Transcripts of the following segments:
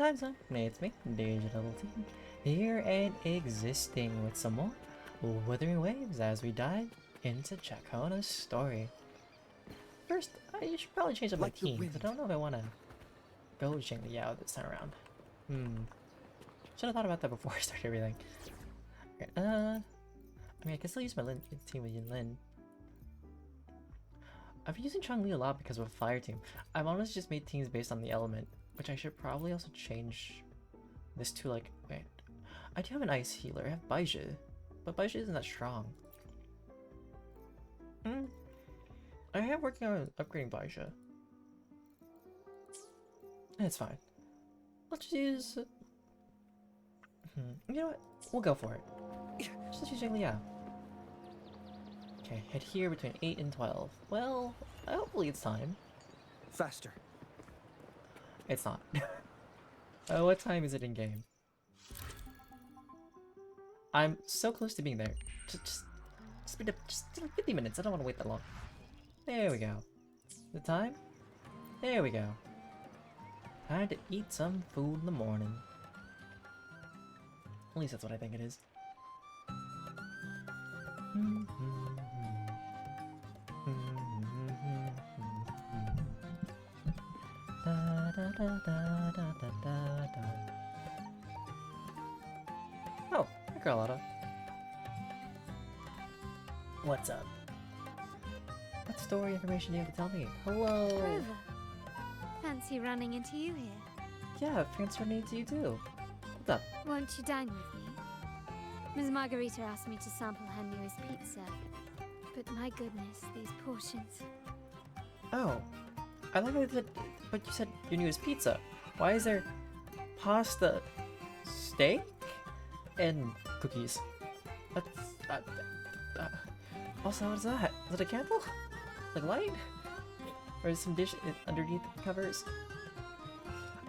times, huh? It's me, DjDoubleT, here and existing with some more Withering Waves as we dive into Ciaccona's story. First, I should probably change up my team, because I don't know if I want to go DjDoubleT this time around. Should have thought about that before I started everything. Okay, I mean, I can still use my team with Lin. I've been using Chong-Li a lot because of a fire team. I've honestly just made teams based on the element, which I should probably also change this to, like, wait. I do have an ice healer, I have Baizhi, but Baizhi isn't that strong. I am working on upgrading Baizhi. It's fine. Let's use... You know what? We'll go for it. Just use Liao. Okay, head here between 8 and 12. Well, hopefully it's time. Faster. It's not. What time is it in game? I'm so close to being there. Just 50 minutes. I don't want to wait that long. There we go. The time? There we go. Time to eat some food in the morning. At least that's what I think it is. Oh, hi Carlotta. What's up? What story information do you have to tell me? Hello! Grover. Fancy running into you here. Yeah, fancy running into you too. What's up? Won't you dine with me? Ms. Margarita asked me to sample her newest pizza. But my goodness, these portions. Oh. I like that, but you said your newest pizza. Why is there pasta, steak, and cookies? That's, also, what is that? Is it a candle? Like light? Or is some dish underneath the covers?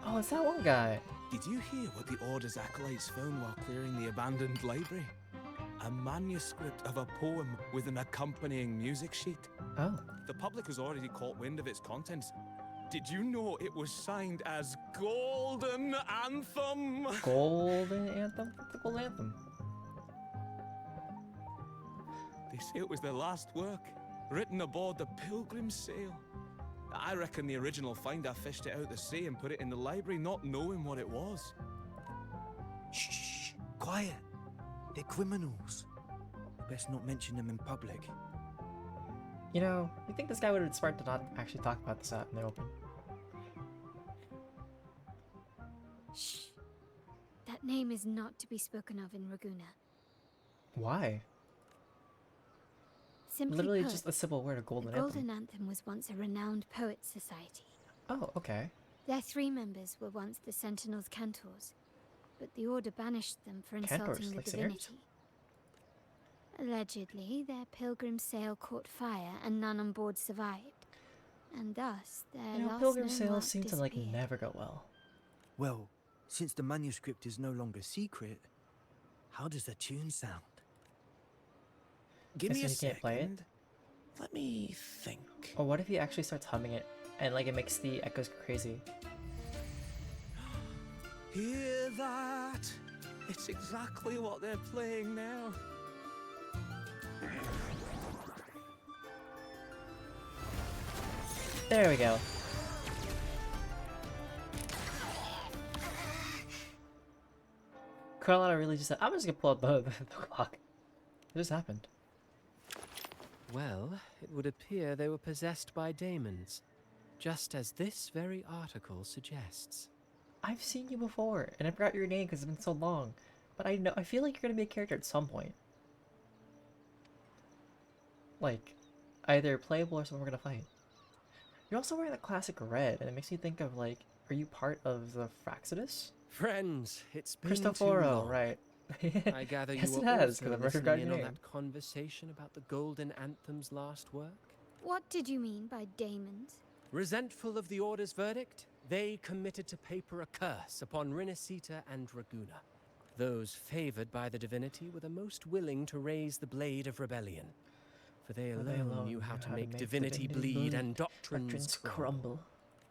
Oh, it's that one guy. Did you hear what the Order's acolytes found while clearing the abandoned library? A manuscript of a poem with an accompanying music sheet. Oh. The public has already caught wind of its contents. Did you know it was signed as Golden Anthem? Golden Anthem? What's the Golden Anthem? They say it was their last work, written aboard the Pilgrim's Sail. I reckon the original finder fished it out the sea and put it in the library, not knowing what it was. Shh! Quiet! They're criminals. Best not mention them in public. You know, you think this guy would have been smart to not actually talk about this out in the open? Shh. That name is not to be spoken of in Raguna. Why? Simply Literally put, just a simple word of Golden the Anthem. Golden Anthem was once a renowned poets' society. Oh, okay. Their 3 members were once the Sentinel's cantors, but the Order banished them for insulting Cantors, the like divinity. singers? Allegedly, their pilgrim sail caught fire and none on board survived. And thus, their You know, last pilgrim known sails work seem to like disappeared. never go well. Well, since the manuscript is no longer secret, how does the tune sound? Give Guess me a when you can't play it? second. Let me think. Or what if he actually starts humming it and like it makes the echoes crazy? Hear that? It's exactly what they're playing now. There we go. Carlotta really just said, I'm just gonna pull out the clock. It just happened. Well, it would appear they were possessed by daemons, just as this very article suggests. I've seen you before, and I forgot your name because it's been so long. But I feel like you're gonna be a character at some point. Like, either playable or someone we're gonna fight. You're also wearing the classic red, and it makes me think of like, are you part of the Fraxidus? Friends, it's been too Cristoforo, long. right. I gather Yes, you it were has, also because I've already listening got in your on name. that conversation about the Golden Anthem's last work. What did you mean by daemons? Resentful of the Order's verdict, they committed to paper a curse upon Rinascita and Raguna. Those favored by the divinity were the most willing to raise the blade of rebellion, for they alone knew how to make divinity bleed and doctrines crumble.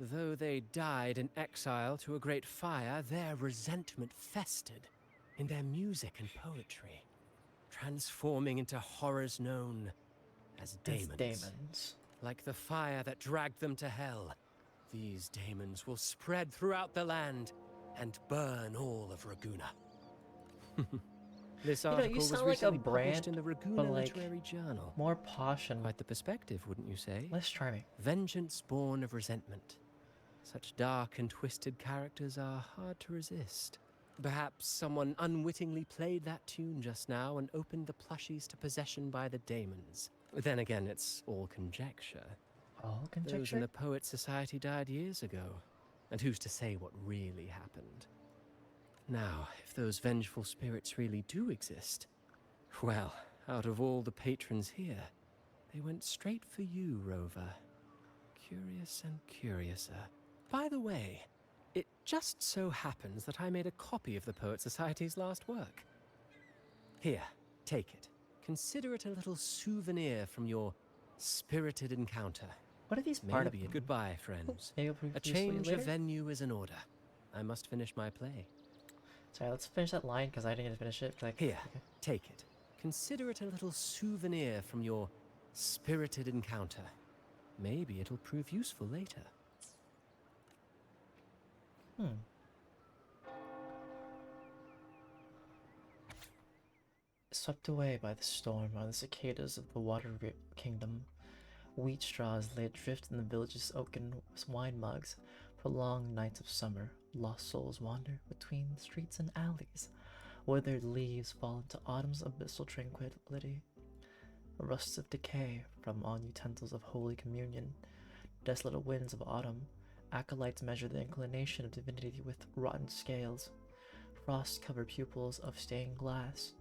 Though they died in exile to a great fire, their resentment festered in their music and poetry, transforming into horrors known as It's daemons. demons. Like the fire that dragged them to hell, these daemons will spread throughout the land and burn all of Raguna. This You know, article you was sound like a recently published brand, in the but Raguna like Literary Journal. more posh and Quite the perspective, wouldn't you say? less charming. Vengeance born of resentment. Such dark and twisted characters are hard to resist. Perhaps someone unwittingly played that tune just now and opened the plushies to possession by the daemons. Then again, it's all conjecture. All Those conjecture? in the Poet Society died years ago, and who's to say what really happened? Now, if those vengeful spirits really do exist, well, out of all the patrons here, they went straight for you, Rover. Curious and curiouser. By the way, it just so happens that I made a copy of the Poet Society's last work. Here, take it. Consider it a little souvenir from your spirited encounter. What are these part of Maybe. Goodbye, friends. Maybe it'll prove A useful change later? of venue is in order. I must finish my play. Sorry, let's finish that line because I didn't get to finish it. Like, Here, okay. take it. Consider it a little souvenir from your spirited encounter. Maybe it'll prove useful later. Swept away by the storm are the cicadas of the water kingdom. Wheat straws lay adrift in the village's oaken wine mugs. Prolonged nights of summer, lost souls wander between streets and alleys. Withered leaves fall into autumn's abyssal tranquility. Rusts of decay from on utensils of holy communion. Desolate winds of autumn. Acolytes measure the inclination of divinity with rotten scales. Frost-covered pupils of stained glass.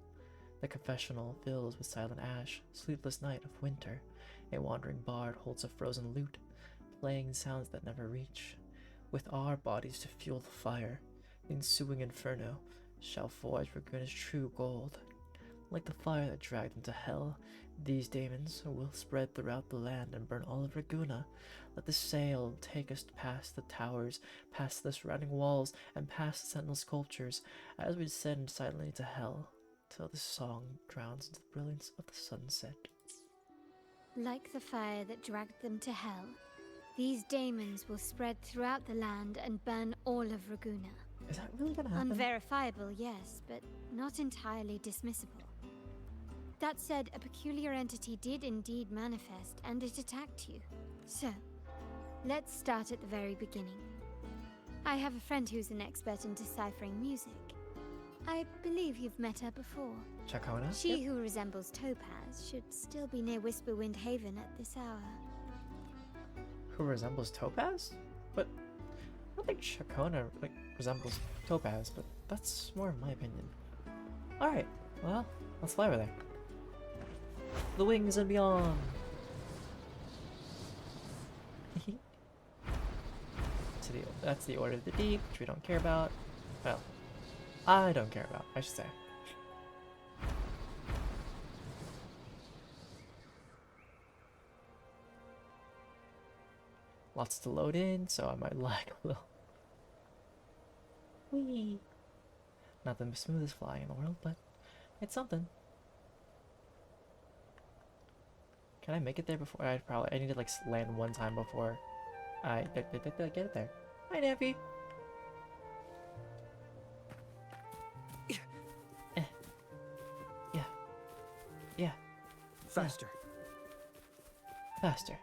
The confessional fills with silent ash. Sleepless night of winter. A wandering bard holds a frozen lute, playing sounds that never reach. With our bodies to fuel the fire, the ensuing inferno shall forge Raguna's true gold. Like the fire that dragged them to hell, these daemons will spread throughout the land and burn all of Raguna. Let the sail take us past the towers, past the surrounding walls, and past the sentinel sculptures, as we descend silently to hell, till the song drowns into the brilliance of the sunset. Like the fire that dragged them to hell, these daemons will spread throughout the land and burn all of Raguna. Is that really gonna happen? Unverifiable, yes, but not entirely dismissible. That said, a peculiar entity did indeed manifest, and it attacked you. So, let's start at the very beginning. I have a friend who's an expert in deciphering music. I believe you've met her before. Ciaccona? She who resembles Topaz should still be near Whisperwind Haven at this hour. Who resembles Topaz? But I don't think Ciaccona resembles Topaz, but that's more of my opinion. Alright, well, let's fly over there. The wings and beyond! That's the Order of the Deep, which we don't care about. Well, I don't care about, I should say. Lots to load in, so I might lag a little. Whee! Not the smoothest flying in the world, but it's something. Can I make it there before? I need to like land one time before I get it there. Hi, Nappy. Yeah. Yeah. Faster. Faster.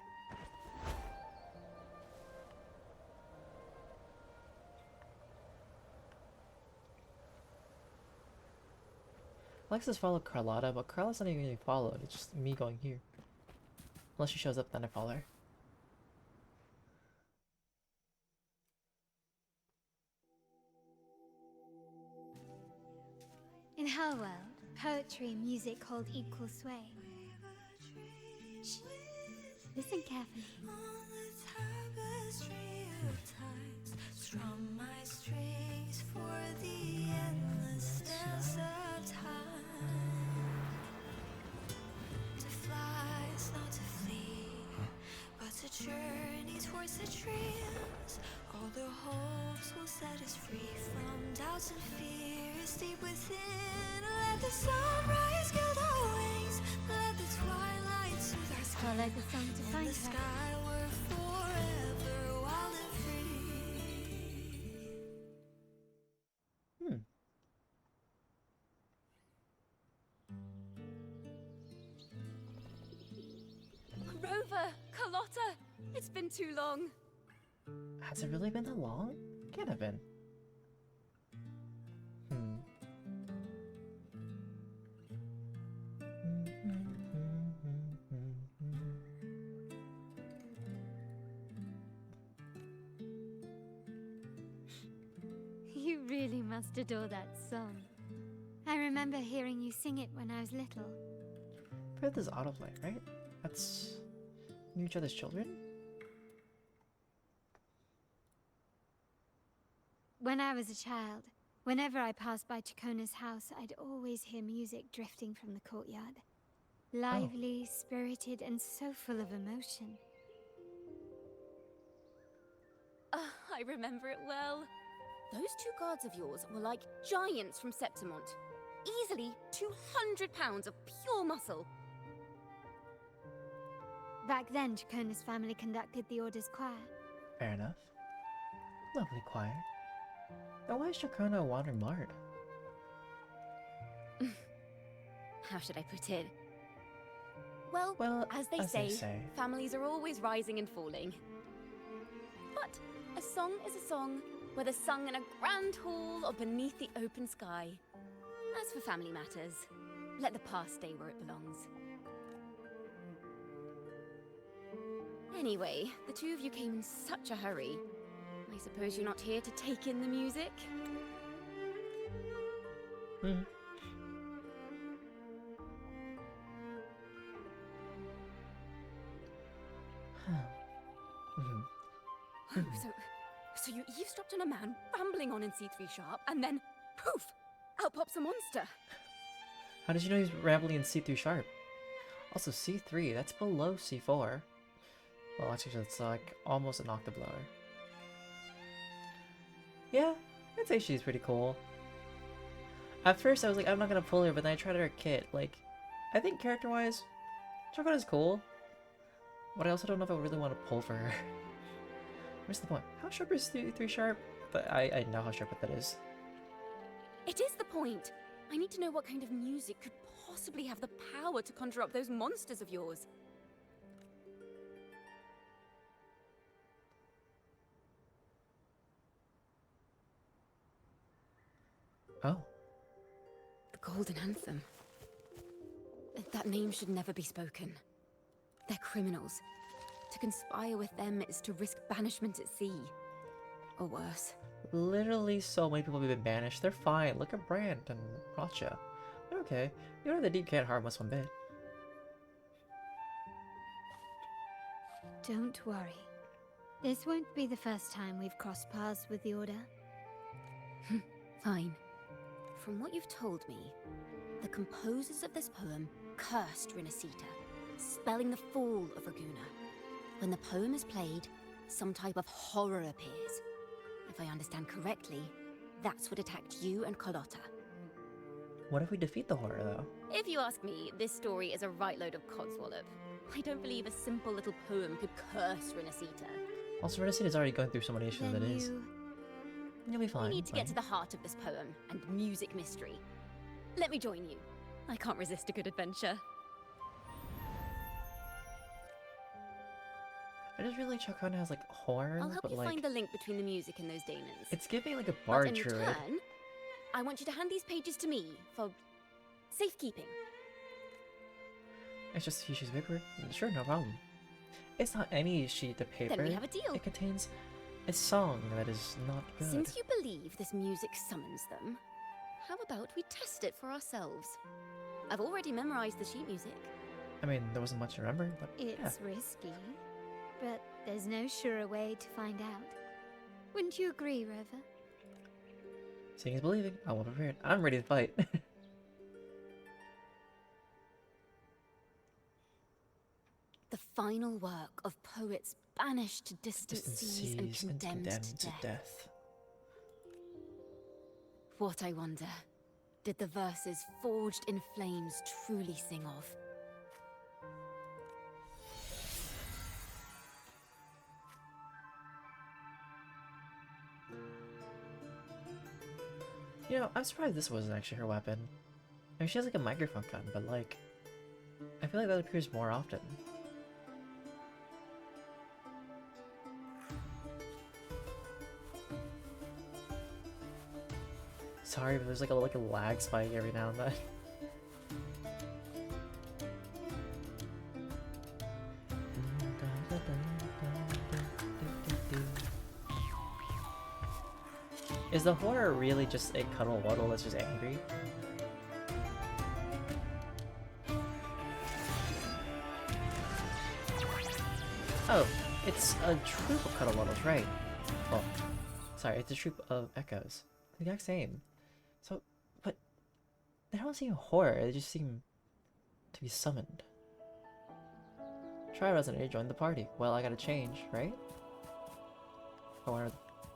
Alexis followed Carlotta, but Carlotta's not even really followed. It's just me going here. Unless she shows up, then I follow her. In Hellworld, poetry and music hold equal sway. Shh. Listen carefully. Strum my strings for the endless dance of time. To fly is not to flee, but to journey towards the dreams house will set us free from doubts and fears deep within. Let the sunrise gild our wings, let the twilight soothe our skin. Follow the sun to In find the her. sky we're forever wild and free. Hmm. Rover! Carlotta! It's been too long. Has it really been that long? Can't have been. Hmm. You really must adore that song. I remember hearing you sing it when I was little. Birth is autoplay, right? That's each other's children? When I was a child, whenever I passed by Ciaccona's house, I'd always hear music drifting from the courtyard. Lively, spirited, and so full of emotion. I remember it well. Those two guards of yours were like giants from Septimont. Easily 200 pounds of pure muscle. Back then, Ciaccona's family conducted the Order's choir. Fair enough. Lovely choir. Now why is Ciaccona a wandering bard? How should I put it? Well, Well, as they say, families are always rising and falling. But a song is a song, whether sung in a grand hall or beneath the open sky. As for family matters, let the past stay where it belongs. Anyway, the two of you came in such a hurry. I suppose you're not here to take in the music? Hmm. So you eavesdropped on a man rambling on in C3 Sharp, and then, poof, out pops a monster. How did you know he's rambling in C3 sharp? Also, C3, that's below C4. Well, actually, it's like almost an octave lower. Yeah, I'd say she's pretty cool. At first, I was like, I'm not gonna pull her, but then I tried her kit. Like, I think character-wise, Ciaccona's cool. But I also don't know if I really want to pull for her. What's the point? How sharp is C3 sharp? But I know how sharp that is. It is the point. I need to know what kind of music could possibly have the power to conjure up those monsters of yours. Oh. The Golden Anthem. That name should never be spoken. They're criminals. To conspire with them is to risk banishment at sea. Or worse. Literally so many people have been banished. They're fine. Look at Brandt and Racha. They're okay. You know the deep can't harm us one bit. Don't worry. This won't be the first time we've crossed paths with the Order. Fine. From what you've told me, the composers of this poem cursed Rinascita, spelling the fall of Raguna. When the poem is played, some type of horror appears. If I understand correctly, that's what attacked you and Carlotta. What if we defeat the horror, though? If you ask me, this story is a right load of codswallop. I don't believe a simple little poem could curse Rinascita. Also, Renacita's already going through so many issues Then that is. You'll be fine. We need to get to the heart of this poem and music mystery. Let me join you. I can't resist a good adventure. I just really like Ciaccona has like horns, I'll help but you like find the link between the music and those daemons. it's giving like a But bard in druid. return, I want you to hand these pages to me for safekeeping. It's just she's paper. Sure, no problem. It's not any sheet of paper. Then we have a deal. It contains a song that is not good. Since you believe this music summons them, how about we test it for ourselves? I've already memorized the sheet music. I mean, there wasn't much to remember, but It's risky, but there's no surer way to find out. Wouldn't you agree, Rover? seeing is believing. I'm well prepared. I'm ready to fight. The final work of poets banished to distant seas and condemned to death. What, I wonder, did the verses forged in flames truly sing of? You know, I'm surprised this wasn't actually her weapon. I mean, she has like a microphone gun, but like, I feel like that appears more often. Sorry, but there's like a lag spike every now and then. Is the horror really just a cuddle waddle that's just angry? Oh, it's a troop of cuddle waddles, right? Oh, sorry, it's a troop of echoes. The exact same. So, but they don't seem horror, they just seem to be summoned. Try resonator to join the party. Well, I gotta change, right? I wonder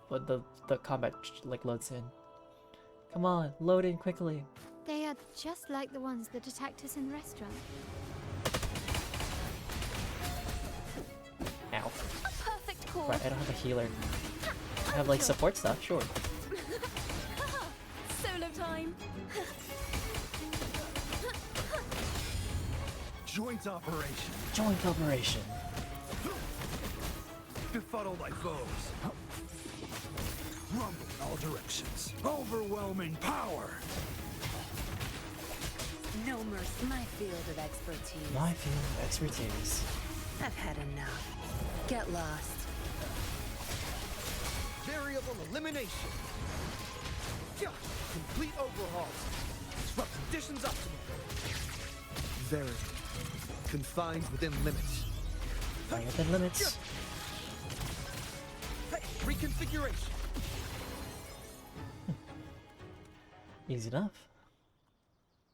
what the combat like loads in. Come on, load in quickly. They are just like the ones that attacked us in the restaurant. Ow. A perfect call. Right, I don't have a healer. I have like support stuff, sure. Solo time. Joint operation. Joint operation. Befuddle thy foes. Rumble in all directions. Overwhelming power. No mercy. My field of expertise. My field of expertise. I've had enough. Get lost. Variable elimination. Yeah. Complete overhaul. Disrupt conditions optimal. Verity. Confined within limits. Fine within limits. Hey, reconfiguration. Easy enough.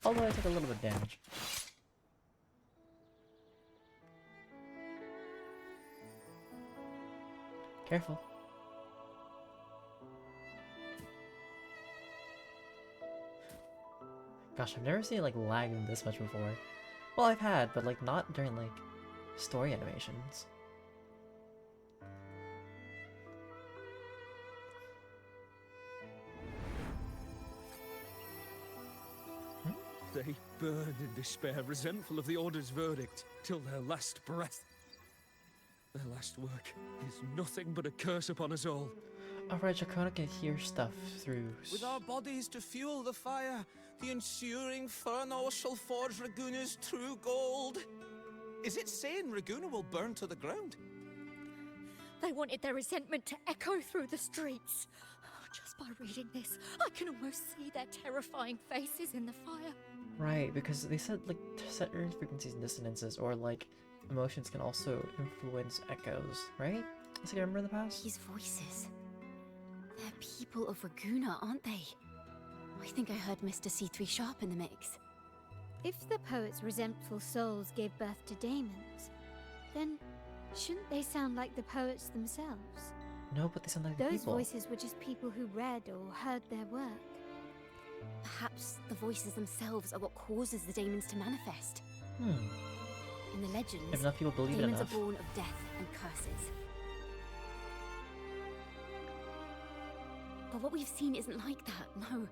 Although I took a little bit of damage. Careful. Gosh, I've never seen like lag this much before. Well, I've had, but like not during like story animations. They burn in despair, resentful of the Order's verdict, till their last breath. Their last work is nothing but a curse upon us all. Alright, Ciaccona can hear stuff through... With our bodies to fuel the fire, the ensuing furnace shall forge Raguna's true gold. Is it saying Raguna will burn to the ground? They wanted their resentment to echo through the streets. Just by reading this, I can almost see their terrifying faces in the fire. Right, because they said like certain frequencies and dissonances or like emotions can also influence echoes, right? As I remember in the past? These voices. They're people of Raguna, aren't they? I think I heard Mr. C3 Sharp in the mix. If the poet's resentful souls gave birth to daemons, then shouldn't they sound like the poets themselves? No, but they sound like the Those people. voices were just people who read or heard their work. Perhaps the voices themselves are what causes the daemons to manifest. In the legends, If enough people believe it daemons enough. are born of death and curses. But what we've seen isn't like that, no.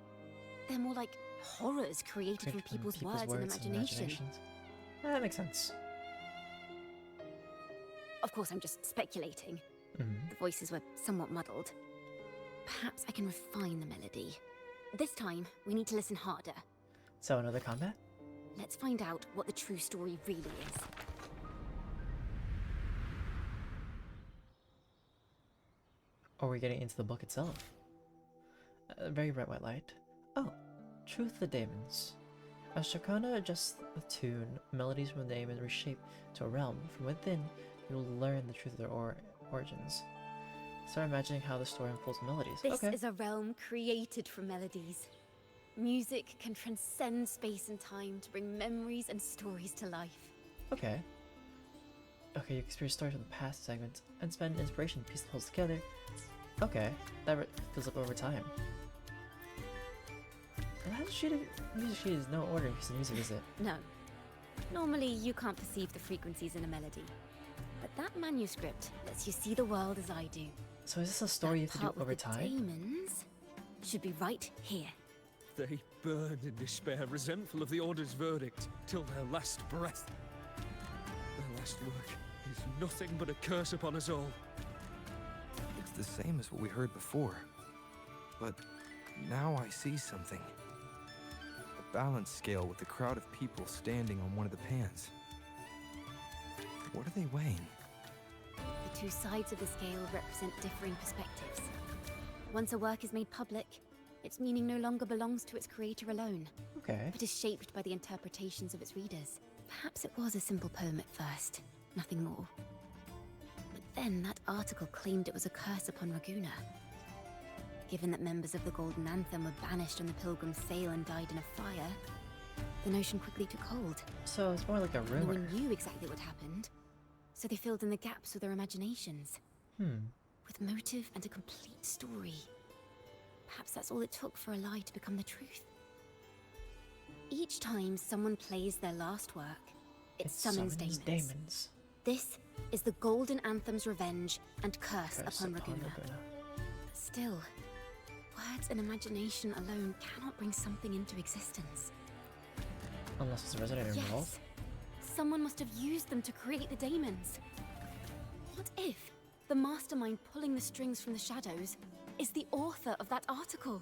They're more like horrors created from people's words and imagination. That makes sense. Of course, I'm just speculating. The voices were somewhat muddled. Perhaps I can refine the melody. This time, we need to listen harder. So another combat? Let's find out what the true story really is. Or are we getting into the book itself? Very bright white light. Oh, Truth of the Daemons. As Ciaccona adjusts the tune, melodies from the daemon reshape to a realm. From within, you will learn the truth of their origins. Start imagining how the story unfolds in melodies. This Okay. is a realm created from melodies. Music can transcend space and time to bring memories and stories to life. Okay. Okay, you experience stories from the past segments and spend inspiration to piece the whole together. Okay, that fills up over time. That sheet of music sheet is no order piece of music, is it? No. Normally, you can't perceive the frequencies in a melody. But that manuscript lets you see the world as I do. So is this a story you have to do Part with over the time? Daemons should be right here. They burned in despair, resentful of the Order's verdict, till their last breath. Their last work is nothing but a curse upon us all. It's the same as what we heard before. But now I see something. A balance scale with a crowd of people standing on one of the pans. What are they weighing? The two sides of the scale represent differing perspectives. Once a work is made public, its meaning no longer belongs to its creator alone, Okay. but is shaped by the interpretations of its readers. Perhaps it was a simple poem at first, nothing more. But then that article claimed it was a curse upon Raguna. Given that members of the Golden Anthem were banished on the Pilgrim's Sail and died in a fire, the notion quickly took hold. So it's more like a No rumor. one knew exactly what happened, so they filled in the gaps with their imaginations. With motive and a complete story. Perhaps that's all it took for a lie to become the truth. Each time someone plays their last work, it summons daemons. This is the Golden Anthem's revenge and curse upon Raguna. But still, words and imagination alone cannot bring something into existence. Unless there's a resonator involved. Yes, someone must have used them to create the daemons. What if the mastermind pulling the strings from the shadows is the author of that article?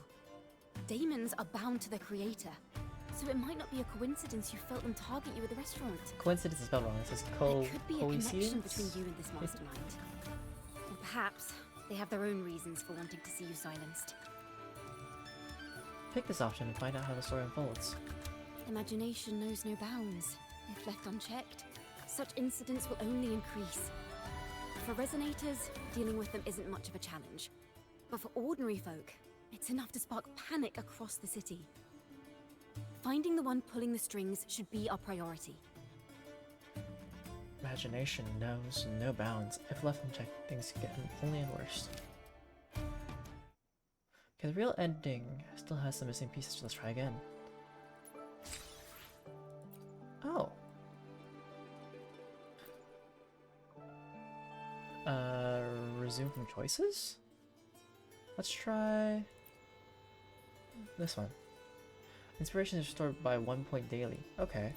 Daemons are bound to their creator, so it might not be a coincidence you felt them target you at the restaurant. Coincidence is spelled wrong. It says There could be a connection coincidence. between you and this mastermind. Or perhaps they have their own reasons for wanting to see you silenced. Pick this option and find out how the story unfolds. Imagination knows no bounds. If left unchecked, such incidents will only increase. For resonators, dealing with them isn't much of a challenge. But for ordinary folk, it's enough to spark panic across the city. Finding the one pulling the strings should be our priority. Imagination knows no bounds. If left unchecked, things get only worse. Okay, the real ending still has some missing pieces, so let's try again. Oh. Resume from choices? Let's try this one. Inspiration is restored by 1 point daily. Okay.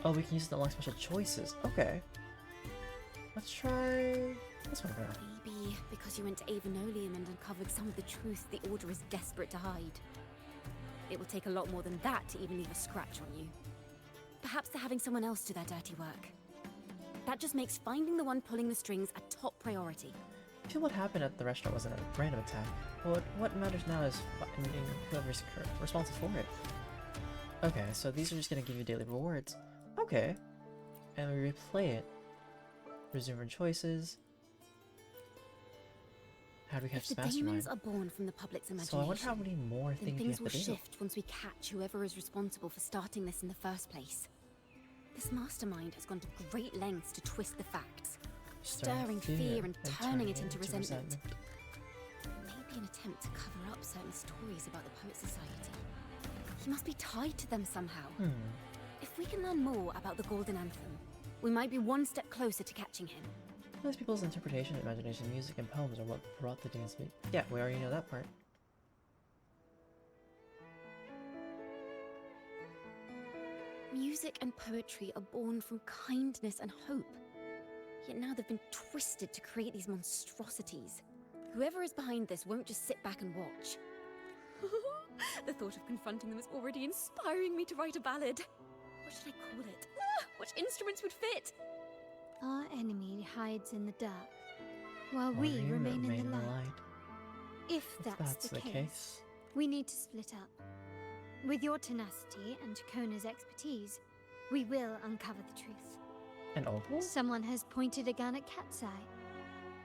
Oh, we can use it to unlock special choices. Okay. Let's try this one for now. Maybe because you went to Avenolium and uncovered some of the truth the Order is desperate to hide. It will take a lot more than that to even leave a scratch on you. Perhaps they're having someone else do their dirty work. That just makes finding the one pulling the strings a top priority. I feel what happened at the restaurant wasn't a random attack. What matters now is finding whoever's responsible for it. Okay, so these are just gonna give you daily rewards. Okay. And we replay it. Resume from choices. How do we catch If the the mastermind? daemons are born from the public's imagination, So I wonder how many more then things we things have will to do. shift once we catch whoever is responsible for starting this in the first place. This mastermind has gone to great lengths to twist the facts, stirring fear and turning it into resentment. Maybe an attempt to cover up certain stories about the Poet Society. He must be tied to them somehow. If we can learn more about the Golden Anthem, we might be one step closer to catching him. Most people's interpretation, imagination, music, and poems are what brought the dance beat. Yeah, we already know that part. Music and poetry are born from kindness and hope. Yet now they've been twisted to create these monstrosities. Whoever is behind this won't just sit back and watch. The thought of confronting them is already inspiring me to write a ballad. What should I call it? Which instruments would fit? Our enemy hides in the dark, while While we you remain in remain the light. If that's the case, case. we need to split up. With your tenacity and Ciaccona's expertise, we will uncover the truth. And Opal? Someone has pointed a gun at Cat's Eye.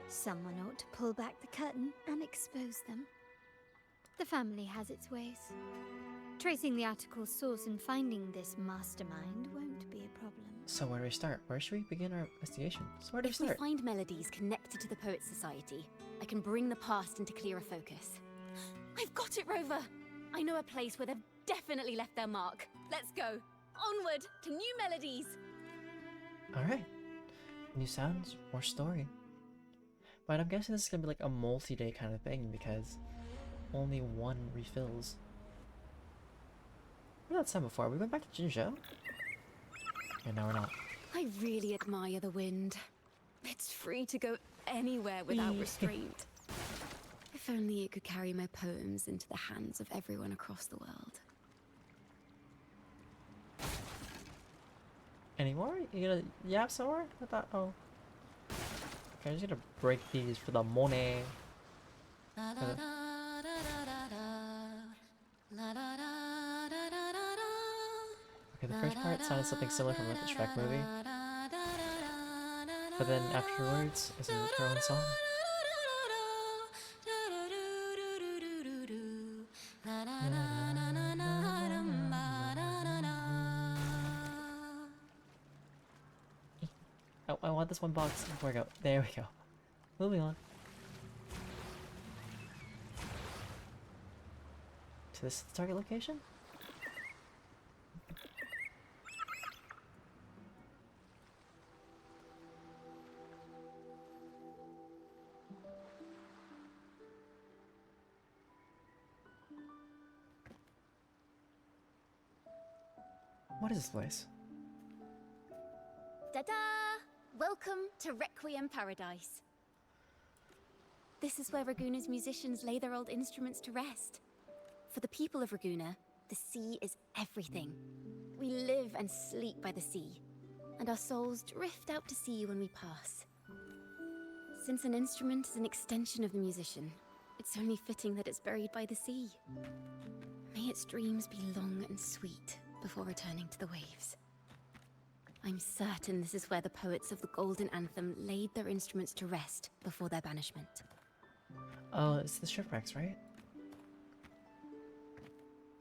Someone ought to pull back the curtain and expose them. The family has its ways. Tracing the article's source and finding this mastermind won't be a problem. So where do we start? Where should we begin our investigation? So where do we If we start? find melodies connected to the Poets Society, I can bring the past into clearer focus. I've got it, Rover! I know a place where they've definitely left their mark. Let's go! Onward to new melodies! Alright. New sounds, more story. But I'm guessing this is gonna be like a multi-day kind of thing because only one refills. We had some before. We went back to Jinzhou? And now we're not. I really admire the wind. It's free to go anywhere without restraint. If only it could carry my poems into the hands of everyone across the world. Any more? You gonna yap some more? I thought, oh. Okay, I'm just gonna break these for the money. Okay, the first part sounded something similar from like the Shrek movie. But then afterwards, is it her own song? I want this one box before I go. There we go. Moving on. To this target location? What is this place? Ta-da! Welcome to Requiem Paradise. This is where Raguna's musicians lay their old instruments to rest. For the people of Raguna, the sea is everything. We live and sleep by the sea, and our souls drift out to sea when we pass. Since an instrument is an extension of the musician, it's only fitting that it's buried by the sea. May its dreams be long and sweet before returning to the waves. I'm certain this is where the poets of the Golden Anthem laid their instruments to rest before their banishment. Oh, it's the shipwrecks, right?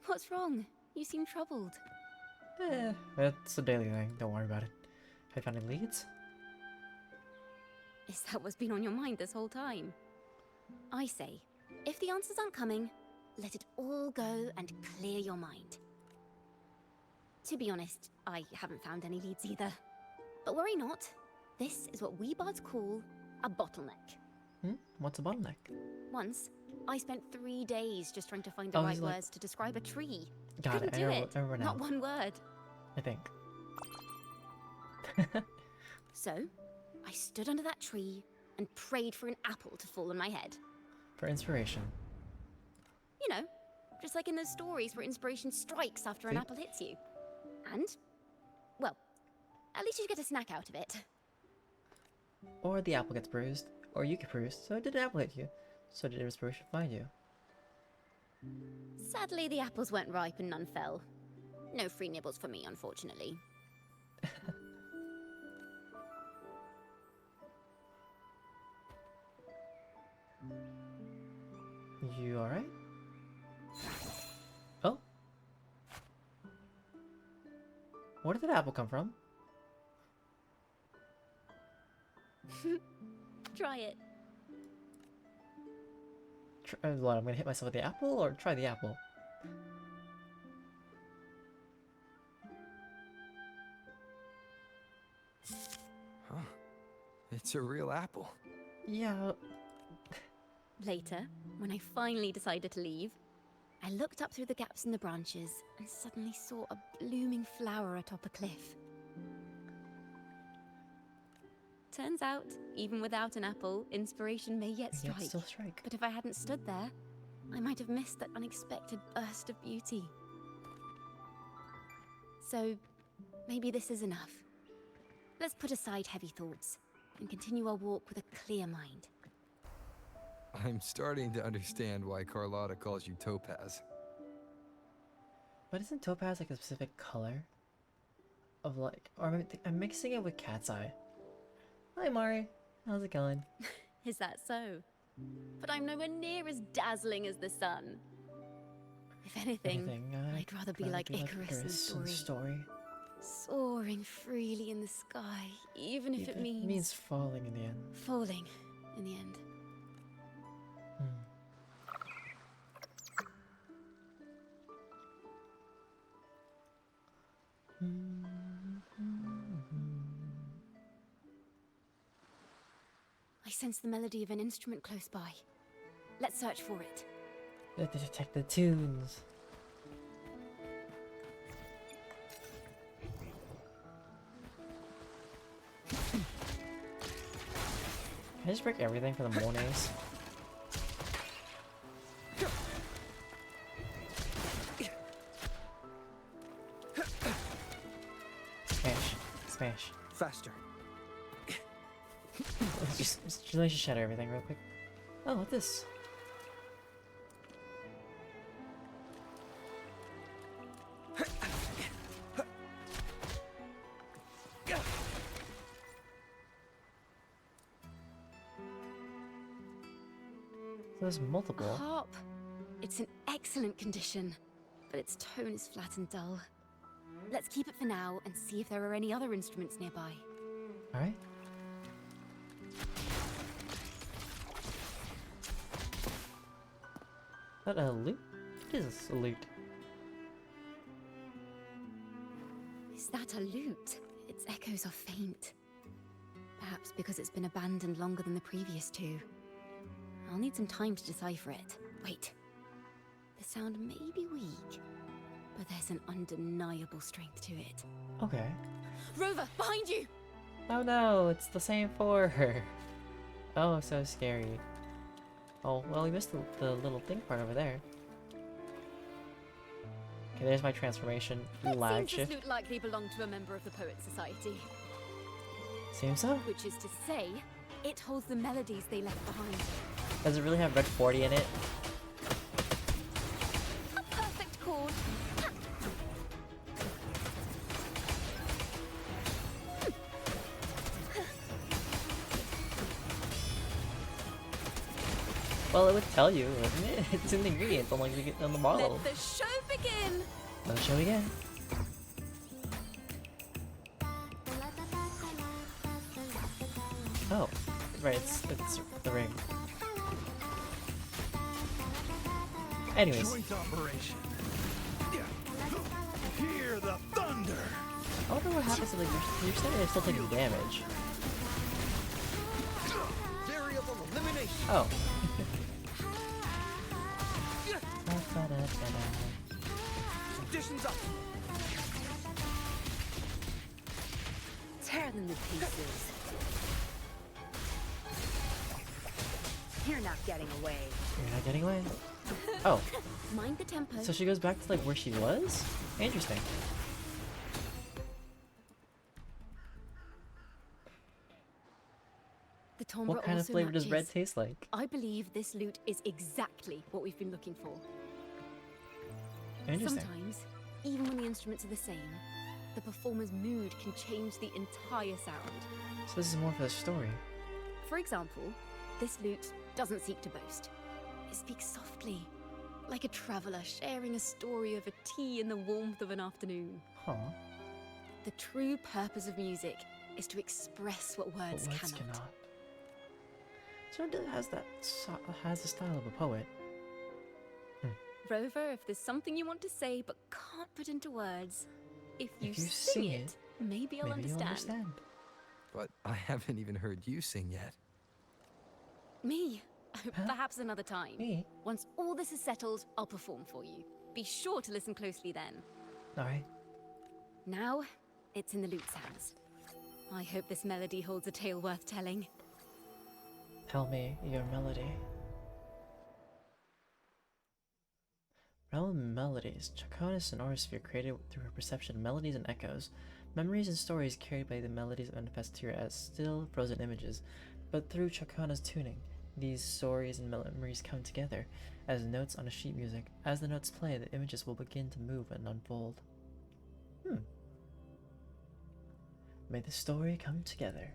What's wrong? You seem troubled. It's a daily thing. Don't worry about it. Have you found any leads? Is that what's been on your mind this whole time? I say, if the answers aren't coming, let it all go and clear your mind. To be honest, I haven't found any leads either. But worry not. This is what we bards call a bottleneck. What's a bottleneck? Once, I spent 3 days just trying to find the Oh, right he's like- words to describe a tree. Got Couldn't it. do I it. remember now. Not one word. I think. So, I stood under that tree and prayed for an apple to fall on my head. For inspiration. You know, just like in those stories where inspiration strikes after an See? apple hits you. And, well, at least you get a snack out of it. Or the apple gets bruised. Or you get bruised. So did the apple hit you? So did inspiration find you? Sadly, the apples weren't ripe and none fell. No free nibbles for me, unfortunately. You alright? Oh? Where did that apple come from? Try it. What, I'm gonna hit myself with the apple or try the apple? Huh. It's a real apple. Yeah. Later, when I finally decided to leave, I looked up through the gaps in the branches and suddenly saw a blooming flower atop a cliff. Turns out, even without an apple, inspiration may yet strike. Still strike. But if I hadn't stood there, I might have missed that unexpected burst of beauty. So, maybe this is enough. Let's put aside heavy thoughts and continue our walk with a clear mind. I'm starting to understand why Carlotta calls you Topaz. But isn't topaz like a specific color? Of like, or I'm mixing it with cat's eye. Hi Mari, how's it going? Is that so? But I'm nowhere near as dazzling as the sun. If anything, I'd rather be like Icarus in the story. Soaring freely in the sky, even if it means falling in the end. falling in the end. I sense the melody of an instrument close by. Let's search for it. Let to detect the tunes. Can I just break everything for the Monays? Smash. Smash. Faster. Let's just shatter everything real quick. Oh, what's this? There's A multiple. harp. It's in excellent condition, but its tone is flat and dull. Let's keep it for now and see if there are any other instruments nearby. Alright. Is that a loot? It is a loot. Is that a lute? Its echoes are faint. Perhaps because it's been abandoned longer than the previous two. I'll need some time to decipher it. Wait. The sound may be weak, but there's an undeniable strength to it. Okay. Rover, behind you! Oh no, it's the same for her. Oh, so scary. Oh, well, we missed the little thing part over there. Okay, there's my transformation. Lag Seems shift. this lute likely belonged to a member of the Poet Society. Seems so. Which is to say, it holds the melodies they left behind. Does it really have red 40 in it? A perfect chord. Well, it would tell you, wouldn't it? It's in the ingredients on the bottle. Let the show begin! Let me show again. Oh, right, it's the ring. Anyways. Joint operation. Hear the thunder. I wonder what happens if, like, you're saying they're still taking damage. Variable elimination. Oh. Conditions up. Tear them to pieces. You're not getting away. You're not getting away. Oh, Mind the tempo. so she goes back to, like, where she was? Interesting. The timbre What kind of also flavor does red matches. taste like? I believe this lute is exactly what we've been looking for. Interesting. Sometimes, even when the instruments are the same, the performer's mood can change the entire sound. So this is more for the story. For example, this lute doesn't seek to boast. It speaks softly, like a traveller sharing a story over tea in the warmth of an afternoon. Huh. The true purpose of music is to express what But words words cannot. cannot. So it has has the style of a poet. Rover, if there's something you want to say but can't put into words, if you If you sing sing it, maybe I'll Maybe you'll understand. understand. But I haven't even heard you sing yet. Me? Huh? Perhaps another time. Me? Once all this is settled, I'll perform for you. Be sure to listen closely then. Alright. Now, it's in the lute's hands. I hope this melody holds a tale worth telling. Tell me your melody. Realm of Melodies. Ciaccona is an aura sphere created through her perception of melodies and echoes. Memories and stories carried by the melodies manifest here as still frozen images, but through Ciaccona's tuning, these stories and memories come together as notes on a sheet music. As the notes play, the images will begin to move and unfold. May the story come together.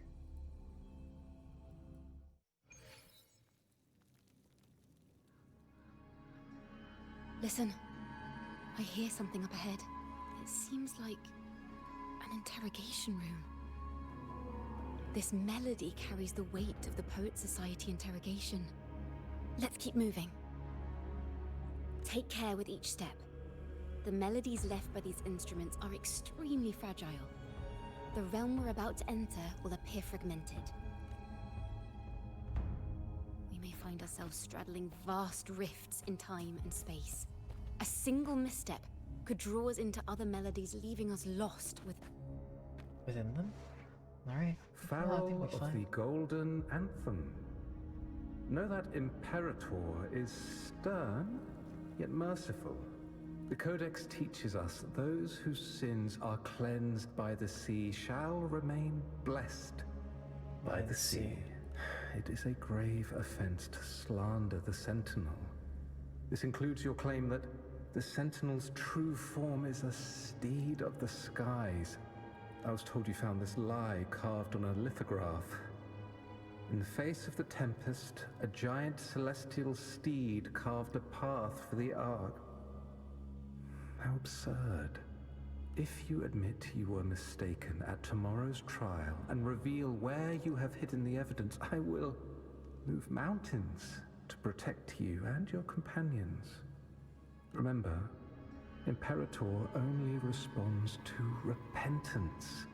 Listen, I hear something up ahead. It seems like An interrogation room. This melody carries the weight of the Poet Society interrogation. Let's keep moving. Take care with each step. The melodies left by these instruments are extremely fragile. The realm we're about to enter will appear fragmented. We may find ourselves straddling vast rifts in time and space. A single misstep could draw us into other melodies, leaving us lost Within them? Alright. Farrell of the Golden Anthem. Know that Imperator is stern, yet merciful. The Codex teaches us that those whose sins are cleansed by the sea shall remain blessed by the sea. It is a grave offense to slander the Sentinel. This includes your claim that the Sentinel's true form is a steed of the skies. I was told you found this lie carved on a lithograph. In the face of the tempest, a giant celestial steed carved a path for the Ark. How absurd. If you admit you were mistaken at tomorrow's trial and reveal where you have hidden the evidence, I will move mountains to protect you and your companions. Remember, Imperator only responds to repentance,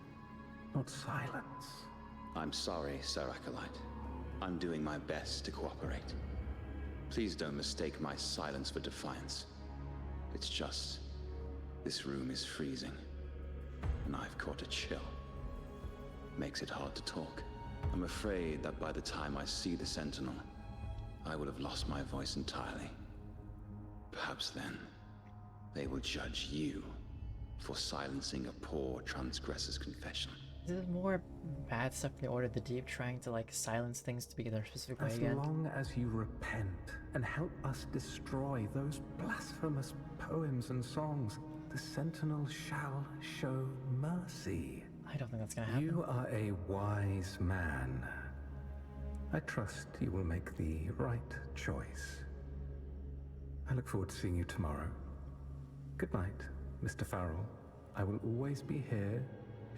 not silence. I'm sorry, Sir Acolyte. I'm doing my best to cooperate. Please don't mistake my silence for defiance. It's just, this room is freezing, and I've caught a chill. Makes it hard to talk. I'm afraid that by the time I see the Sentinel, I will have lost my voice entirely. Perhaps then, they will judge you for silencing a poor transgressor's confession. Is it more bad stuff in the Order of the Deep trying to like silence things to be their specific way As again? long as you repent and help us destroy those blasphemous poems and songs, the Sentinel shall show mercy. I don't think that's gonna happen. You are a wise man. I trust you will make the right choice. I look forward to seeing you tomorrow. Good night, Mr. Farrell. I will always be here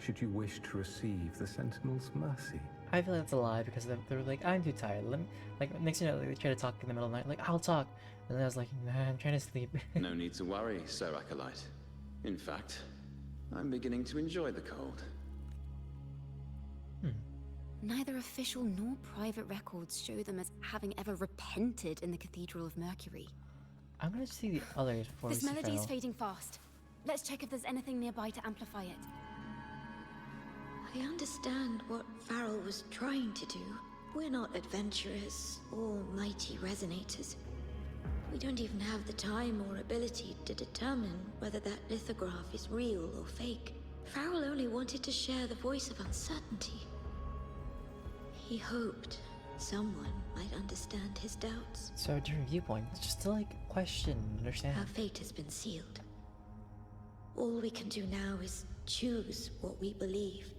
should you wish to receive the Sentinel's mercy. I feel like that's a lie because they were like, I'm too tired. Let me, like, next thing you know, they try to talk in the middle of the night, like, I'll talk. And then I was like, nah, I'm trying to sleep. No need to worry, Sir Acolyte. In fact, I'm beginning to enjoy the cold. Neither official nor private records show them as having ever repented in the Cathedral of Mercury. I'm gonna see the others before This we see melody is Farrell. fading fast. Let's check if there's anything nearby to amplify it. I understand what Farrell was trying to do. We're not adventurers or mighty resonators. We don't even have the time or ability to determine whether that lithograph is real or fake. Farrell only wanted to share the voice of uncertainty. He hoped someone might understand his doubts. So different viewpoints, just to like question, understand. Our fate has been sealed. All we can do now is choose what we believe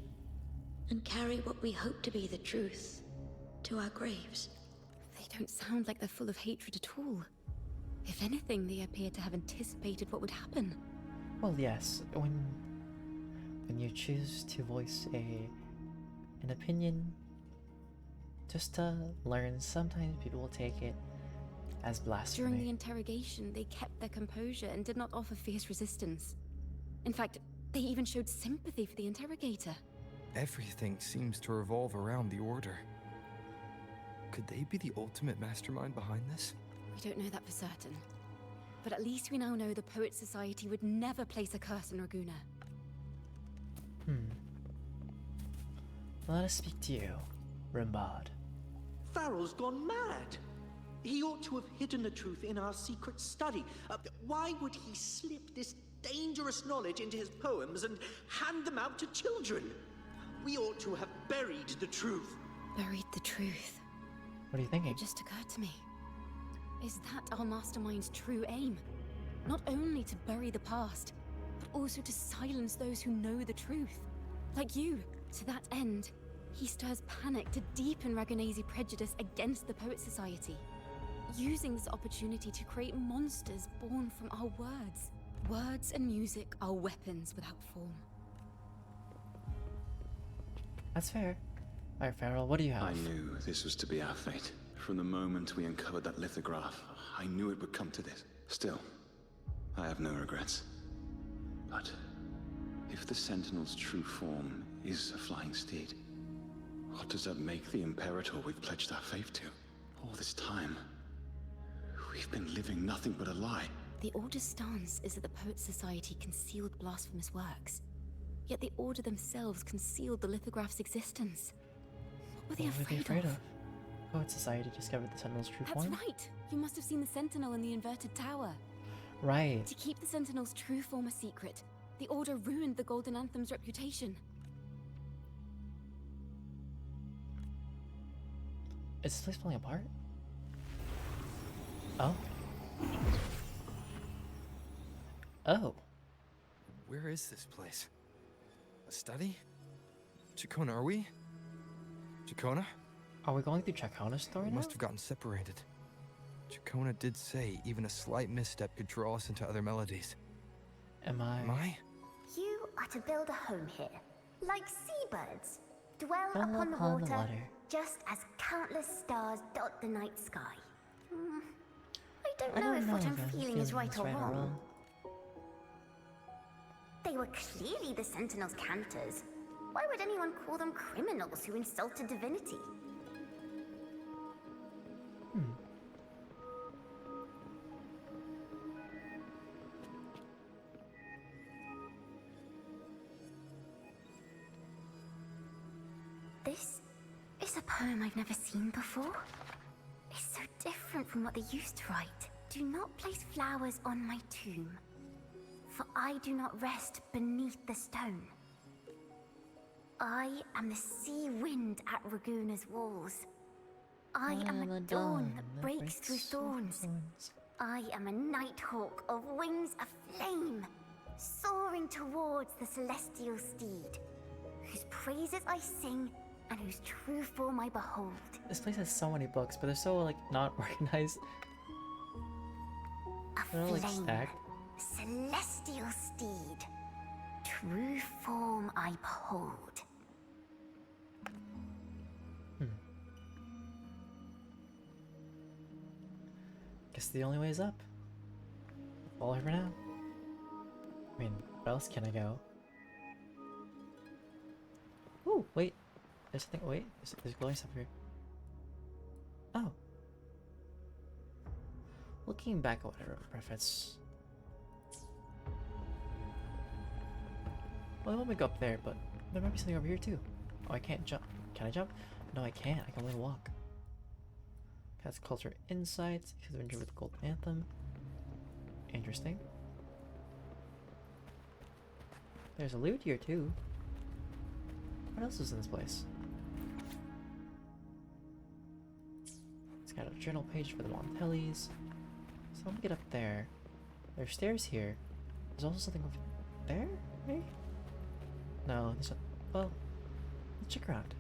and carry what we hope to be the truth to our graves. They don't sound like they're full of hatred at all. If anything, they appear to have anticipated what would happen. Well, yes, when you choose to voice an opinion, just to learn, sometimes people will take it as blasphemy. During the interrogation, they kept their composure and did not offer fierce resistance. In fact, they even showed sympathy for the interrogator. Everything seems to revolve around the Order. Could they be the ultimate mastermind behind this? We don't know that for certain. But at least we now know the Poet Society would never place a curse on Raguna. Let us speak to you, Rimbard. Farrell's gone mad. He ought to have hidden the truth in our secret study. Why would he slip this dangerous knowledge into his poems and hand them out to children? We ought to have buried the truth. Buried the truth? What are you thinking? It just occurred to me. Is that our mastermind's true aim? Not only to bury the past, but also to silence those who know the truth. Like you. To that end, he stirs panic to deepen Ragonese prejudice against the Poet Society, using this opportunity to create monsters born from our words. Words and music are weapons without form. That's fair. Alright, Farrell, what do you have? I knew this was to be our fate. From the moment we uncovered that lithograph, I knew it would come to this. Still, I have no regrets. But if the Sentinel's true form is a flying steed, what does that make the Imperator we've pledged our faith to? All this time, we've been living nothing but a lie. The Order's stance is that the Poet Society concealed blasphemous works. Yet the Order themselves concealed the lithograph's existence. What were they afraid of? Poet Society discovered the Sentinel's true That's form? right! You must have seen the Sentinel in the inverted tower. Right. To keep the Sentinel's true form a secret, the Order ruined the Golden Anthem's reputation. Is this place falling apart? Oh. Oh. Where is this place? A study? Ciaccona, are we? Ciaccona? Are we going through Ciaccona's story We now? must have gotten separated. Ciaccona did say even a slight misstep could draw us into other melodies. Am I? Am I? You are to build a home here, like seabirds. Dwell Dwell upon the upon the water, water. just as countless stars dot the night sky. I don't I know don't if know what I'm if feeling is right or right wrong. They were clearly the Sentinel's cantors. Why would anyone call them criminals who insulted divinity? This is a poem I've never seen before. It's so different from what they used to write. Do not place flowers on my tomb, for I do not rest beneath the stone. I am the sea wind at Raguna's walls. I am a dawn that breaks through thorns. I am a nighthawk of wings aflame, soaring towards the celestial steed, whose praises I sing and whose true form I behold. This place has so many books, but they're so like not organized. They're all like stacked. Celestial steed, true form I behold. Guess the only way is up. Follow her for now. I mean, where else can I go? Ooh, wait. There's something. Wait, there's glowing stuff here. Oh. Looking back at what I wrote in preface. Well, I want me to go up there, but there might be something over here too. Oh, I can't jump. Can I jump? No, I can't. I can only walk. That's culture insights. Adventure with the Gold Anthem. Interesting. There's a loot here too. What else is in this place? It's got a journal page for the Montellis. So I'm gonna get up there. There's stairs here. There's also something over there, maybe? No, there's a. Well, let's check around.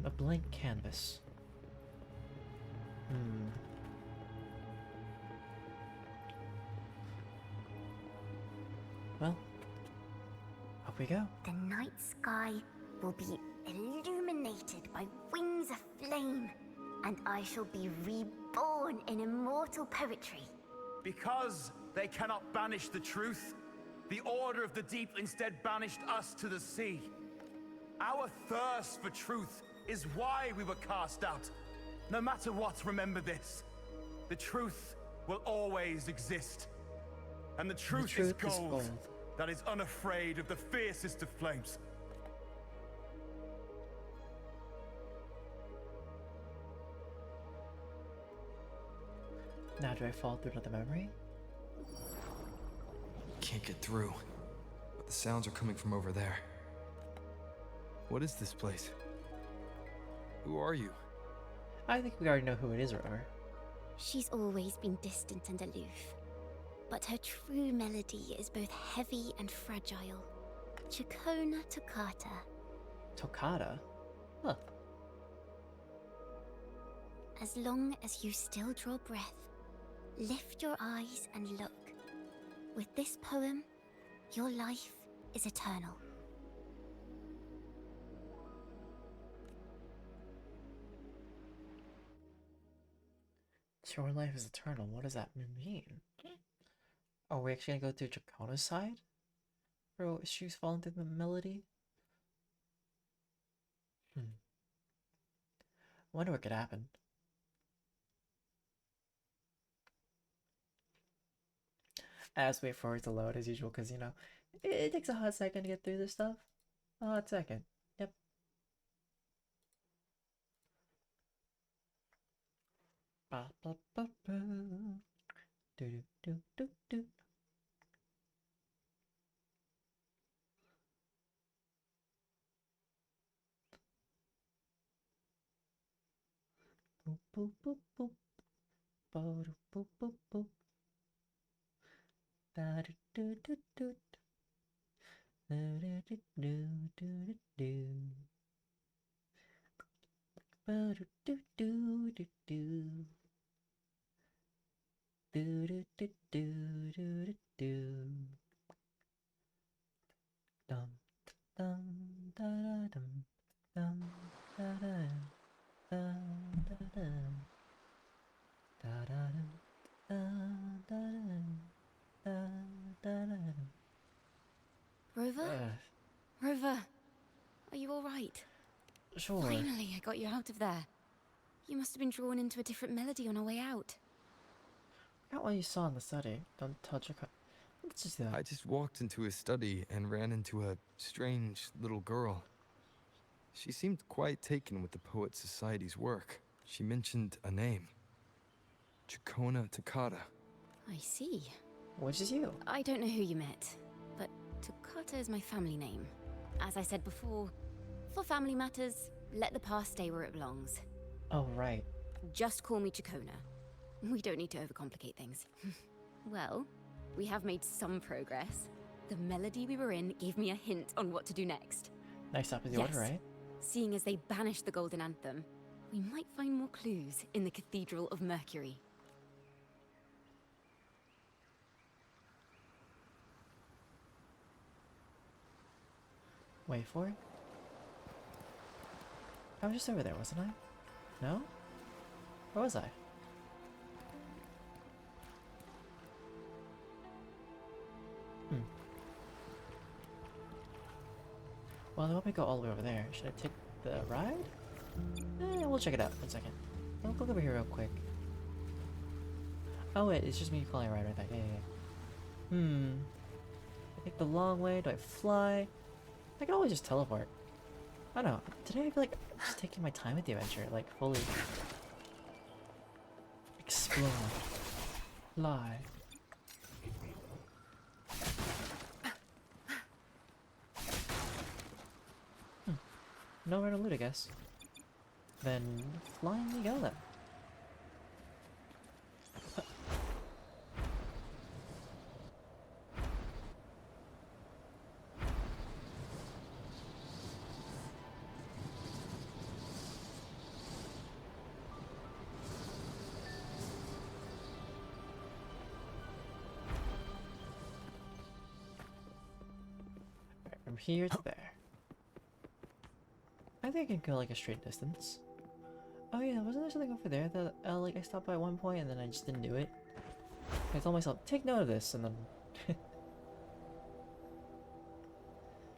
A blank canvas. Well, up we go. The night sky will be illuminated by wings of flame, and I shall be reborn in immortal poetry. Because they cannot banish the truth, the Order of the Deep instead banished us to the sea. Our thirst for truth is why we were cast out. No matter what, remember this. The truth will always exist. And the truth is gold that is unafraid of the fiercest of flames. Now do I fall through another memory? Can't get through. But the sounds are coming from over there. What is this place? Who are you? I think we already know who it is, Aurora. She's always been distant and aloof. But her true melody is both heavy and fragile. Ciaccona Toccata. Toccata? Huh. As long as you still draw breath, lift your eyes and look. With this poem, your life is eternal. Your life is eternal. What does that mean? Are we actually gonna go to Ciaccona's side? Bro, she's falling through the melody? Wonder what could happen. As wait for it to load as usual, because you know, it takes a hot second to get through this stuff. A hot second. Yep. Ba ba ba ba. Do do do do do. Boop boop boop boop. Ba do boop boop boop. Da do do do do. Do do do do do do. Ba do do do do do. Do do do do do do. Dum dum da da dum dum da da dum da da dum da da dum da da dum. Rover? Rover, are you alright? Sure. Finally, I got you out of there. You must have been drawn into a different melody on our way out. I forgot what you saw in the study. Don't touch a cut. Let's just do that. I just walked into his study and ran into a strange little girl. She seemed quite taken with the Poet Society's work. She mentioned a name. Ciaccona Toccata. I see. Which is you? I don't know who you met, but Toccata is my family name. As I said before, for family matters, let the past stay where it belongs. Oh, right. Just call me Ciaccona. We don't need to overcomplicate things. Well, we have made some progress. The melody we were in gave me a hint on what to do next. Next up is the order, right? Seeing as they banished the Golden Anthem, we might find more clues in the Cathedral of Mercury. Wait for it. I was just over there, wasn't I? No? Where was I? Well, they want me to go all the way over there. Should I take the ride? We'll check it out. 1 second. I'll look over here real quick. Oh wait, it's just me calling a ride right there. Yeah. I take the long way. Do I fly? I can always just teleport. I don't know. Today I feel like I'm just taking my time with the adventure. Like, fully explore. Fly. Nowhere to loot, I guess. Then flying we go then. From here to there. I think I can go like a straight distance. Oh yeah, wasn't there something over there that like I stopped by at one point and then I just didn't do it? I told myself, take note of this, and then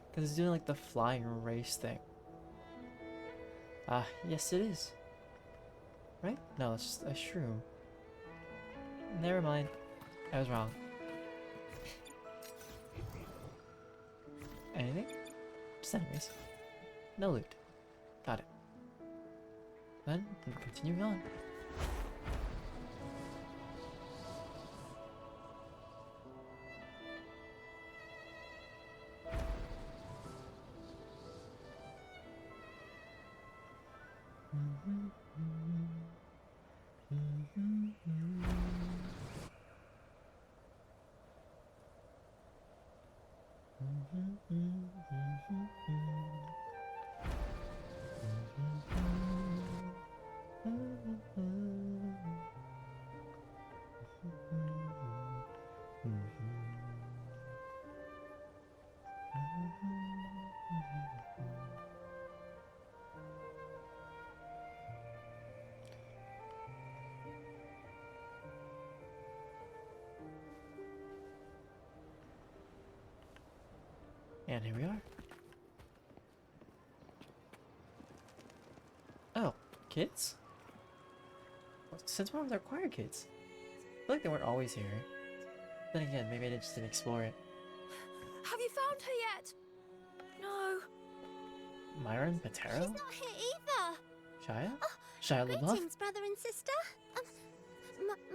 because it's doing like the flying race thing. Ah, yes it is. Right? No, it's just a shroom. Never mind. I was wrong. Anything? Just enemies. No loot. Got it. Then, continuing on. And here we are. Oh, kids? Since when were there choir kids? I feel like they weren't always here. Then again, maybe I just didn't explore it. Have you found her yet? No. Myron Patero? She's not here either. Shia? Shia LaBeouf? Greetings, brother and sister.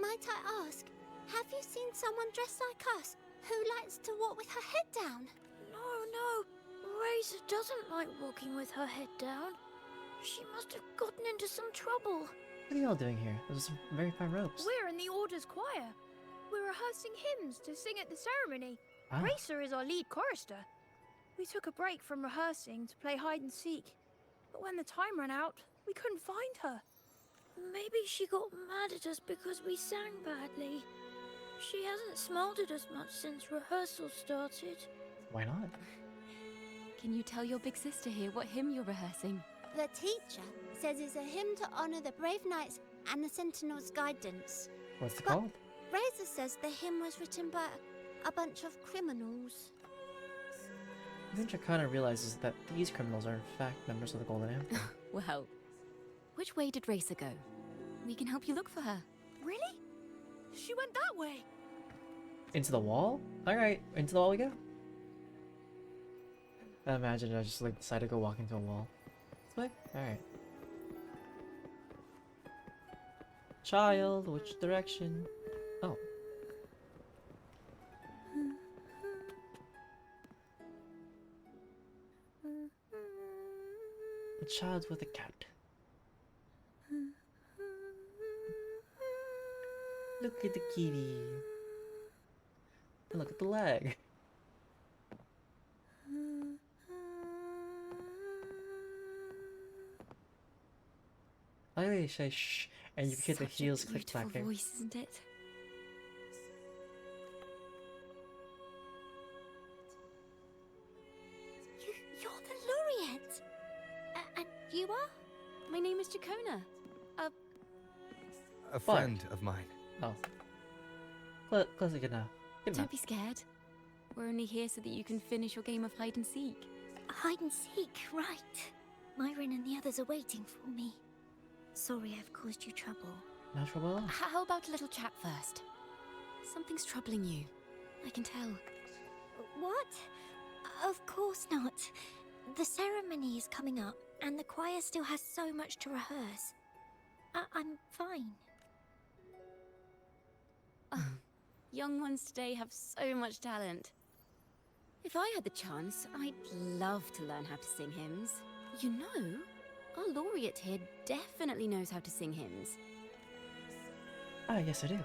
Might I ask, have you seen someone dressed like us who likes to walk with her head down? No. Razor doesn't like walking with her head down. She must have gotten into some trouble. What are y'all doing here? Those are some very fine robes. We're in the Order's choir. We're rehearsing hymns to sing at the ceremony. Ah. Racer is our lead chorister. We took a break from rehearsing to play hide and seek. But when the time ran out, we couldn't find her. Maybe she got mad at us because we sang badly. She hasn't smiled at us much since rehearsal started. Why not? Can you tell your big sister here what hymn you're rehearsing? The teacher says it's a hymn to honor the brave knights and the Sentinel's guidance. What's it called? Razor says the hymn was written by a bunch of criminals. Even Ciaccona realizes that these criminals are in fact members of the Golden Empire. Well, which way did Racer go? We can help you look for her. Really? She went that way. Into the wall? Alright, into the wall we go. I imagine I just like decided to go walk into a wall. This way? Alright. Child, which direction? Oh. The child with a cat. Look at the kitty. And look at the leg. I like they say shh, and you get the heels click back there. Voice, isn't it? You're the laureate. And you are? My name is Ciaccona. A friend of mine. Oh. Close it now. Don't be scared. We're only here so that you can finish your game of hide and seek. Hide and seek, right. Myron and the others are waiting for me. Sorry I've caused you trouble. No trouble at all. How about a little chat first? Something's troubling you. I can tell. What? Of course not. The ceremony is coming up, and the choir still has so much to rehearse. I'm fine. Young ones today have so much talent. If I had the chance, I'd love to learn how to sing hymns. You know, our laureate here definitely knows how to sing hymns. Ah, yes I do.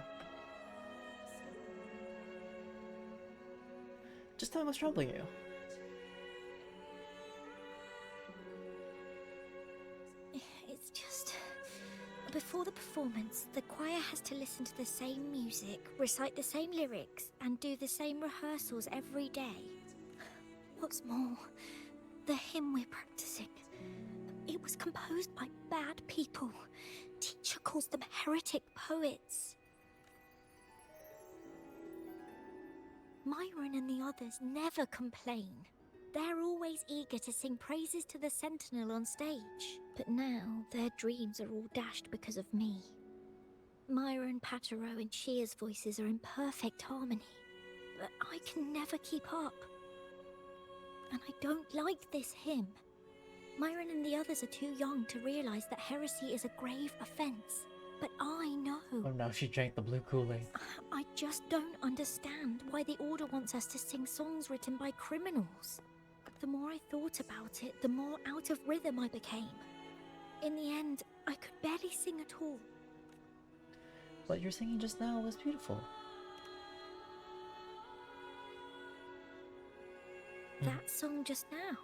Just tell me what's troubling you. It's just... Before the performance, the choir has to listen to the same music, recite the same lyrics, and do the same rehearsals every day. What's more, the hymn we're practicing, it was composed by bad people. Teacher calls them heretic poets. Myron and the others never complain. They're always eager to sing praises to the Sentinel on stage. But now, their dreams are all dashed because of me. Myron, Patero, and Shia's voices are in perfect harmony. But I can never keep up. And I don't like this hymn. Myron and the others are too young to realize that heresy is a grave offense. But I know. Oh no, she drank the blue Kool-Aid. I just don't understand why the Order wants us to sing songs written by criminals. The more I thought about it, the more out of rhythm I became. In the end, I could barely sing at all. What you're singing just now was beautiful. That song just now.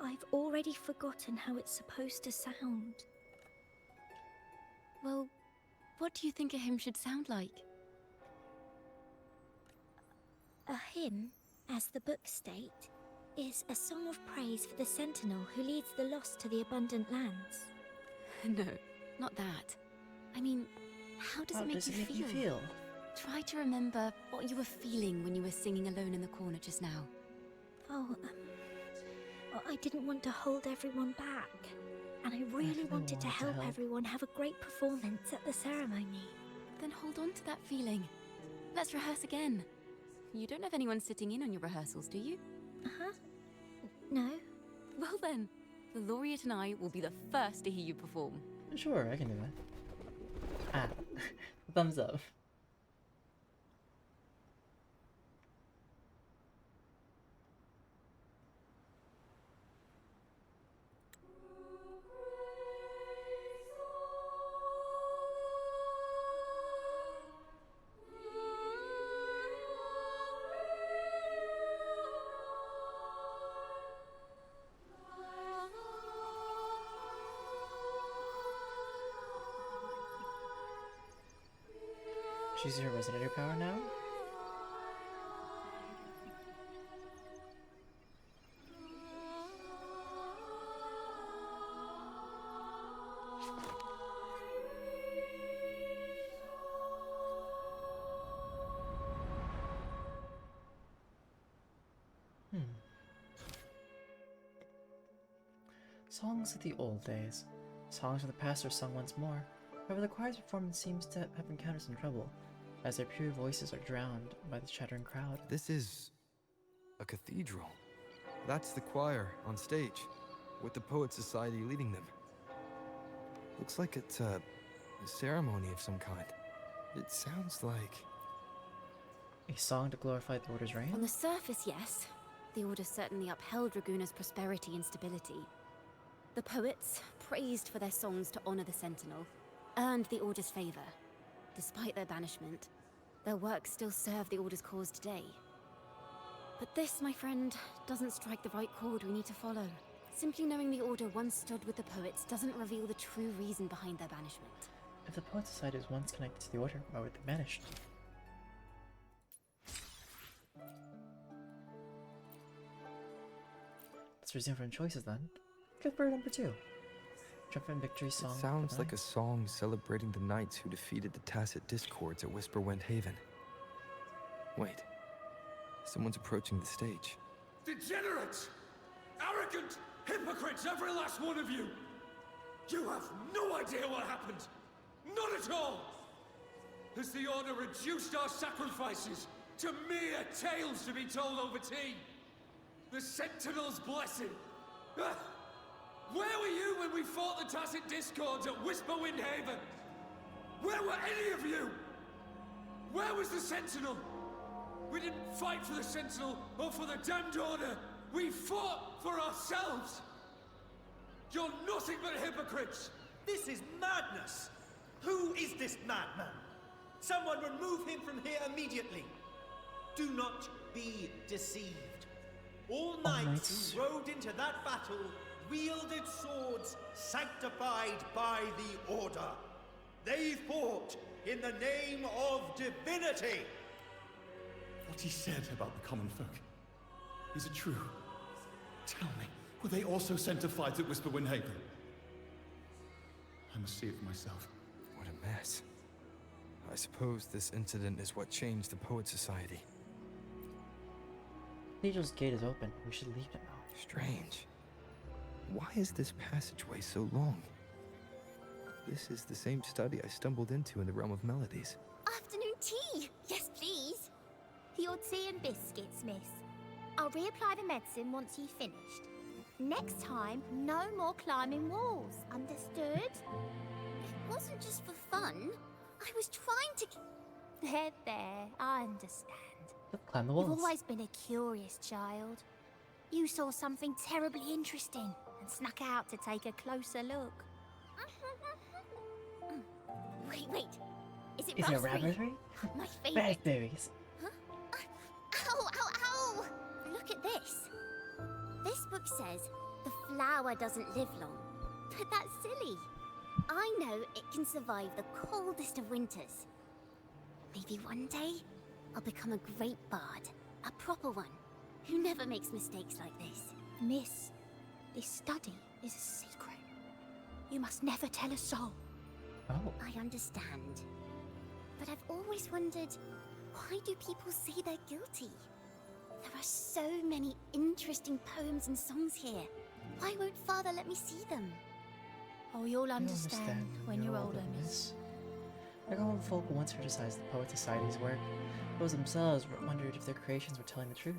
I've already forgotten how it's supposed to sound. Well, what do you think a hymn should sound like? A hymn, as the books state, is a song of praise for the Sentinel who leads the lost to the abundant lands. No, not that. I mean, how does it make you feel? Try to remember what you were feeling when you were singing alone in the corner just now. Well, I didn't want to hold everyone back. And I really wanted to help everyone have a great performance at the ceremony. Then hold on to that feeling. Let's rehearse again. You don't have anyone sitting in on your rehearsals, do you? Uh-huh. No. Well then, the laureate and I will be the first to hear you perform. Sure, I can do that. Ah, thumbs up. She's your resonator power now? Songs of the old days. Songs of the past are sung once more. However, the choir's performance seems to have encountered some trouble, as their pure voices are drowned by the chattering crowd. This is a cathedral. That's the choir on stage, with the Poet Society leading them. Looks like it's a ceremony of some kind. It sounds like a song to glorify the Order's reign? On the surface, yes. The Order certainly upheld Raguna's prosperity and stability. The poets, praised for their songs to honor the Sentinel, earned the Order's favor. Despite their banishment, their work still serve the Order's cause today. But this, my friend, doesn't strike the right chord we need to follow. Simply knowing the Order once stood with the poets doesn't reveal the true reason behind their banishment. If the Poet Society was once connected to the Order, why were they banished? Let's resume from choices then. Good for number 2. Triumphant victory song. It sounds like a song celebrating the knights who defeated the Tacit Discords at Whisperwind Haven. Wait. Someone's approaching the stage. Degenerates! Arrogant hypocrites, every last one of you! You have no idea what happened! Not at all! Has the Order reduced our sacrifices to mere tales to be told over tea? The Sentinel's blessing! Ah! Where were you when we fought the Tacit Discords at Whisperwind Haven? Where were any of you? Where was the Sentinel? We didn't fight for the Sentinel or for the damned Order. We fought for ourselves. You're nothing but hypocrites. This is madness. Who is this madman? Someone remove him from here immediately. Do not be deceived. All knights who rode into that battle wielded swords sanctified by the Order. They fought in the name of divinity. What he said about the common folk, is it true? Tell me, were they also sent to fight at Whisperwind Haven? I must see it for myself. What a mess. I suppose this incident is what changed the Poet Society. Cathedral's gate is open. We should leave it now. Strange. Why is this passageway so long? This is the same study I stumbled into in the Realm of Melodies. Afternoon tea! Yes, please. Your tea and biscuits, miss. I'll reapply the medicine once you've finished. Next time, no more climbing walls. Understood? It wasn't just for fun. I was trying to... There, I understand. Climb the walls. You've always been a curious child. You saw something terribly interesting and snuck out to take a closer look. Wait. Is it raspberry? Raspberry? My favorite. Raspberries. Huh? Ow! Look at this. This book says the flower doesn't live long. But that's silly. I know it can survive the coldest of winters. Maybe one day, I'll become a great bard. A proper one. Who never makes mistakes like this. Miss, this study is a secret. You must never tell a soul. Oh. I understand. But I've always wondered, why do people say they're guilty? There are so many interesting poems and songs here. Why won't Father let me see them? Oh, you'll understand when you're older, miss. Our common folk once criticized the Poet Society's work. Those themselves wondered if their creations were telling the truth.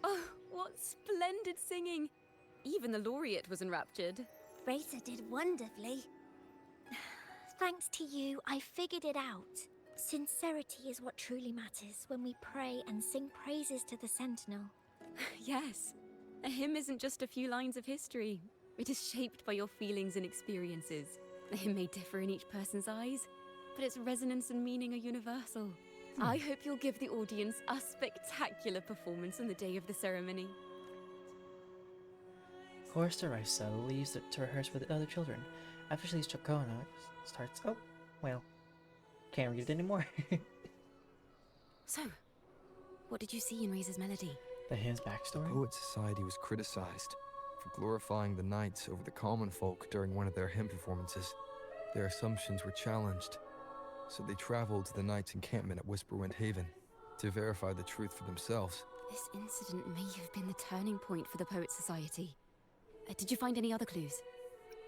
Oh, what splendid singing! Even the laureate was enraptured. Racer did wonderfully. Thanks to you, I figured it out. Sincerity is what truly matters when we pray and sing praises to the Sentinel. Yes, a hymn isn't just a few lines of history. It is shaped by your feelings and experiences. The hymn may differ in each person's eyes, but its resonance and meaning are universal. I hope you'll give the audience a spectacular performance on the day of the ceremony. Chorister Raisa leaves to rehearse with the other children. After she leaves Ciaccona, starts. Oh, well, can't read it anymore. So, what did you see in Raisa's melody? The hymn's backstory? The Poet Society was criticized for glorifying the knights over the common folk during one of their hymn performances. Their assumptions were challenged, so they traveled to the knights' encampment at Whisperwind Haven to verify the truth for themselves. This incident may have been the turning point for the Poet Society. Did you find any other clues?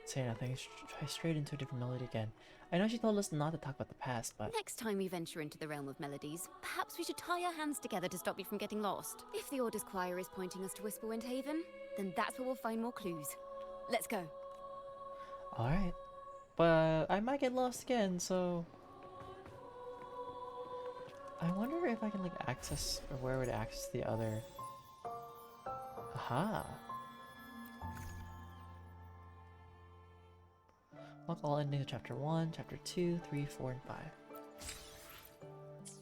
Say nothing. Try straight into a different melody again. I know she told us not to talk about the past, but... Next time we venture into the realm of melodies, perhaps we should tie our hands together to stop you from getting lost. If the Order's choir is pointing us to Whisperwind Haven, then that's where we'll find more clues. Let's go. Alright. But I might get lost again, so... I wonder if I can, like, access... or where would access the other... Aha! Lock all endings of Chapter 1, Chapter 2, 3, 4, and 5.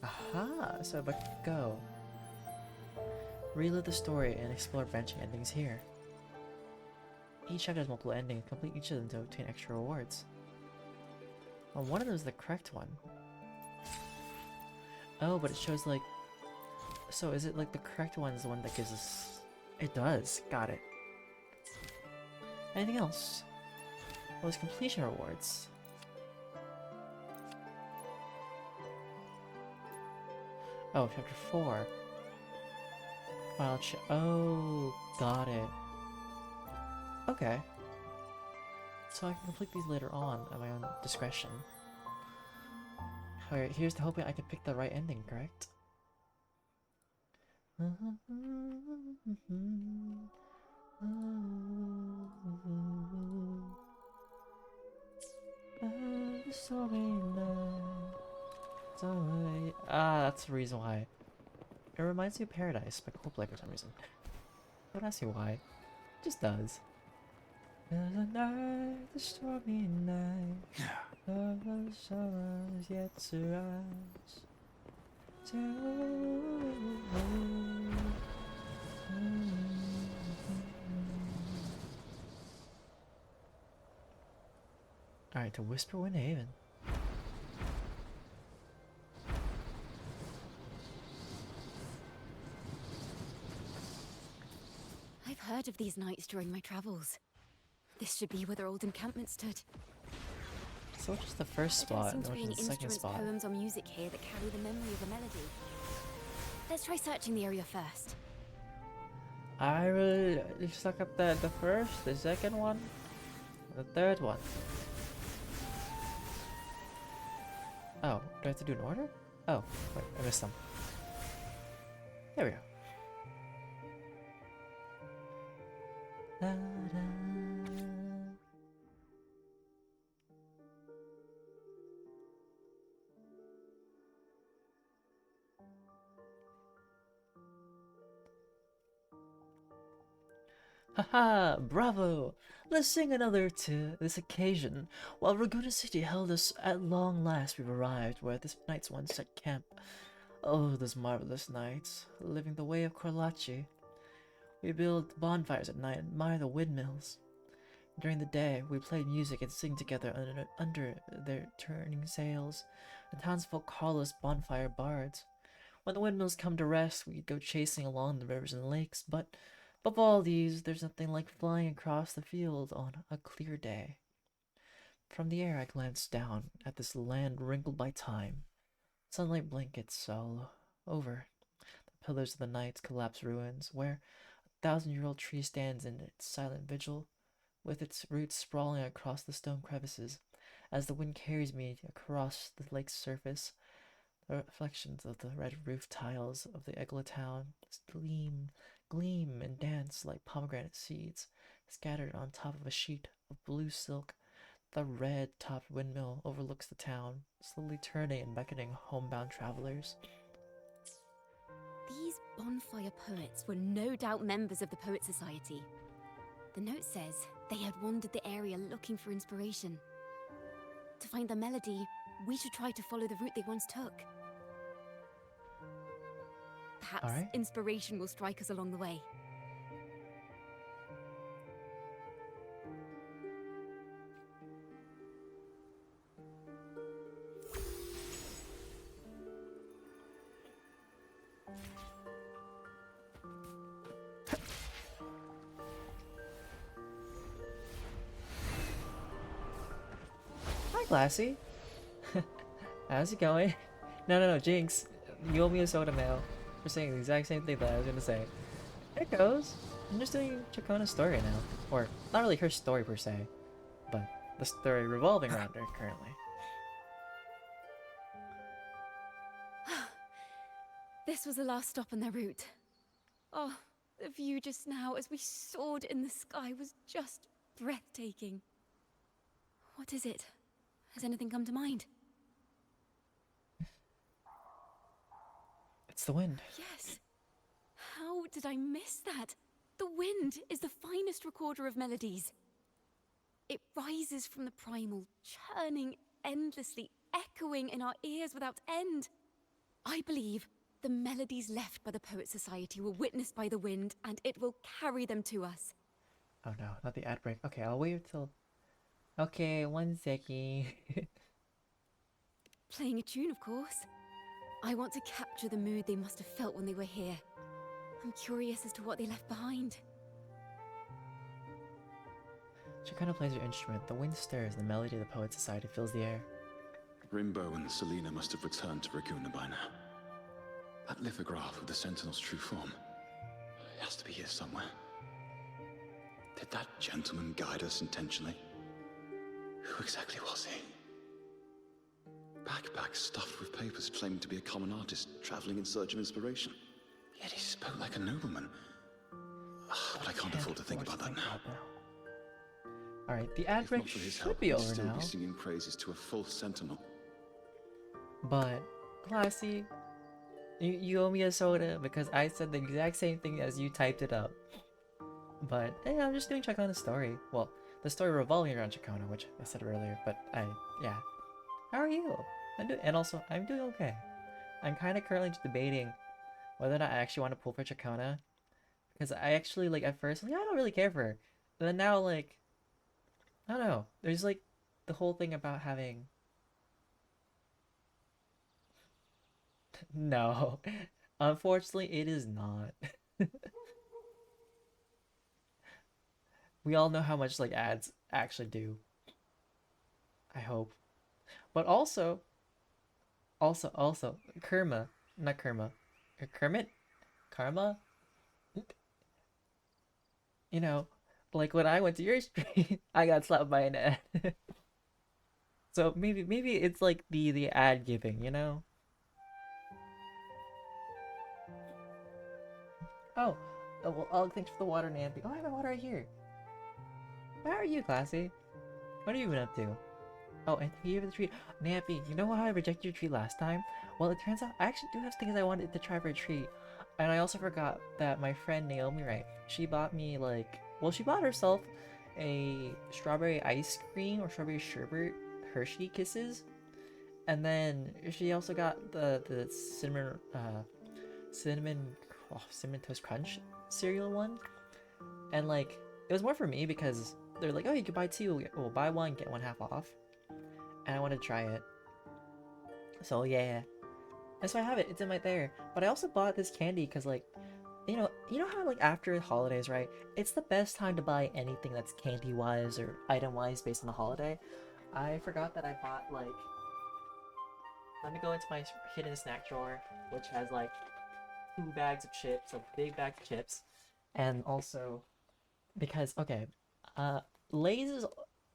Aha! So if I could go. Relive the story and explore branching endings here. Each chapter has multiple endings. Complete each of them to obtain extra rewards. Well, one of them is the correct one. Oh, but it shows like... So is it like the correct one is the one that gives us... It does. Got it. Anything else? What was completion rewards? Oh, chapter 4. Wild oh, got it. Okay. So I can complete these later on at my own discretion. Alright, here's to hoping I can pick the right ending, correct? That's the reason why. It reminds me of Paradise by Coldplay for some reason. Don't ask me why. It just does. There's a night, the stormy night. The sun is yet to rise. Alright, to Whisperwind Haven. I've heard of these nights during my travels. This should be where their old encampment stood. So which is the first spot and There which is the second instruments, spot? poems, or music here that carry the memory of a melody. Let's try searching the area first. I really stuck up the first, the second one, the third one. Oh, do I have to do an order? Oh, wait, I missed some. There we go. Da, da. Haha, bravo! Let's sing another to this occasion. While Raguna City held us, at long last we've arrived where this night's once set camp. Oh, those marvelous nights, living the way of Corlaci. We build bonfires at night and admire the windmills. During the day, we play music and sing together under their turning sails. The townsfolk call us bonfire bards. When the windmills come to rest, we go chasing along the rivers and lakes, but above all these, there's nothing like flying across the field on a clear day. From the air I glanced down at this land wrinkled by time. Sunlight blankets all over. The pillars of the night's collapsed ruins, where a 1,000-year-old tree stands in its silent vigil, with its roots sprawling across the stone crevices. As the wind carries me across the lake's surface, the reflections of the red roof tiles of the Egla town gleam, and dance like pomegranate seeds scattered on top of a sheet of blue silk. The red-topped windmill overlooks the town, slowly turning and beckoning homebound travelers. These bonfire poets were no doubt members of the Poet Society. The note says they had wandered the area looking for inspiration. To find the melody, we should try to follow the route they once took. Perhaps inspiration will strike us along the way. Hi, Glassy. How's it going? No, Jinx. You owe me a soda mail for saying the exact same thing that I was gonna say. It goes. I'm just doing Ciaccona's story now. Or, not really her story per se, but the story revolving around her currently. This was the last stop on their route. Oh, the view just now as we soared in the sky was just breathtaking. What is it? Has anything come to mind? It's the wind. Yes. How did I miss that? The wind is the finest recorder of melodies. It rises from the primal, churning endlessly, echoing in our ears without end. I believe the melodies left by the Poet Society were witnessed by the wind, and it will carry them to us. Oh no, not the ad break. Okay, I'll wait until... Okay, 1 second. Playing a tune, of course. I want to capture the mood they must have felt when they were here. I'm curious as to what they left behind. Ciaccona plays her instrument. The wind stirs, and the melody of the Poet Society fills the air. Rimbo and Selena must have returned to Raguna by now. That lithograph of the Sentinel's true form. It has to be here somewhere. Did that gentleman guide us intentionally? Who exactly was he? Backpack stuffed with papers claiming to be a common artist traveling in search of inspiration. Yet he spoke like a nobleman. But I can't afford to think about that now. Alright, the ad break should be over now. Be singing praises to a full sentinel. But, Classy, you owe me a soda because I said the exact same thing as you typed it up. But, hey, I'm just doing Ciaccona's story. Well, the story revolving around Ciaccona, which I said earlier, but yeah. How are you? And also, I'm doing okay. I'm kind of currently just debating whether or not I actually want to pull for Ciaccona. Because I actually, like, at first, like, I don't really care for her. And then now, like, I don't know. There's, like, the whole thing about having... No. Unfortunately, it is not. We all know how much, like, ads actually do. I hope. But also, Kerma, not Kerma, Kermit? Karma? You know, like when I went to your stream, I got slapped by an ad. So maybe it's like the ad giving, you know? Oh, well, thanks for the water, Nampi. Oh, I have my water right here. How are you, Classy? What have you been up to? Oh, and thank you for the treat. Nappy, you know how I rejected your treat last time? Well, it turns out I actually do have things I wanted to try for a treat. And I also forgot that my friend Naomi, right? She bought me, like... Well, she bought herself a strawberry ice cream or strawberry sherbet Hershey Kisses. And then she also got the cinnamon toast crunch cereal one. And, like, it was more for me because they're like, oh, you could buy two. Well, buy one, get one half off. And I want to try it. So yeah, that's why I have it. It's in my there. But I also bought this candy because, like, you know how, like, after holidays, right? It's the best time to buy anything that's candy wise or item wise based on the holiday. I forgot that I bought, like... Let me go into my hidden snack drawer, which has, like, 2 bags of chips, a big bag of chips. And also, because, okay, Lay's is...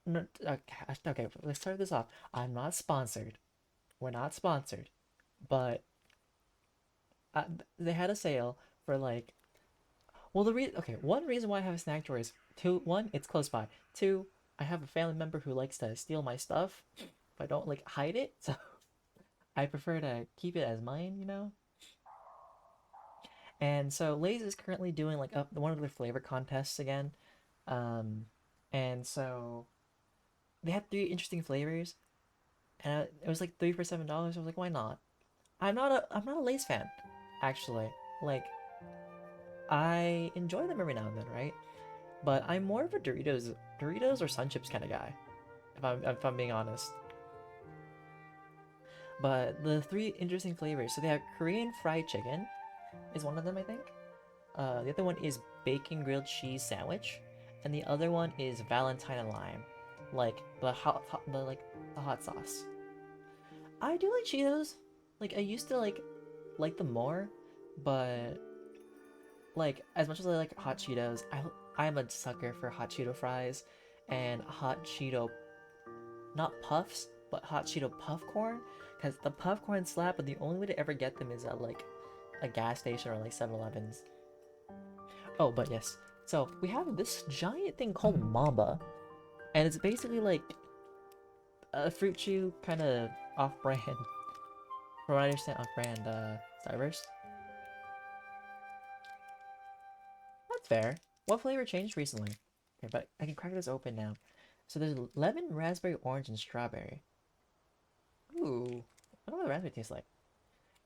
No, okay, let's start this off. I'm not sponsored. We're not sponsored. But they had a sale for, like... Well, one reason why I have a snack drawer is, 1, it's close by. 2, I have a family member who likes to steal my stuff if I don't, like, hide it, so I prefer to keep it as mine, you know? And so Lay's is currently doing, like, one of their flavor contests again. And so they had 3 interesting flavors, and it was, like, 3 for $7. I was like, why not? I'm not a Lay's fan, actually. Like, I enjoy them every now and then, right? But I'm more of a Doritos or Sun Chips kind of guy, if I'm being honest. But the 3 interesting flavors, so they have Korean fried chicken, is one of them, I think. The other one is bacon grilled cheese sandwich, and the other one is Valentine and lime, like the hot sauce. I do like Cheetos. Like, I used to like them more, but like, as much as I like hot Cheetos, I'm a sucker for hot Cheeto fries and hot Cheeto, not puffs, but hot Cheeto puff corn, because the puff corn slap, but the only way to ever get them is at like a gas station or like 7-Elevens. Oh, but yes. So we have this giant thing called Mamba, and it's basically like a Fruit Chew kind of off-brand, from what I understand, off-brand Starburst. That's fair. What flavor changed recently? Okay, but I can crack this open now. So there's lemon, raspberry, orange, and strawberry. Ooh, I don't know what the raspberry tastes like.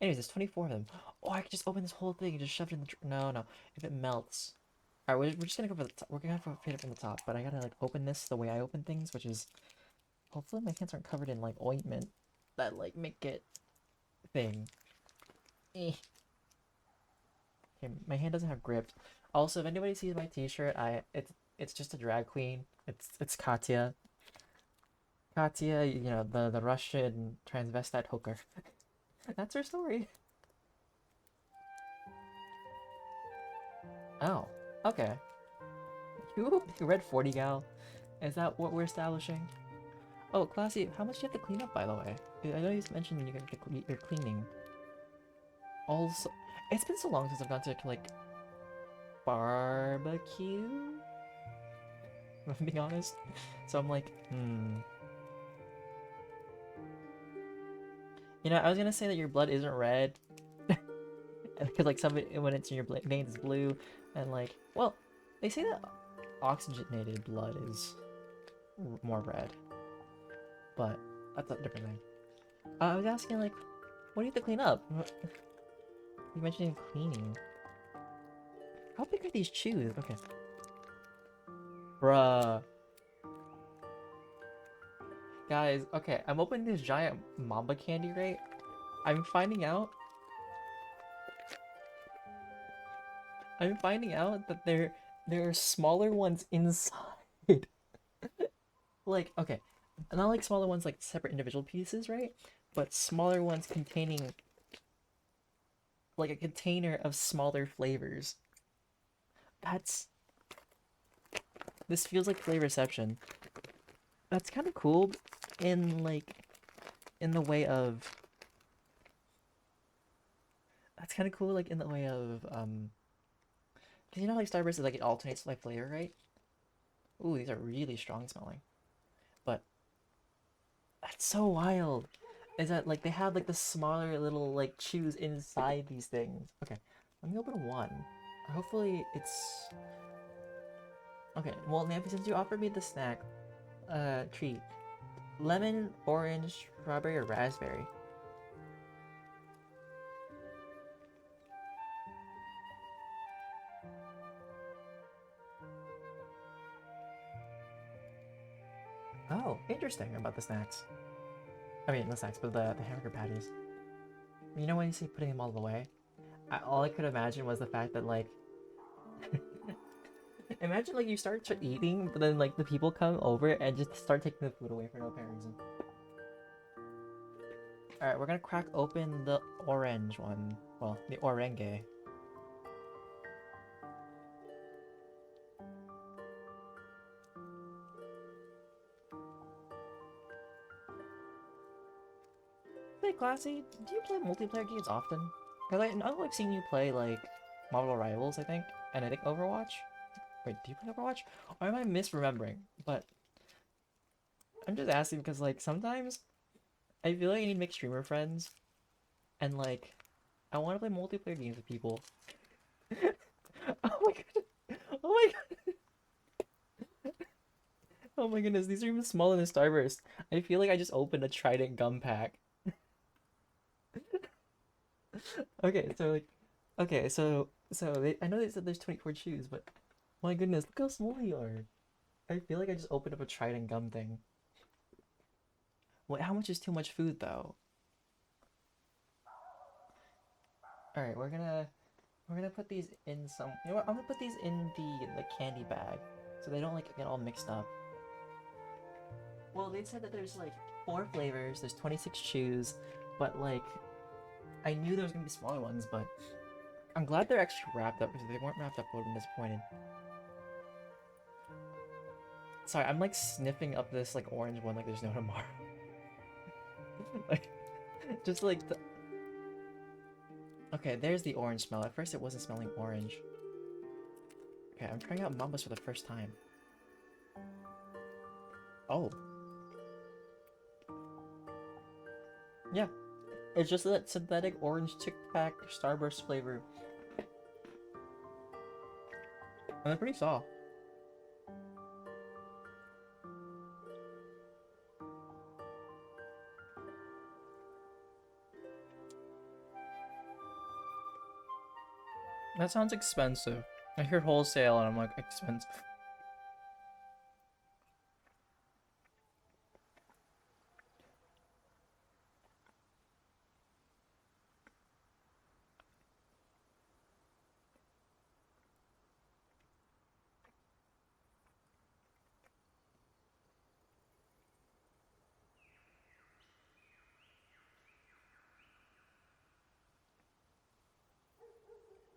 Anyways, there's 24 of them. Oh, I could just open this whole thing and just shove it in the... No. If it melts... Alright, we're just gonna go for the top. We're gonna have to hit it from the top. But I gotta, like, open this the way I open things, which is... Hopefully my hands aren't covered in, like, ointment that, like, make it... thing. Okay, my hand doesn't have grip. Also, if anybody sees my t-shirt, it's just a drag queen. It's Katya. Katya, you know, the Russian transvestite hooker. That's her story. Oh, okay. You read 40 gal? Is that what we're establishing? Oh, Classy, how much do you have to clean up, by the way? I know you mentioned you're cleaning. Also, it's been so long since I've gone to, like, barbecue? If I'm being honest. So I'm like, You know, I was gonna say that your blood isn't red. Because, like, when it's in your veins, it's blue. And, like, well, they say that oxygenated blood is more red. But that's a different thing. I was asking, like, what do you have to clean up? You mentioned cleaning. How big are these chews? Okay. Bruh. Guys, okay, I'm opening this giant Mamba candy, right? I'm finding out that there are smaller ones inside. Like, okay, not like smaller ones like separate individual pieces, right? But smaller ones containing like a container of smaller flavors. This feels like flavorception. That's kind of cool in the way of because you know, like, Starburst is like, it alternates like flavor, right? Ooh, these are really strong smelling. But that's so wild. Is that, like, they have like the smaller little, like, chews inside these things. Okay, let me open one. Hopefully it's okay. Well, Nampy, since you offered me the snack treat, lemon, orange, strawberry, or raspberry? Oh, interesting about the snacks. I mean, the snacks, but the hamburger patties. You know when you say putting them all the way? All I could imagine was the fact that, like, Imagine like you start eating, but then like the people come over and just start taking the food away for no apparent reason. Alright, we're gonna crack open the orange one. Well, the orange. Hey, Classy, do you play multiplayer games often? Because I know I've seen you play, like, Marvel Rivals, I think, and I think Overwatch? Wait, do you play Overwatch? Or am I misremembering? But, I'm just asking because, like, sometimes I feel like I need to make streamer friends, and, like, I want to play multiplayer games with people. Oh my god! Oh my god! Oh my goodness, these are even smaller than Starburst. I feel like I just opened a Trident gum pack. Okay, so like, okay, I know they said there's 24 chews, but my goodness, look how small you are. I feel like I just opened up a Trident gum thing. Wait, how much is too much food though? All right, we're gonna put these in some. You know what? I'm gonna put these in the candy bag so they don't like get all mixed up. Well, they said that there's like 4 flavors. There's 26 chews, but like I knew there was gonna be smaller ones, but I'm glad they're actually wrapped up because if they weren't wrapped up, I would have been disappointed. Sorry, I'm like sniffing up this like orange one like there's no tomorrow. Like, just like the... Okay, there's the orange smell. At first it wasn't smelling orange. Okay, I'm trying out Mambas for the first time. Oh. Yeah. It's just that synthetic orange Tic Tac Starburst flavor. And they're pretty soft. That sounds expensive. I heard wholesale and I'm like, expensive.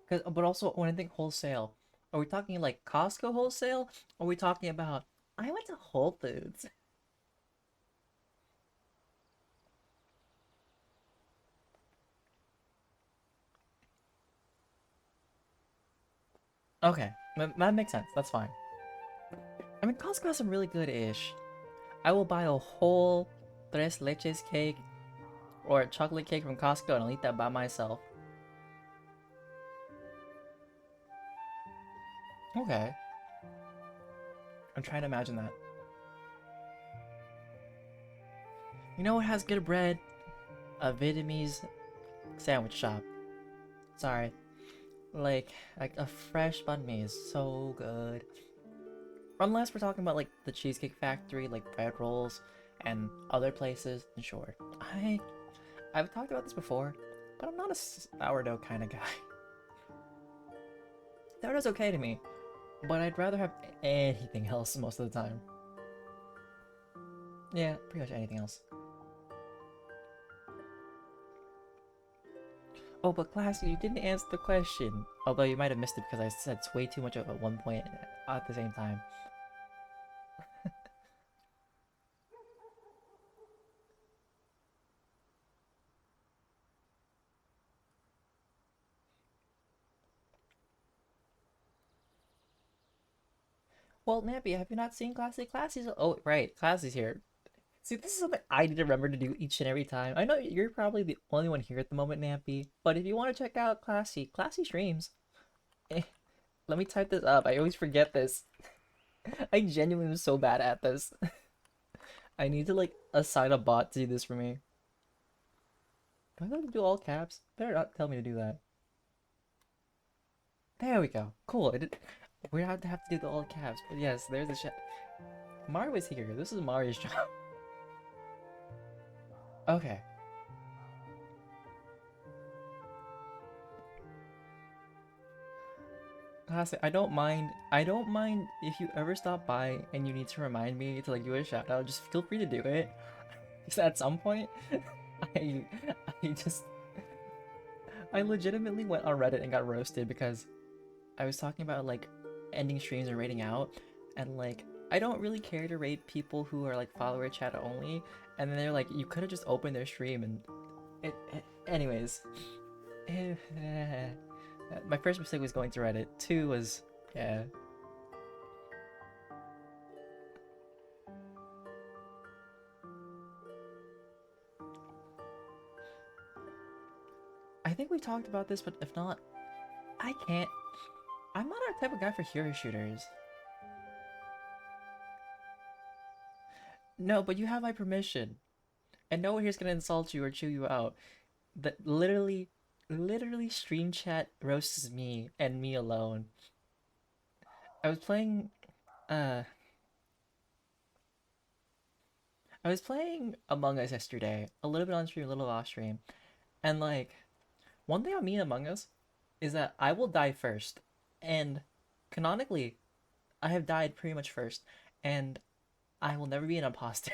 But also, when I think wholesale, are we talking like Costco wholesale? Or are we talking about, I went to Whole Foods? Okay, that makes sense. That's fine. I mean, Costco has some really good-ish. I will buy a whole tres leches cake or a chocolate cake from Costco and I'll eat that by myself. Okay. I'm trying to imagine that. You know what has good bread? A Vietnamese sandwich shop. Sorry. Like a fresh banh mi is so good. Unless we're talking about like the Cheesecake Factory, like bread rolls, and other places, then sure. I've talked about this before, but I'm not a sourdough kind of guy. Sourdough's okay to me, but I'd rather have anything else most of the time. Yeah, pretty much anything else. Oh, but Classy, you didn't answer the question. Although you might have missed it because I said way too much at one point at the same time. Well, Nappy, have you not seen Classy? Classy's... Oh, right, Classy's here. See, this is something I need to remember to do each and every time. I know you're probably the only one here at the moment, Nappy, but if you want to check out Classy streams. Let me type this up. I always forget this. I genuinely am so bad at this. I need to, like, assign a bot to do this for me. Do I have to do all caps? Better not tell me to do that. There we go. Cool. We don't have to do the all caps, but yes, there's the shit. Mario is here. This is Mario's job. Okay. Classic. I don't mind. I don't mind if you ever stop by and you need to remind me to like do a shout out. Just feel free to do it. Because at some point, I, I just, I legitimately went on Reddit and got roasted because I was talking about like ending streams and rating out, and like I don't really care to rate people who are like follower chat only, and then they're like, you could have just opened their stream and anyways. My first mistake was going to Reddit. 2 was, yeah. I think we talked about this, but if not, I can't. I'm not our type of guy for hero shooters. No, but you have my permission. And no one here's gonna insult you or chew you out. That literally stream chat roasts me and me alone. I was playing Among Us yesterday, a little bit on stream, a little off stream, and like one thing on me and Among Us is that I will die first, and canonically I have died pretty much first, and I will never be an imposter.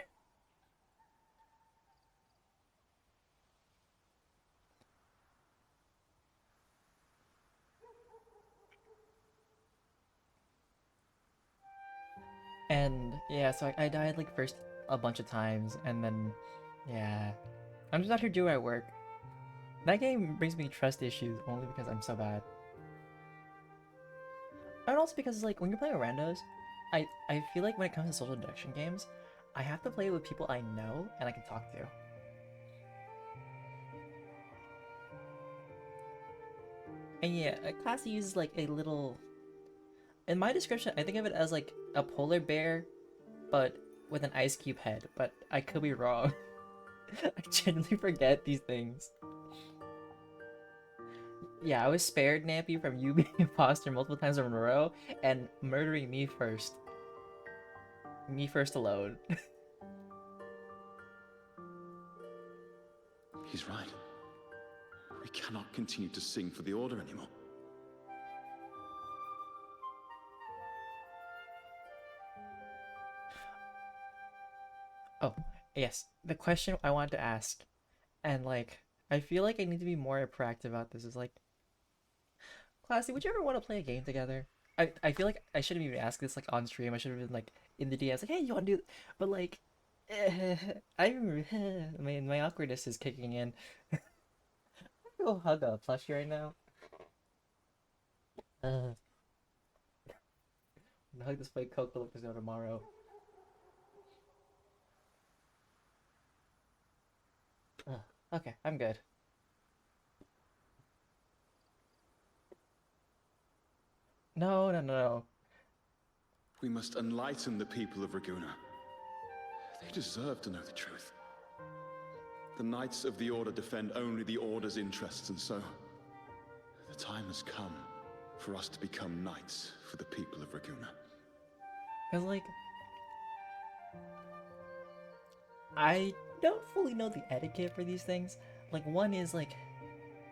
And yeah, so I died like first a bunch of times, and then yeah, I'm just out here doing my work. That game brings me trust issues only because I'm so bad, and also because like when you're playing with randos, I feel like when it comes to social deduction games, I have to play with people I know and I can talk to. And yeah, a class uses like a little. In my description, I think of it as like a polar bear, but with an ice cube head. But I could be wrong. I genuinely forget these things. Yeah, I was spared, Nappy, from you being imposter multiple times in a row and murdering me first. Me first alone. He's right. We cannot continue to sing for the Order anymore. Oh, yes. The question I wanted to ask, and like, I feel like I need to be more proactive about this, is like, Classy, would you ever want to play a game together? I feel like I shouldn't even ask this like on stream. I should have been like in the DMs like, hey, you want to do? But like, my awkwardness is kicking in. I'm gonna go hug a plushie right now. I'm gonna hug this white Coke look as tomorrow. Okay, I'm good. No. We must enlighten the people of Raguna. They deserve to know the truth. The Knights of the Order defend only the Order's interests, and so the time has come for us to become knights for the people of Raguna. Cause like, I don't fully know the etiquette for these things. Like, one is like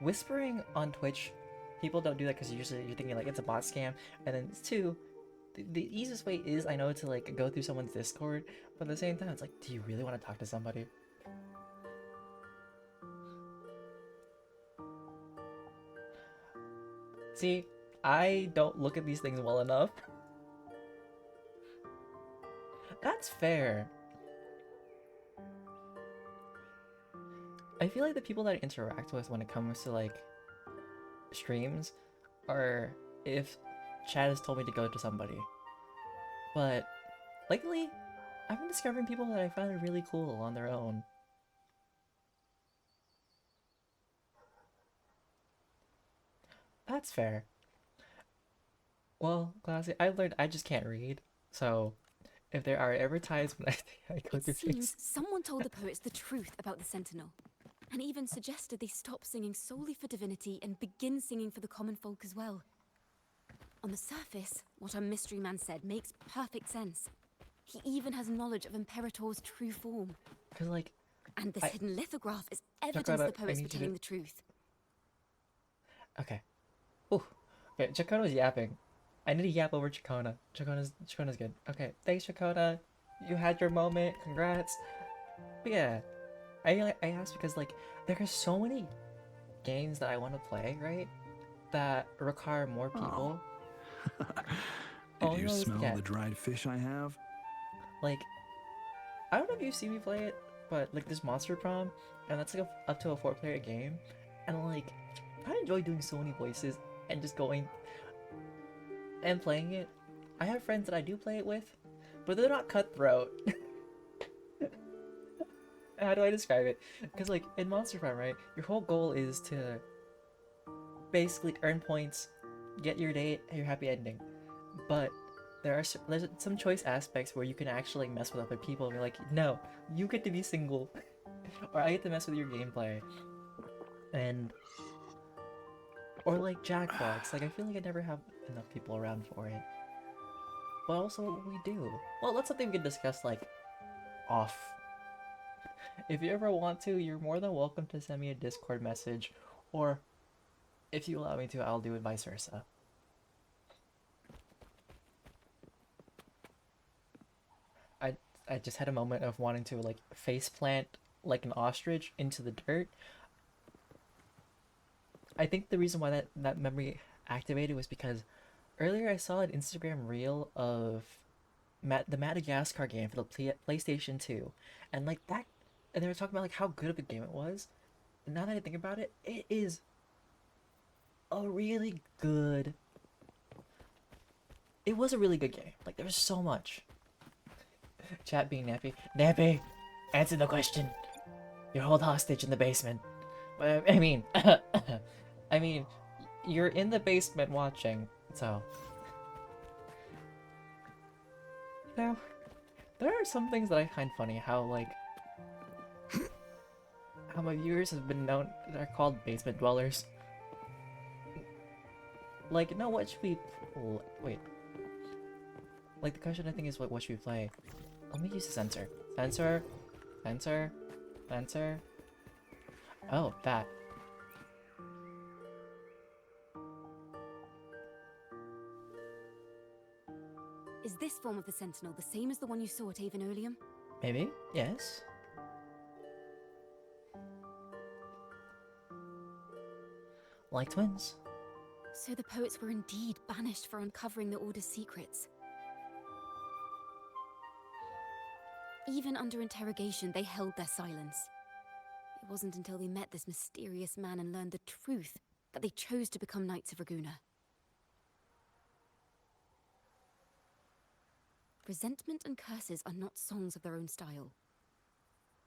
whispering on Twitch. People don't do that because usually you're thinking like it's a bot scam, and then 2, the easiest way is, I know, to like go through someone's Discord, but at the same time it's like, do you really want to talk to somebody? See, I don't look at these things well enough. That's fair. I feel like the people that I interact with when it comes to like streams are if Chad has told me to go to somebody. But lately, I've been discovering people that I find really cool on their own. That's fair. Well, Classy, I've learned I just can't read, so if there are ever times when I go It through seems things. someone told the poets the truth about the Sentinel, and even suggested they stop singing solely for divinity and begin singing for the common folk as well. On the surface, what our mystery man said makes perfect sense. He even has knowledge of Imperator's true form. Cause like, and this hidden lithograph is evidence Ciaccona, the poets I were need you telling to- the truth. Okay. Ooh. Okay, Ciaccona was yapping. I need to yap over Ciaccona. Ciaccona's good. Okay, thanks Ciaccona. You had your moment. Congrats. But yeah, I asked because like there are so many games that I want to play, right? That require more people. Did you smell the dried fish I have? Like, I don't know if you've seen me play it, but like this Monster Prom, and that's like up to a 4-player game, and like I enjoy doing so many voices and just going and playing it. I have friends that I do play it with, but they're not cutthroat. How do I describe it? Because like in Monster Prom, right, your whole goal is to basically earn points, get your date, and your happy ending. But there's some choice aspects where you can actually mess with other people and be like, no, you get to be single, or I get to mess with your gameplay, and or like Jackbox. Like I feel like I never have enough people around for it. But also we do. Well, that's something we can discuss like off. If you ever want to, you're more than welcome to send me a Discord message, or if you allow me to, I'll do it vice versa. I just had a moment of wanting to like face plant like an ostrich into the dirt. I think the reason why that memory activated was because earlier I saw an Instagram reel of the Madagascar game for the PlayStation 2, and like that, and they were talking about like how good of a game it was. And now that I think about it, it is a really good. It was a really good game. Like there was so much. Chat being nappy. Nappy, answer the question. You're held hostage in the basement. I mean, I mean, you're in the basement watching, so. You know, there are some things that I find funny. How like, how my viewers have been known. They're called basement dwellers. Like, no, what should we? Wait. Like the question I think is what should we play? Let me use the sensor. Sensor. Sensor. Sensor. Oh, that. Is this form of the Sentinel the same as the one you saw at Avon Oleum? Maybe? Yes. Like twins. So the poets were indeed banished for uncovering the Order's secrets. Even under interrogation, they held their silence. It wasn't until they met this mysterious man and learned the truth that they chose to become Knights of Raguna. Resentment and curses are not songs of their own style.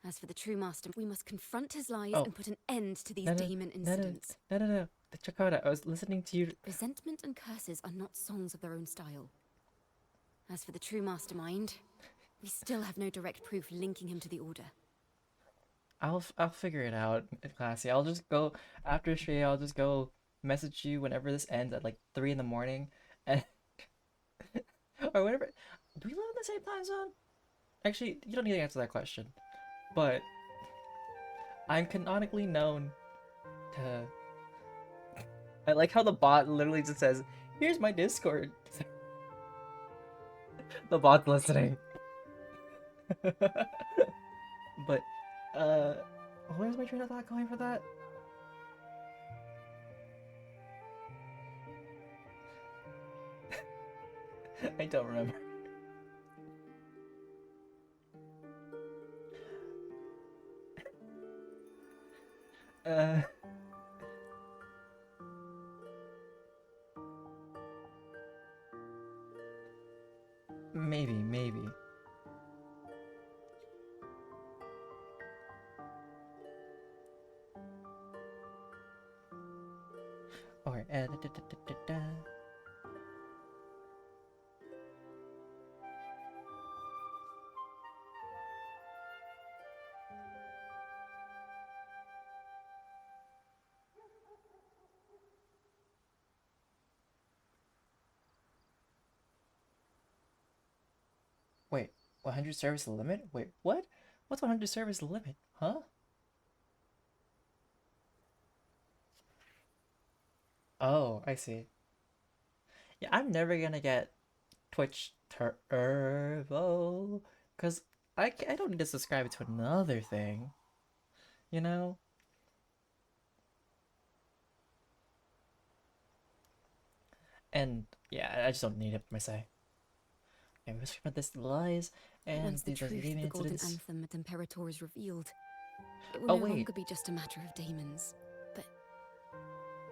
As for the true master, we must confront his lies and put an end to these daemon incidents. No. Ciaccona, I was listening to you. Resentment and curses are not songs of their own style. As for the true mastermind, we still have no direct proof linking him to the Order. I'll figure it out, Classy. I'll just go after stream. I'll just go message you whenever this ends at like 3 in the morning, and or whatever. Do we live in the same time zone? Actually, you don't need to answer that question. But I'm canonically known to. I like how the bot literally just says, "Here's my Discord." The bot's listening. But where's my train of thought going for that? I don't remember. Maybe. Alright, Wait, 100 service limit? Wait, what? What's 100 service limit? Huh? Oh, I see. Yeah, I'm never gonna get Twitch Turbo, because I don't need to subscribe to another thing, you know? And yeah, I just don't need it per se. And we about this lies, and Once the these are truth of gaming the Golden incidents. Anthem at Imperator is revealed, it will Oh, no wait. longer be just a matter of daemons, but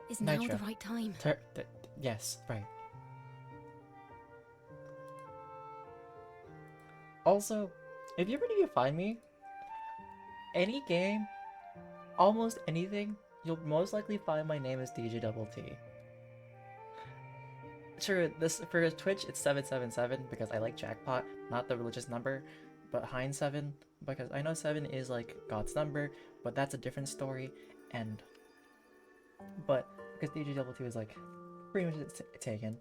is now Nitro. the right time? Yes, right. Also, if you ever need to find me, any game, almost anything, you'll most likely find my name as DjDoubleT. Sure, this for Twitch it's 777 because I like jackpot, not the religious number, but Hein 7 because I know 7 is like God's number, but that's a different story, but because DjDoubleT is like pretty much taken.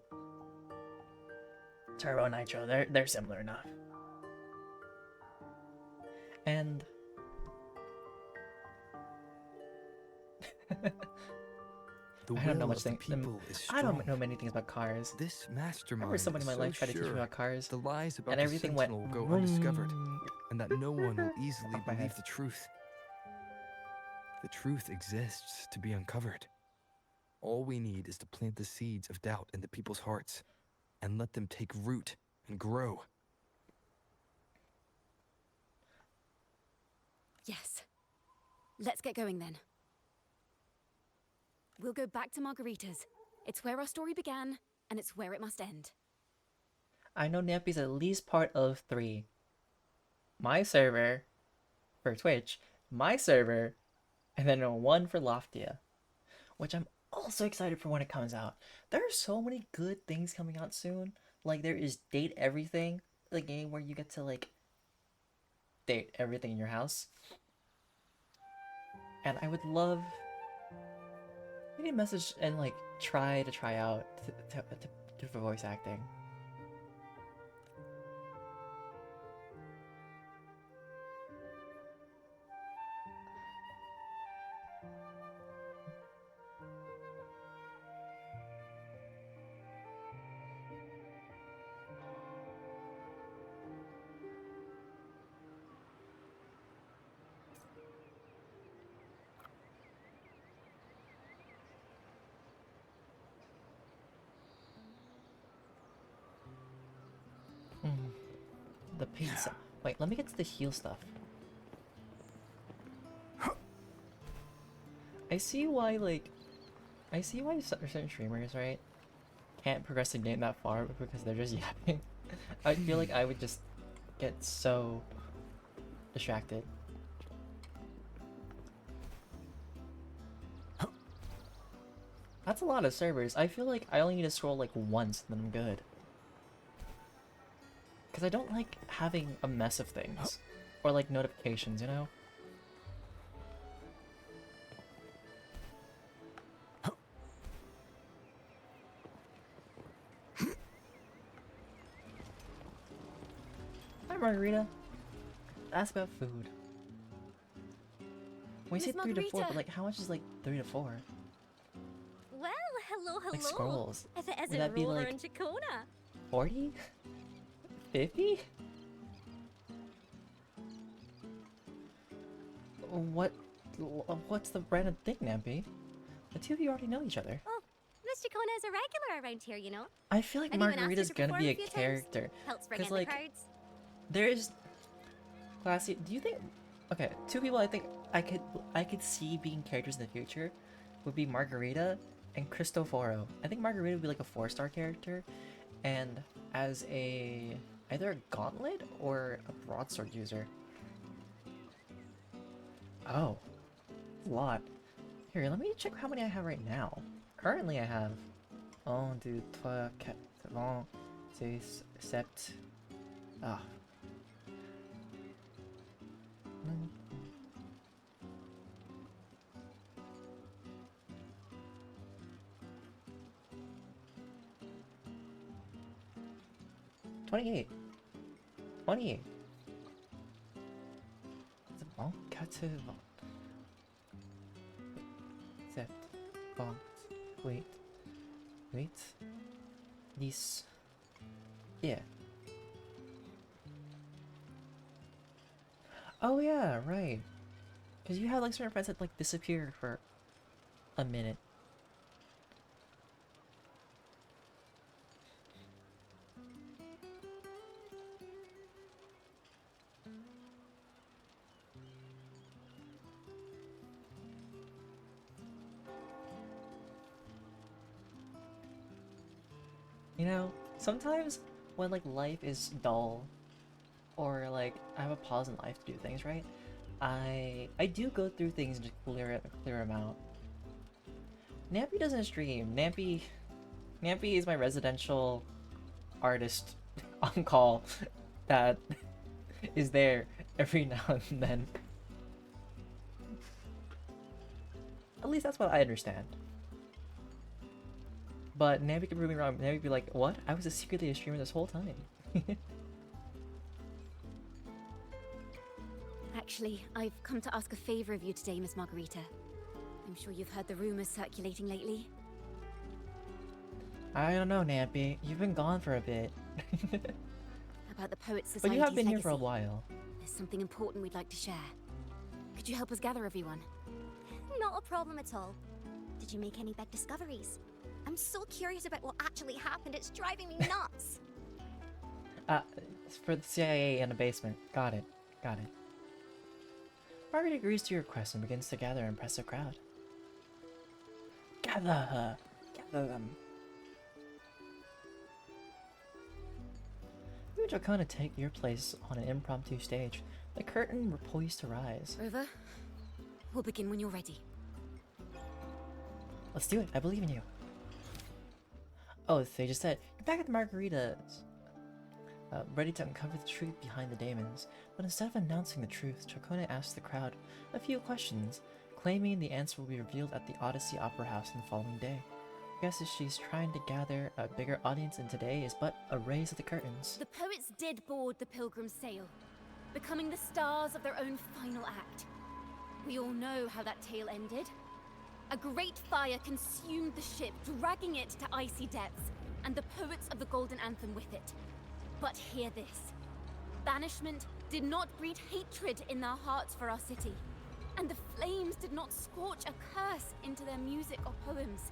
Turbo and Nitro, they're similar enough. And I don't know much things. I don't know many things about cars. This I mastermind remember someone in my is so life tried to teach me sure about cars, the lies about and the everything went Sentinel will go undiscovered, vroom. and that no one will easily Off my believe head. the truth. The truth exists to be uncovered. All we need is to plant the seeds of doubt in the people's hearts, and let them take root and grow. Yes. Let's get going then. We'll go back to Margarita's. It's where our story began, and it's where it must end. I know Nappy's at least part of 3. My server for Twitch, my server, and then 1 for Loftia, which I'm also excited for when it comes out. There are so many good things coming out soon. Like there is Date Everything, the game where you get to like date everything in your house. And I would love maybe a message and like try out for voice acting. The pizza. Wait, let me get to the heal stuff. I see why certain streamers, right, can't progress the game that far because they're just yapping. I feel like I would just get so distracted. That's a lot of servers. I feel like I only need to scroll like once, then I'm good. Because I don't like having a mess of things. Or like notifications, you know? Hi Margarita. Ask about food. We Miss said 3 to 4, Margarita. but like how much is like 3 to 4? Well, hello. Like scrolls. If it Would isn't that be Roller like and Ciaccona. 40? 50? What's the random thing, Nampy? The two of you already know each other. Oh, Miss Ciaccona is a regular around here, you know. I feel like I've even asked her Margarita's to gonna perform be a a few times. character. Helps bring 'Cause, in like, the crowds. There's classy. Do you think? Okay, 2 people I think I could see being characters in the future would be Margarita and Cristoforo. I think Margarita would be like a 4-star character, and as either a gauntlet or a broadsword user. Oh, a lot. Here, let me check how many I have right now. Currently, I have 1, 2, 3, 4, 5, 6, 7. Ah. $28. 28. C'est bon, 4 ventes. 7 ventes. 8. 8. these... Yeah. Oh yeah, right. Because you had like certain friends that like disappear for a minute. You know, sometimes when like life is dull or like I have a pause in life to do things, right? I do go through things to clear them out. Nampy doesn't stream. Nampy is my residential artist on call that is there every now and then. At least that's what I understand. But Nampy could prove me wrong. Nampy could be like, what? I was secretly a streamer this whole time. Actually, I've come to ask a favor of you today, Miss Margarita. I'm sure you've heard the rumors circulating lately. I don't know, Nampy. You've been gone for a bit. About the Poets Society's But you have been legacy. here for a while. There's something important we'd like to share. Could you help us gather everyone? Not a problem at all. Did you make any big discoveries? I'm so curious about what actually happened. It's driving me nuts. For the CIA in the basement. Got it. Got it. Margaret agrees to your request and begins to gather an impressive crowd. Gather her. Gather them. You and Ciaccona take your place on an impromptu stage. The curtain were poised to rise. Rover, we'll begin when you're ready. Let's do it. I believe in you. Oh, they just said, you're back at the Margaritas. Ready to uncover the truth behind the daemons. But instead of announcing the truth, Ciaccona asks the crowd a few questions, claiming the answer will be revealed at the Odyssey Opera House the following day. I guess she's trying to gather a bigger audience, and today is but a raise of the curtains. The poets did board the Pilgrim's Sail, becoming the stars of their own final act. We all know how that tale ended. A great fire consumed the ship, dragging it to icy depths, and the poets of the Golden Anthem with it. But hear this. Banishment did not breed hatred in their hearts for our city, and the flames did not scorch a curse into their music or poems.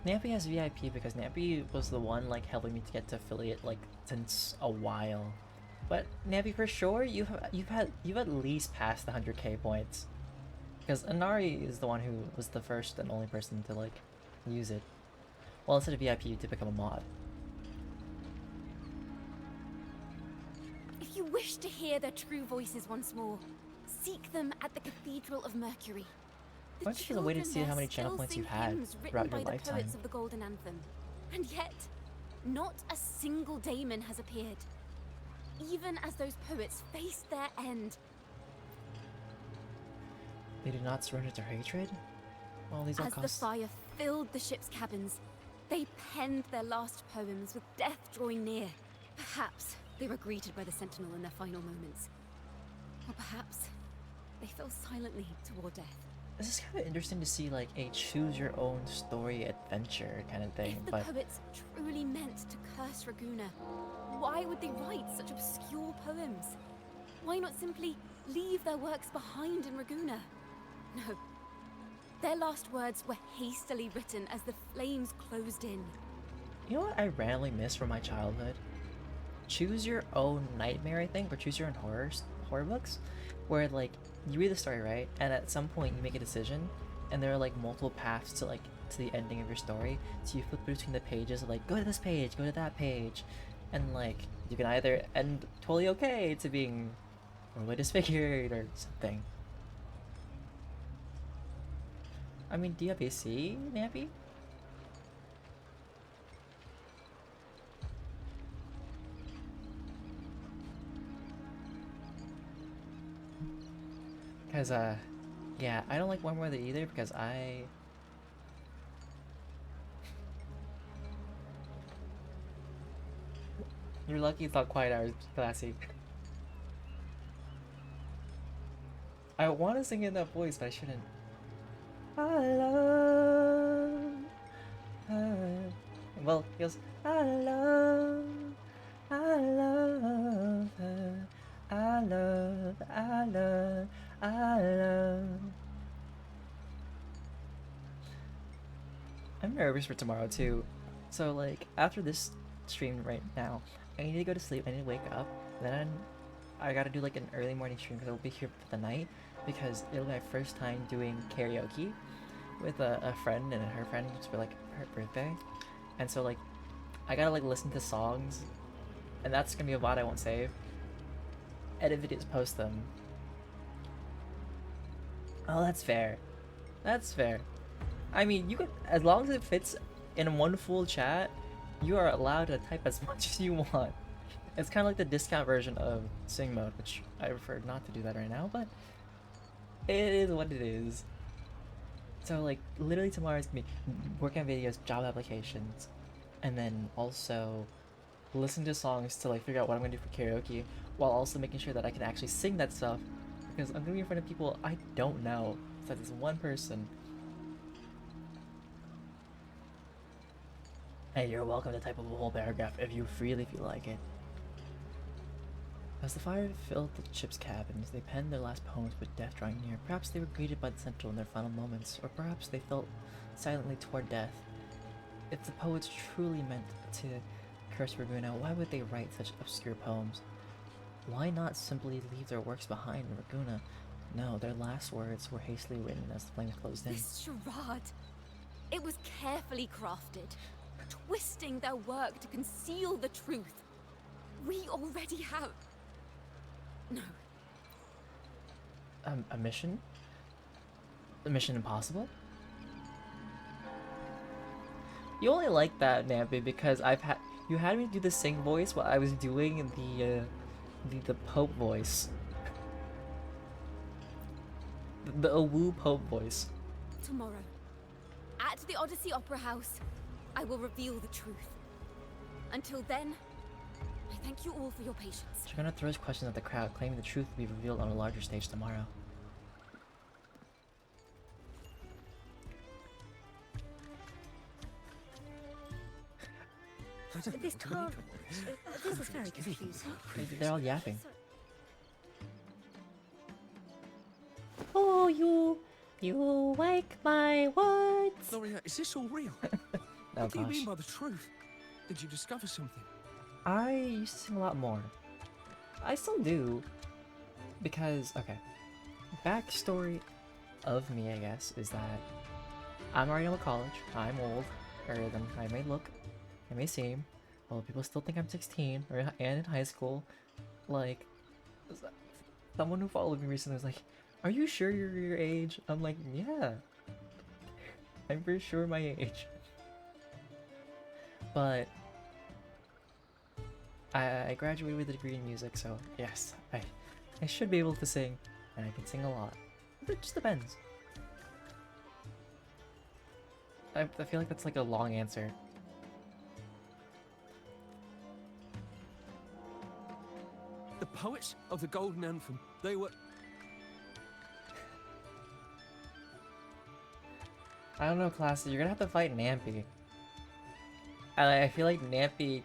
Nampy has VIP because Nampy was the one like helping me to get to affiliate like since a while. But Nampy, for sure, you've at least passed the 100k points. Because Inari is the one who was the first and only person to like use it. Well, instead of VIP to become a mod. If you wish to hear their true voices once more, seek them at the Cathedral of Mercury. Why don't you just wait to see how many channel points you've had throughout your lifetime? The poets of the Golden Anthem. And yet, not a single daemon has appeared. Even as those poets faced their end. They did not surrender to hatred? Well, these all As the cost... fire filled the ship's cabins, they penned their last poems with death drawing near. Perhaps they were greeted by the Sentinel in their final moments. Or perhaps they fell silently toward death. This is kind of interesting to see like a choose-your-own-story adventure kind of thing, If the but... poets truly meant to curse Raguna, why would they write such obscure poems? Why not simply leave their works behind in Raguna? No. Their last words were hastily written as the flames closed in. You know what I randomly miss from my childhood? Choose your own nightmare, I think, or choose your own horror books, where like you read the story, right, and at some point you make a decision, and there are like multiple paths to like to the ending of your story. So you flip between the pages, of, like go to this page, go to that page, and like you can either end totally okay to being really disfigured or something. I mean, do you have AC, Nappy? Because, yeah, I don't like warm weather either because You're lucky it's not quiet hours, Classy. I want to sing in that voice, but I shouldn't. I love her. well, he goes, I love her, I love, I love, I love. I'm nervous for tomorrow too. So like after this stream right now, I need to go to sleep. I need to wake up. Then I gotta do like an early morning stream because I'll be here for the night because it'll be my first time doing karaoke with a friend and her friend for like her birthday. And so like I gotta like listen to songs, and that's gonna be a VOD I won't save. Edit videos, post them. Oh, that's fair. That's fair. I mean, you could, as long as it fits in one full chat, you are allowed to type as much as you want. It's kind of like the discount version of sing mode, which I prefer not to do that right now, but it is what it is. So like literally tomorrow is gonna be working on videos, job applications, and then also listen to songs to like figure out what I'm gonna do for karaoke, while also making sure that I can actually sing that stuff, because I'm gonna be in front of people I don't know. Besides this one person. Hey, you're welcome to type up a whole paragraph if you freely feel like it. As the fire filled the ship's cabins, they penned their last poems with death drawing near. Perhaps they were greeted by the Sentinel in their final moments, or perhaps they felt silently toward death. If the poets truly meant to curse Raguena, why would they write such obscure poems? Why not simply leave their works behind in Raguena? No, their last words were hastily written as the flames closed in. This charade. It was carefully crafted, twisting their work to conceal the truth. We already have... No. A mission? A Mission Impossible? You only like that, Nampy, because you had me do the sing voice while I was doing the Pope voice. The Owu Pope voice. Tomorrow, at the Odyssey Opera House, I will reveal the truth. Until then, I thank you all for your patience. Ciaccona throws questions at the crowd, claiming the truth will be revealed on a larger stage tomorrow. This can't... This is very confusing. They're all yapping. Oh, you wake my words. Gloria, is this all real? Oh, What do you gosh. mean by the truth? Did you discover something? I used to sing a lot more. I still do. Because, okay. Backstory of me, I guess, is that I'm already in college. I'm old, or than I may look. I may seem. Although people still think I'm 16, and in high school. Like, someone who followed me recently was like, are you sure you're your age? I'm like, yeah. I'm pretty sure my age. But I graduated with a degree in music, so yes, I should be able to sing, and I can sing a lot. It just depends. I feel like that's like a long answer. The poets of the Golden Anthem, they were... I don't know, Classy, you're gonna have to fight Nampy. I feel like Nampy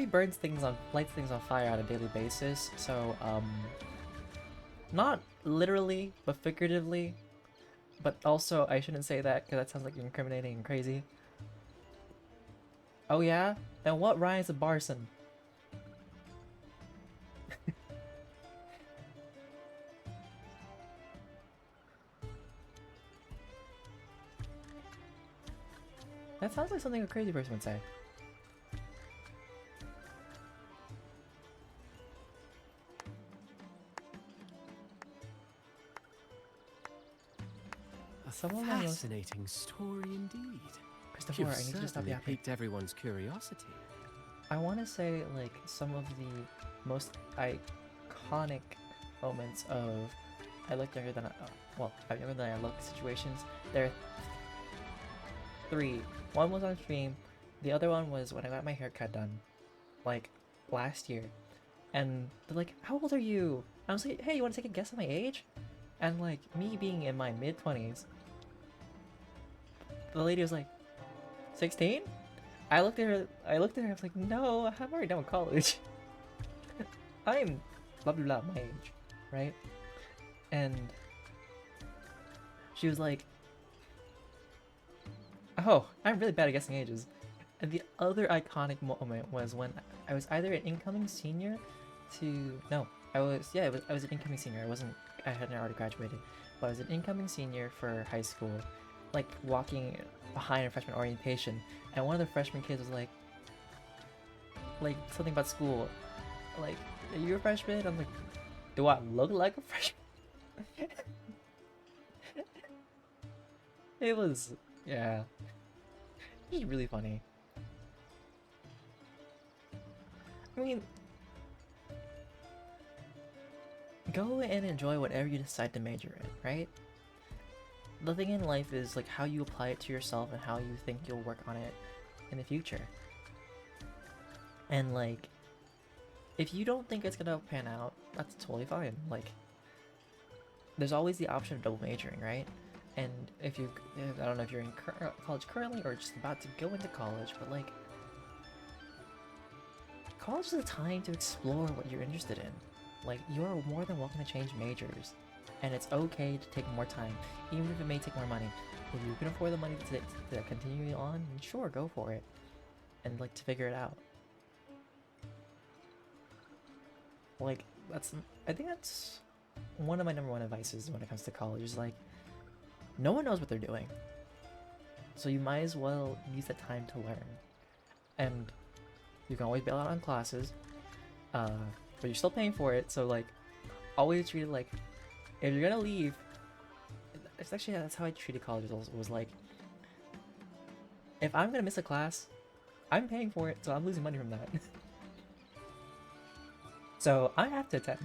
burns things lights things on fire on a daily basis, so, not literally, but figuratively, but also, I shouldn't say that, because that sounds like incriminating and crazy. Oh yeah? Then what rhymes with Barson? That sounds like something a crazy person would say. A Someone might know- fascinating story indeed. Christopher, You've I need you to stop certainly yapping. piqued everyone's curiosity. I want to say, like, some of the most iconic moments of I look younger than I'm younger than I look situations. There are three. One was on stream. The other one was when I got my haircut done, like, last year. And they're like, how old are you? I was like, hey, you want to take a guess at my age? And, like, me being in my mid-20s, the lady was like, 16? I looked at her. I was like, no, I'm already done with college. I'm blah blah blah my age, right? And she was like, oh, I'm really bad at guessing ages. And the other iconic moment was when I was either an incoming senior to no, I was an incoming senior. I hadn't already graduated, but I was an incoming senior for high school, like walking behind a freshman orientation, and one of the freshman kids was like something about school, like, are you a freshman? I'm like, do I look like a freshman? It was, yeah, it was really funny. I mean, go and enjoy whatever you decide to major in, right? The thing in life is like how you apply it to yourself and how you think you'll work on it in the future. And like, if you don't think it's gonna pan out, that's totally fine. Like, there's always the option of double majoring, right? And I don't know if you're in college currently or just about to go into college, but like, college is a time to explore what you're interested in. Like, you're more than welcome to change majors, and it's okay to take more time, even if it may take more money. If you can afford the money to continue on, then sure, go for it, and like to figure it out. Like, I think that's one of my number one advices when it comes to college. Is like, no one knows what they're doing, so you might as well use that time to learn. And you can always bail out on classes, but you're still paying for it, so like, always treat it like, if you're gonna leave, it's actually, that's how I treated college also, was like, if I'm gonna miss a class, I'm paying for it, so I'm losing money from that. So I have to attend.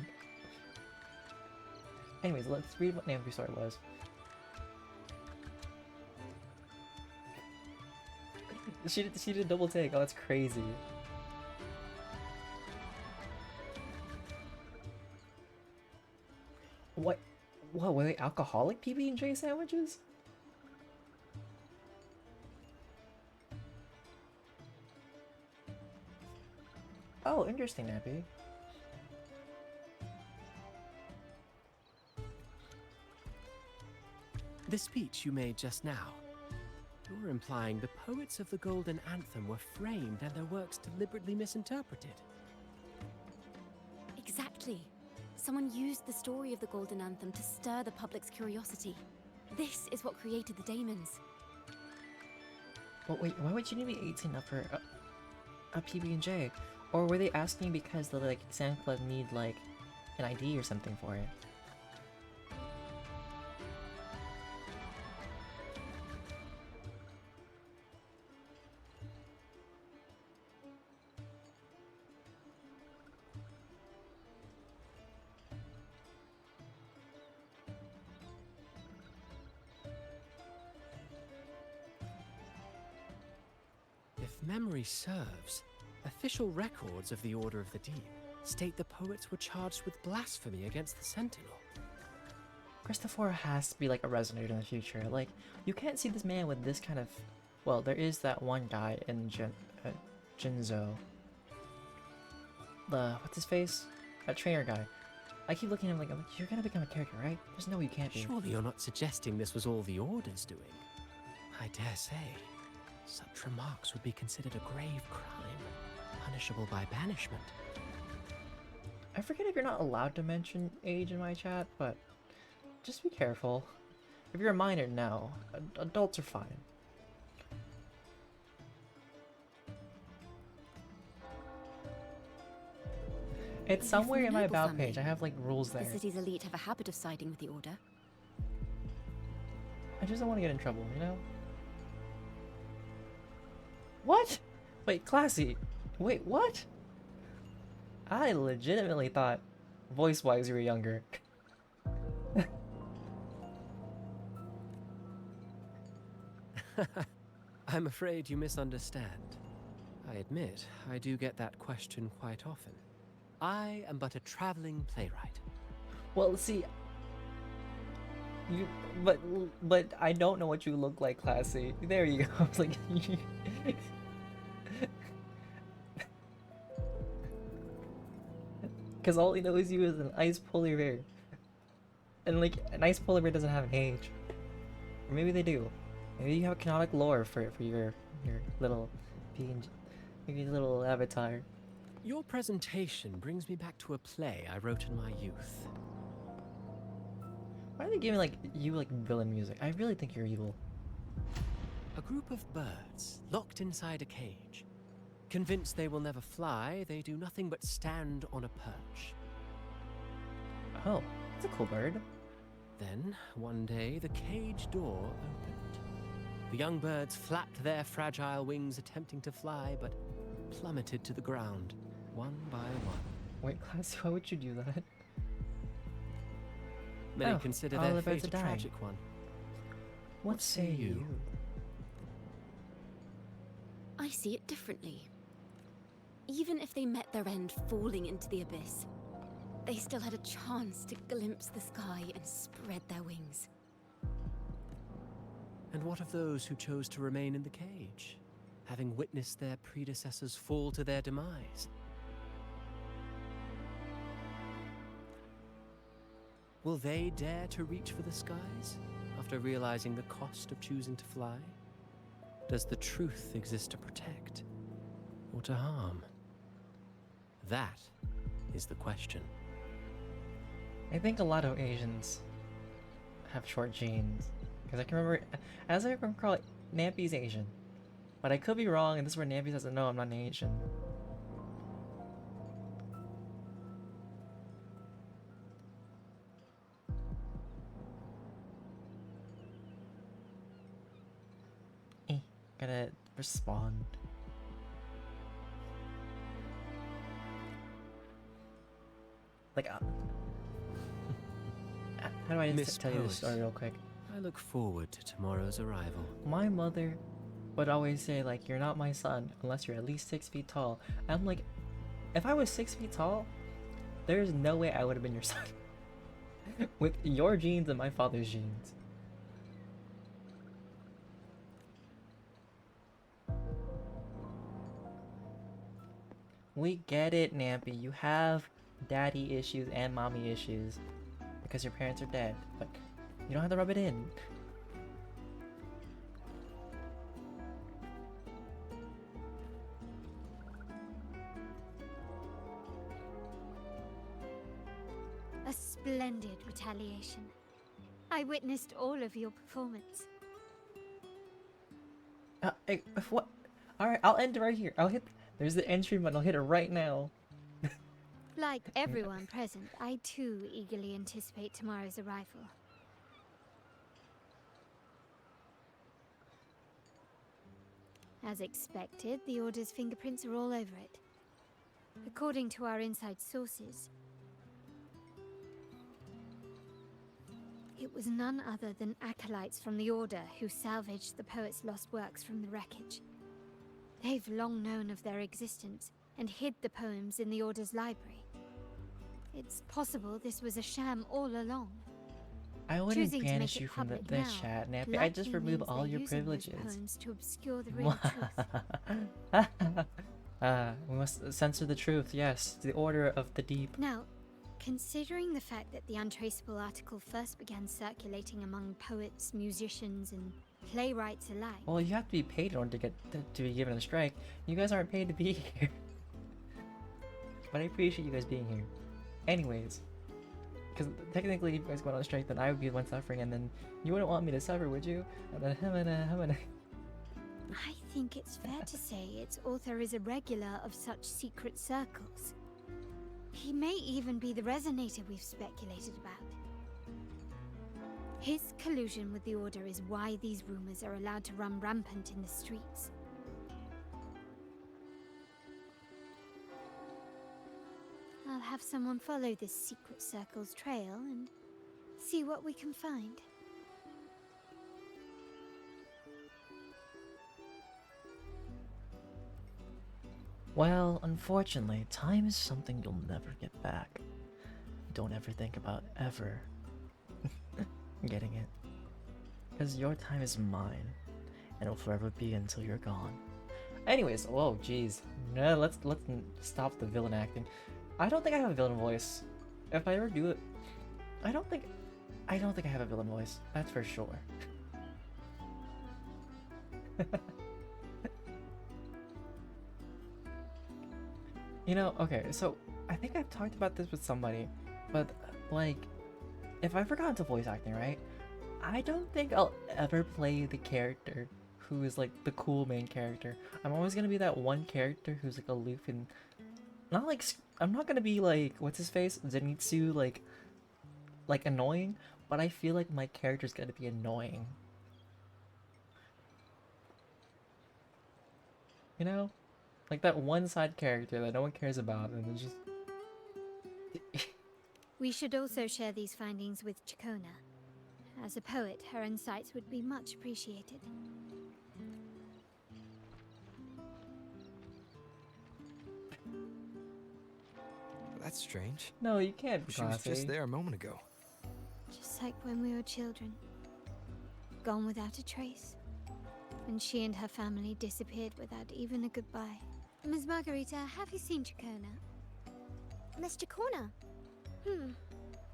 Anyways, let's read what name of your story was. She did a double take. Oh, that's crazy. What? What? Were they alcoholic PB&J sandwiches? Oh, interesting, Abby. The speech you made just now. You're implying the poets of the Golden Anthem were framed and their works deliberately misinterpreted. Exactly. Someone used the story of the Golden Anthem to stir the public's curiosity. This is what created the daemons. But wait, why would you need to be 18 up for a PB&J? Or were they asking because the like Sand Club need like an ID or something for it? If memory serves, official records of the Order of the Deep state the poets were charged with blasphemy against the Sentinel. Christopher has to be like a resonator in the future. Like, you can't see this man with this kind of... Well, there is that one guy in Jinzo. What's his face? That trainer guy. I keep looking at him like, you're gonna become a character, right? There's no way you can't be. Surely you're not suggesting this was all the Order's doing. I dare say, such remarks would be considered a grave crime, punishable by banishment. I forget if you're not allowed to mention age in my chat, but just be careful. If you're a minor, no. Adults are fine. It's somewhere in my about page. I have like rules there. The city's elite have a habit of siding with the Order. I just don't want to get in trouble, you know? What? Wait, Classy. Wait, what? I legitimately thought voice-wise you were younger. I'm afraid you misunderstand. I admit, I do get that question quite often. I am but a traveling playwright. Well, see, but I don't know what you look like, Classy. There you go. I was like, Because all he knows you is an ice polar bear. And like, an ice polar bear doesn't have an age. Or maybe they do. Maybe you have canonic lore for your little PNG, your little avatar. Your presentation brings me back to a play I wrote in my youth. Why are they giving like villain music? I really think you're evil. A group of birds locked inside a cage. Convinced they will never fly, they do nothing but stand on a perch. Oh, that's a cool bird. Then, one day, the cage door opened. The young birds flapped their fragile wings attempting to fly, but plummeted to the ground, one by one. Wait, class, why would you do that? Many consider their fate a tragic one. What say you? I see it differently. Even if they met their end falling into the abyss, they still had a chance to glimpse the sky and spread their wings. And what of those who chose to remain in the cage, having witnessed their predecessors fall to their demise? Will they dare to reach for the skies after realizing the cost of choosing to fly? Does the truth exist to protect or to harm? That is the question. I think a lot of Asians have short genes. Because I can remember, as I recall, Nampy's Asian. But I could be wrong, and this is where Nampy says, no, I'm not an Asian. Gotta respond. Like, how do I just tell you this story real quick? I look forward to tomorrow's arrival. My mother would always say, like, you're not my son unless you're at least 6 feet tall. I'm like, if I was 6 feet tall, there's no way I would have been your son. With your genes and my father's genes. We get it, Nampy. You have daddy issues and mommy issues because your parents are dead. But you don't have to rub it in. A splendid retaliation. I witnessed all of your performance. What? Alright, I'll end it right here. I'll hit... There's the entry button. I'll hit it right now. Like everyone present, I too eagerly anticipate tomorrow's arrival. As expected, the Order's fingerprints are all over it. According to our inside sources, it was none other than acolytes from the Order who salvaged the poet's lost works from the wreckage. They've long known of their existence and hid the poems in the Order's library. It's possible this was a sham all along. I wouldn't Choosing to banish make you it from the public now chat, Nappy. I just likely remove means all they're your using those privileges. poems to obscure the real truth. We must censor the truth, yes. The Order of the Deep. Now, considering the fact that the untraceable article first began circulating among poets, musicians, and playwrights alike. Well, you have to be paid in order to get to be given a strike. You guys aren't paid to be here. But I appreciate you guys being here. Anyways. Because technically, if you guys go on a strike, then I would be the one suffering, and then you wouldn't want me to suffer, would you? And then I think it's fair to say its author is a regular of such secret circles. He may even be the resonator we've speculated about. His collusion with the Order is why these rumors are allowed to run rampant in the streets. I'll have someone follow this secret circle's trail and see what we can find. Well, unfortunately, time is something you'll never get back. Don't ever think about ever getting it. Because your time is mine, and it'll forever be until you're gone. Anyways, whoa, jeez. No, let's stop the villain acting. I don't think I have a villain voice. If I ever do it, I don't think I have a villain voice. That's for sure. You know, okay, so I think I've talked about this with somebody, but like, if I forgot to voice acting, right? I don't think I'll ever play the character who is like the cool main character. I'm always gonna be that one character who's like aloof and not like I'm not gonna be like what's his face Zenitsu like annoying, but I feel like my character's gonna be annoying. You know? Like that one side character that no one cares about and then just... We should also share these findings with Ciaccona. As a poet, her insights would be much appreciated. That's strange. No, you can't be She was classy. just there a moment ago. Just like when we were children. Gone without a trace. And she and her family disappeared without even a goodbye. Ms. Margarita, have you seen Ciaccona? Miss Ciaccona?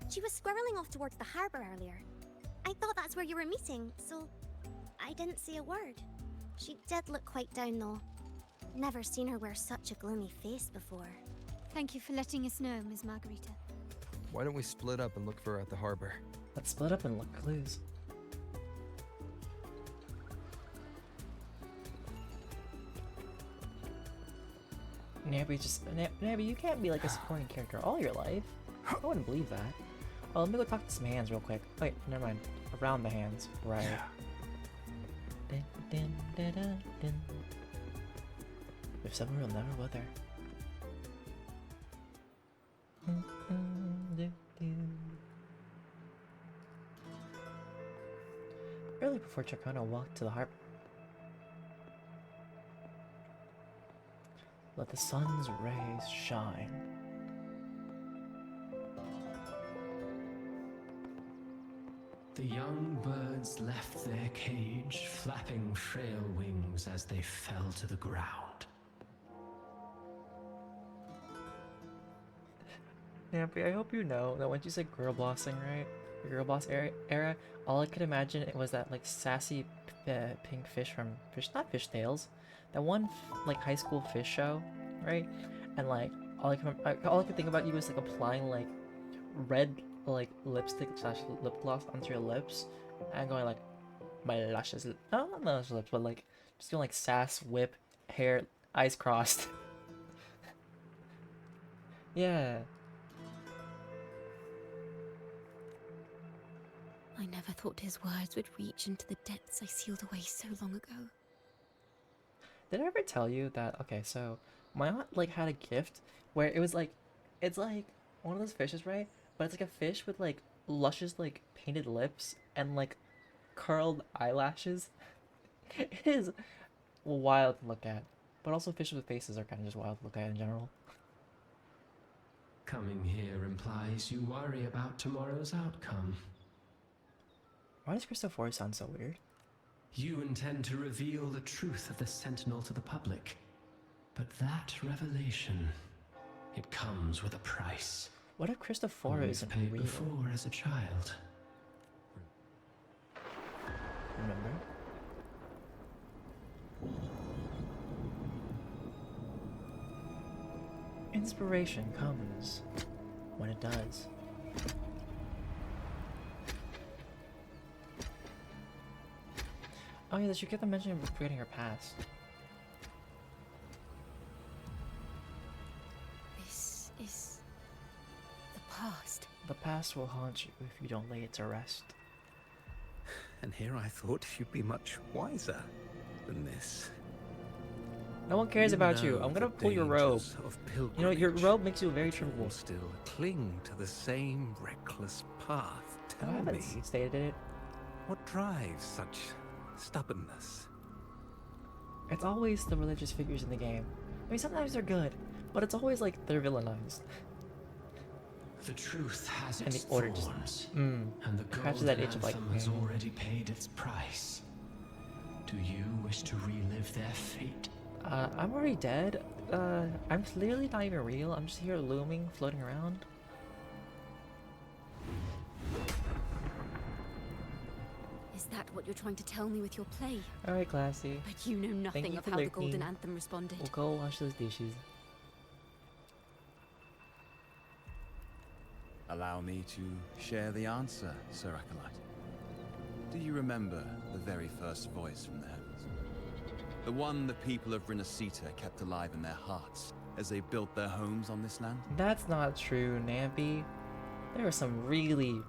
She was squirreling off towards the harbor earlier. I thought that's where you were meeting, so I didn't say a word. She did look quite down though. Never seen her wear such a gloomy face before. Thank you for letting us know, Ms. Margarita. Why don't we split up and look for her at the harbor? Let's split up and look clues. Nabby, you can't be like a supporting character all your life. I wouldn't believe that. Oh, let me go talk to some hands real quick. Wait, never mind. Around the hands. Right. Dun, dun, dun, dun, dun. If someone will never wither. Early before Ciaccona walked to the harbor. Let the sun's rays shine. The young birds left their cage, flapping frail wings as they fell to the ground. Nampy, I hope you know that once you said girl bossing, right? The girl boss era, all I could imagine it was that like sassy pink fish from not Fish Tales, that one like high school fish show, right? And like all I could think about you was like applying like red like lipstick / lip gloss onto your lips and going like my lashes, no, not my lashes lips, but like just doing like sass whip hair, eyes crossed. Yeah. I never thought his words would reach into the depths I sealed away so long ago. Did I ever tell you that, okay, so my aunt like had a gift where it was like, it's like one of those fishes, right? But it's like a fish with like luscious like painted lips and like curled eyelashes. It is wild to look at, but also fishes with faces are kind of just wild to look at in general. Coming here implies you worry about tomorrow's outcome. Why does Christopher sound so weird? You intend to reveal the truth of the Sentinel to the public, but that revelation, it comes with a price. What if Christopher isn't paid real? Before as a child. Remember? Inspiration comes when it does. Oh yeah, she kept on mentioning forgetting her past. This is the past. The past will haunt you if you don't lay it to rest. And here I thought you'd be much wiser than this. No one cares about you. I'm gonna pull your robe. You know, your robe makes you very trivial. Still cling to the same reckless path. I Tell haven't me, stated it. what drives such stubbornness? It's always the religious figures in the game. I mean, sometimes they're good, but it's always like they're villainized. The truth has And its the order thorns, and the golden that itch of like, anthem has already paid its price. Do you wish to relive their fate? I'm already dead. I'm clearly not even real. I'm just here looming, floating around. Is that what you're trying to tell me with your play? Alright, classy. But you know nothing of how the Golden Anthem responded. We'll go wash those dishes. Allow me to share the answer, Sir Acolyte. Do you remember the very first voice from the heavens? The one the people of Renacita kept alive in their hearts as they built their homes on this land? That's not true, Nampy. There are some really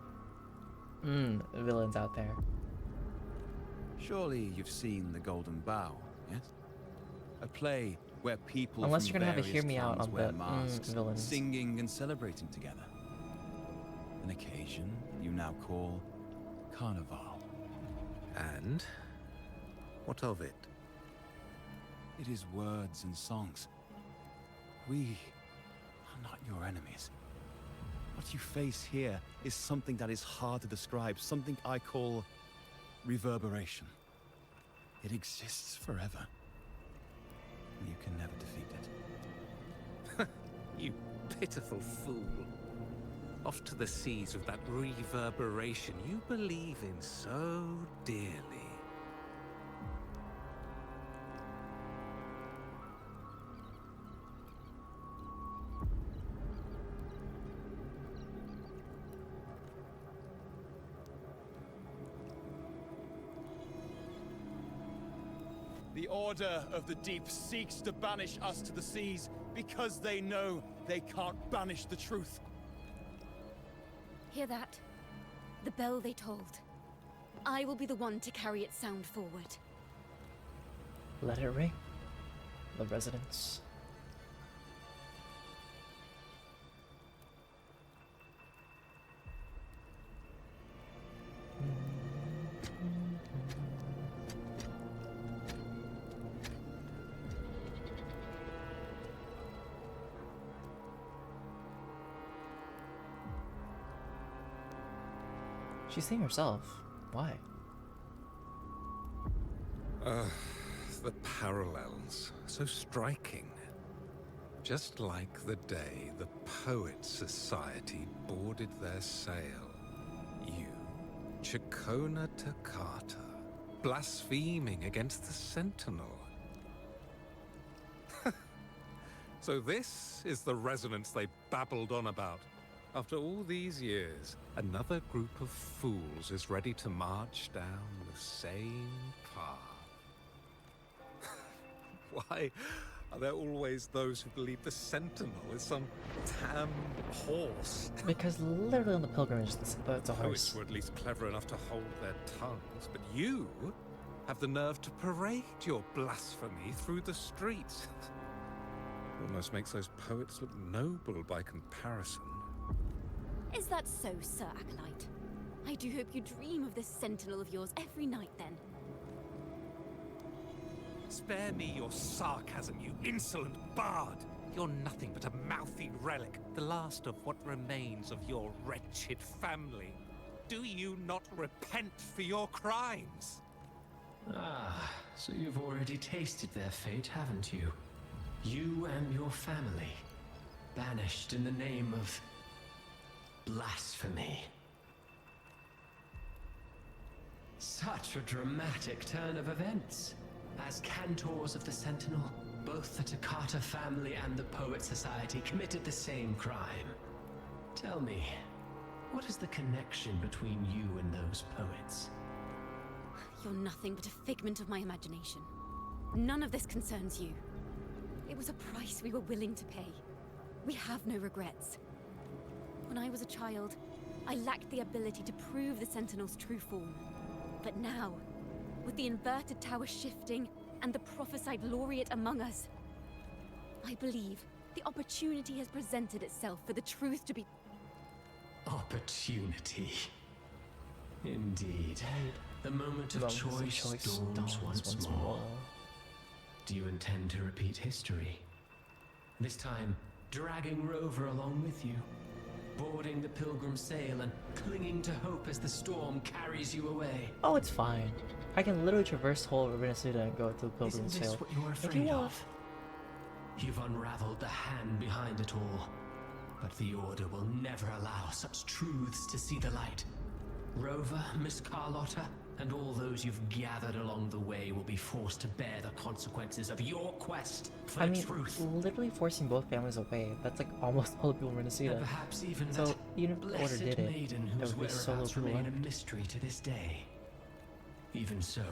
villains out there. Surely you've seen The Golden Bough, yes? A play where people Unless from you're gonna have to various hear me out clans on wear the masks, villains. singing and celebrating together. An occasion you now call Carnival. And what of it? It is words and songs. We are not your enemies. What you face here is something that is hard to describe, something I call reverberation. It exists forever. And you can never defeat it. You pitiful fool. Off to the seas with that reverberation you believe in so dearly. The Order of the Deep seeks to banish us to the seas because they know they can't banish the truth. Hear that? The bell they tolled. I will be the one to carry its sound forward. Let it ring. The residents. She's seeing herself. Why? The parallels, so striking. Just like the day the Poets Society boarded their sail. You, Ciaccona Toccata, blaspheming against the Sentinel. So this is the resonance they babbled on about. After all these years, another group of fools is ready to march down the same path. Why are there always those who believe the Sentinel is some tam horse? Because literally on the pilgrimage, it's a Poets horse. were at least clever enough to hold their tongues, but you have the nerve to parade your blasphemy through the streets. Almost makes those poets look noble by comparison. Is that so, Sir Acolyte? I do hope you dream of this sentinel of yours every night, then. Spare me your sarcasm, you insolent bard! You're nothing but a mouthy relic, the last of what remains of your wretched family. Do you not repent for your crimes? Ah, so you've already tasted their fate, haven't you? You and your family, banished in the name of blasphemy. Such a dramatic turn of events. As cantors of the Sentinel, both the Toccata family and the Poet Society committed the same crime. Tell me, what is the connection between you and those poets? You're nothing but a figment of my imagination. None of this concerns you. It was a price we were willing to pay. We have no regrets. When I was a child, I lacked the ability to prove the Sentinel's true form. But now, with the inverted tower shifting and the prophesied laureate among us, I believe the opportunity has presented itself for the truth to be... Opportunity. Indeed. The moment of choice dawns once more. Do you intend to repeat history? This time, dragging Rover along with you, boarding the pilgrim sail and clinging to hope as the storm carries you away. Oh, it's fine. I can literally traverse the whole of Renesita and go to the Pilgrim's Isn't this Trail. what you're If you afraid want. of? You've unraveled the hand behind it all, but the Order will never allow such truths to see the light. Rover, Miss Carlotta, and all those you've gathered along the way will be forced to bear the consequences of your quest for the truth. Literally forcing both families away. That's like almost all the people in Renesita. And perhaps even So that even if the Order blessed did it, maiden there whose would be solo whereabouts people remain a left. mystery to this day. Even so,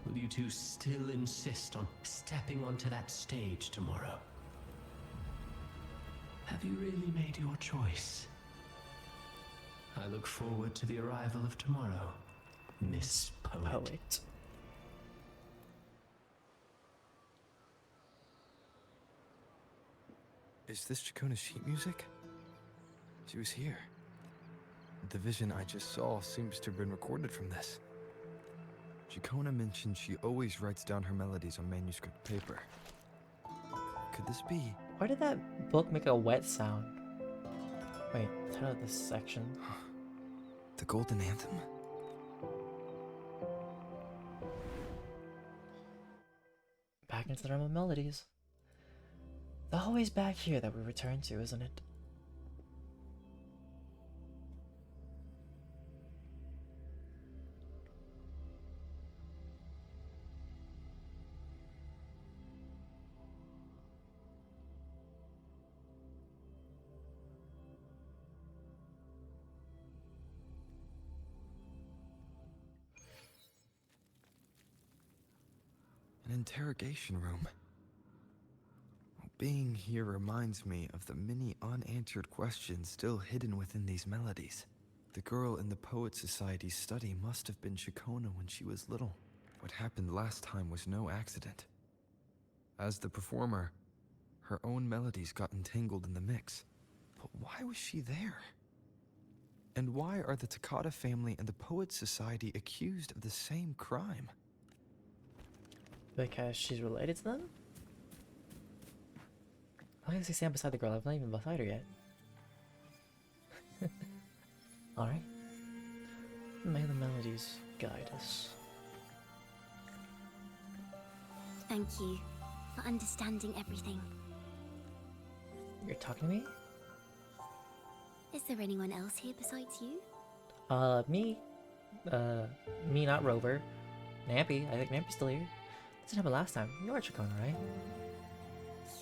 will you two still insist on stepping onto that stage tomorrow? Have you really made your choice? I look forward to the arrival of tomorrow, Miss Poet. Is this Ciaccona's sheet music? She was here. The vision I just saw seems to have been recorded from this. Ciaccona mentioned she always writes down her melodies on manuscript paper. Could this be? Why did that book make a wet sound? Wait, title of this section. The Golden Anthem? Back into the realm of melodies. The always back here that we return to, isn't it? An interrogation room. Being here reminds me of the many unanswered questions still hidden within these melodies. The girl in the Poet Society's study must have been Ciaccona when she was little. What happened last time was no accident. As the performer, her own melodies got entangled in the mix. But why was she there? And why are the Takata family and the Poet Society accused of the same crime? Because she's related to them? I guess I stand beside the girl. I'm not even beside her yet. Alright. May the melodies guide us. Thank you for understanding everything. You're talking to me? Is there anyone else here besides you? Me. Me, not Rover. Nampy. I think Nampy's still here. This didn't happen last time. You are Ciaccona, right?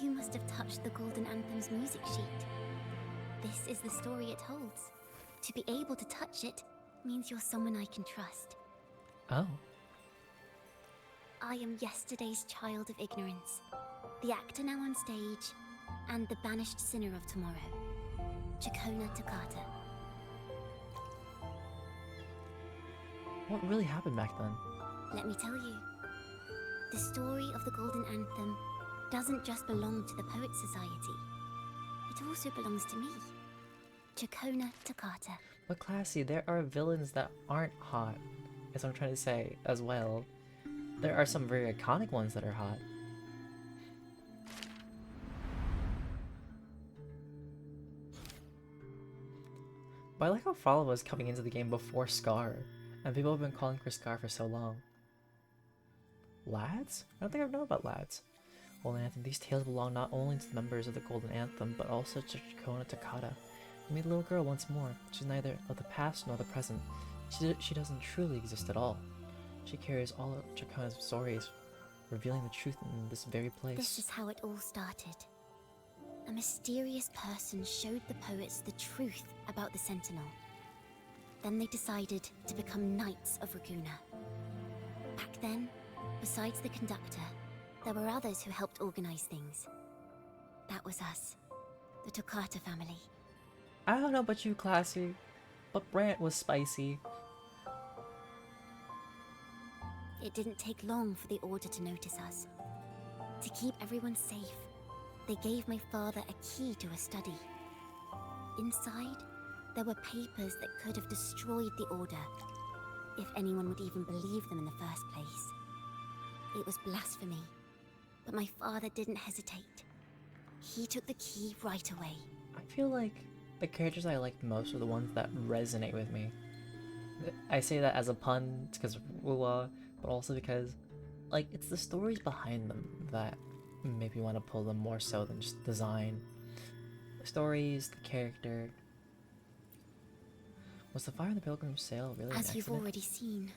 You must have touched the Golden Anthem's music sheet. This is the story it holds. To be able to touch it means you're someone I can trust. Oh. I am yesterday's child of ignorance, the actor now on stage, and the banished sinner of tomorrow, Ciaccona Takata. What really happened back then? Let me tell you. The story of the Golden Anthem doesn't just belong to the Poet Society. It also belongs to me, Ciaccona Takata. But classy, there are villains that aren't hot, as I'm trying to say as well. There are some very iconic ones that are hot. But I like how Frollo was coming into the game before Scar, and people have been calling for Scar for so long. Lads? I don't think I've known about Lads. Golden Anthem, these tales belong not only to the members of the Golden Anthem, but also to Ciaccona Takata. We meet a little girl once more. She's neither of the past nor the present. She doesn't truly exist at all. She carries all of Ciaccona's stories, revealing the truth in this very place. This is how it all started. A mysterious person showed the poets the truth about the Sentinel. Then they decided to become Knights of Raguna. Back then, besides the conductor, there were others who helped organize things. That was us, the Takata family. I don't know about you, classy, but Brant was spicy. It didn't take long for the Order to notice us. To keep everyone safe, they gave my father a key to a study. Inside, there were papers that could have destroyed the Order, if anyone would even believe them in the first place. It was blasphemy, but my father didn't hesitate. He took the key right away. I feel like the characters I like most are the ones that resonate with me. I say that as a pun because of Wuwa, but also because, like, it's the stories behind them that make me want to pull them more so than just design. The stories, the character. Was the fire in the Pilgrim's Sail really an As you've accident? already seen,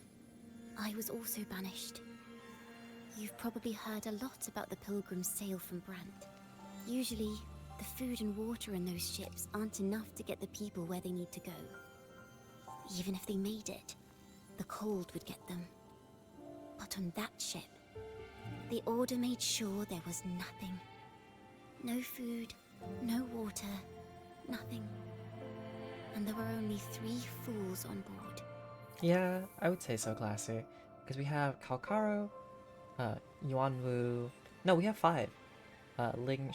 I was also banished. You've probably heard a lot about the Pilgrim's Sail from Brant. Usually, the food and water in those ships aren't enough to get the people where they need to go. Even if they made it, the cold would get them. But on that ship, the Order made sure there was nothing. No food, no water, nothing. And there were only 3 fools on board. Yeah, I would say so, classy. Because we have Kalkaro, Yuanwu. No, we have 5. Ling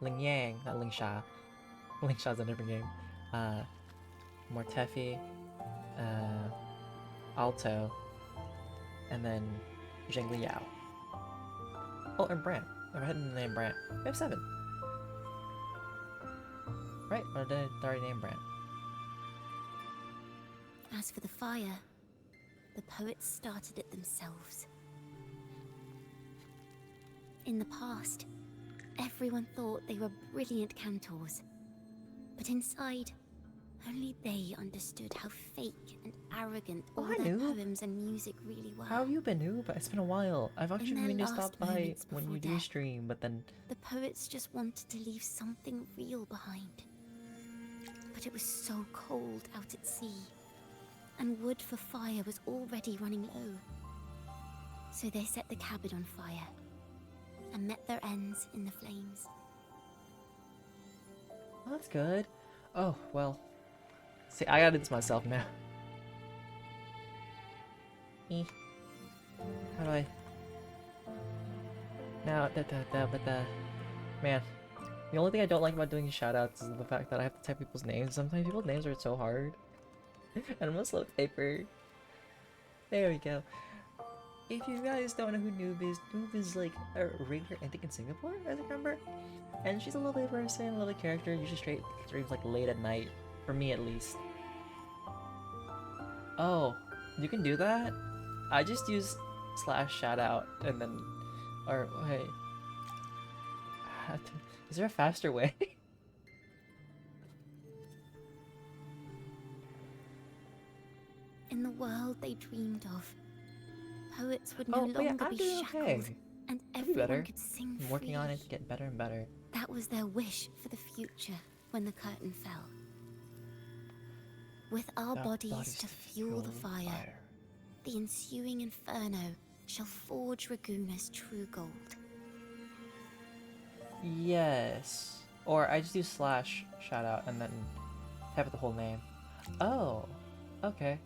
Yang, not Ling Sha. Ling Sha's a different game. Mortefi, Alto, and then Zheng Liao. Oh, and Brant. I had the name Brant. We have 7. Right? Or did I already name Brant? As for the fire, the poets started it themselves. In the past, everyone thought they were brilliant cantors. But inside, only they understood how fake and arrogant all hi, their Noob. poems and music really were. How have you been, Noob? It's been a while. I've actually their meant to last stop by moments when before you do death, stream, but then... The poets just wanted to leave something real behind. But it was so cold out at sea, and wood for fire was already running low. So they set the cabin on fire, and met their ends in the flames. Oh, that's good. Oh, well. See, I gotta do this myself now. How do I... Now, man. The only thing I don't like about doing shoutouts is the fact that I have to type people's names. Sometimes people's names are so hard. And I'm a slow typer. There we go. If you guys don't know who Noob is like a regular, I think in Singapore, as I remember. And she's a lovely person, a lovely character, usually streams like late at night, for me at least. Oh, you can do that? I just use /shoutout and then, or wait, is there a faster way? In the world they dreamed of, poets would no Oh, but yeah, longer I'm be doing shackled, okay. and I'll be better. everyone could sing I'm working on it freely. to get better and better. That was their wish for the future when the curtain fell. With our bodies to fuel the fire, the ensuing inferno shall forge Raguna's true gold. Yes. Or I just do /shoutout and then type out the whole name. Oh, okay.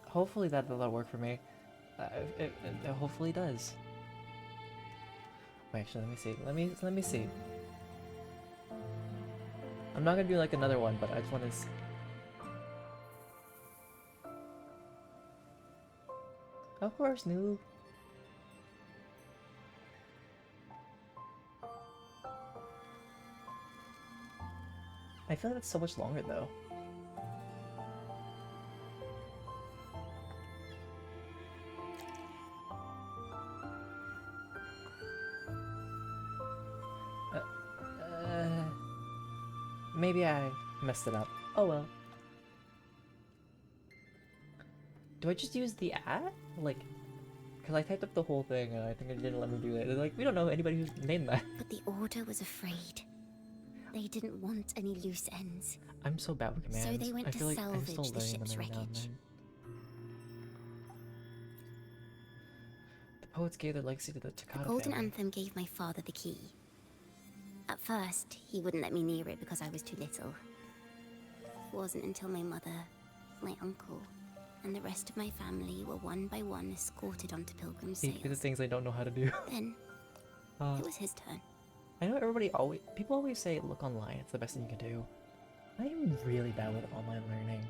Hopefully that'll work for me. It hopefully does. Wait, actually, let me see. Let me see. I'm not gonna do like another one, but I just want to. Of course, Noob. I feel like that's so much longer though. Maybe I messed it up. Oh well. Do I just use the @ Like, because I typed up the whole thing and I think it didn't let me do it. Like, we don't know anybody who's named that. But the Order was afraid. They didn't want any loose ends. I'm so bad with commands. So they went I to feel like I'm still salvage the learning ship's them every now and wreckage. then. The poets gave their legacy to the The Ciaccona Golden family. Anthem gave my father the key. At first, he wouldn't let me near it because I was too little. It wasn't until my mother, my uncle, and the rest of my family were one by one escorted onto Pilgrim's These are the sails. things I don't know how to do. Then, it was his turn. I know people always say look online, it's the best thing you can do. I'm really bad with online learning.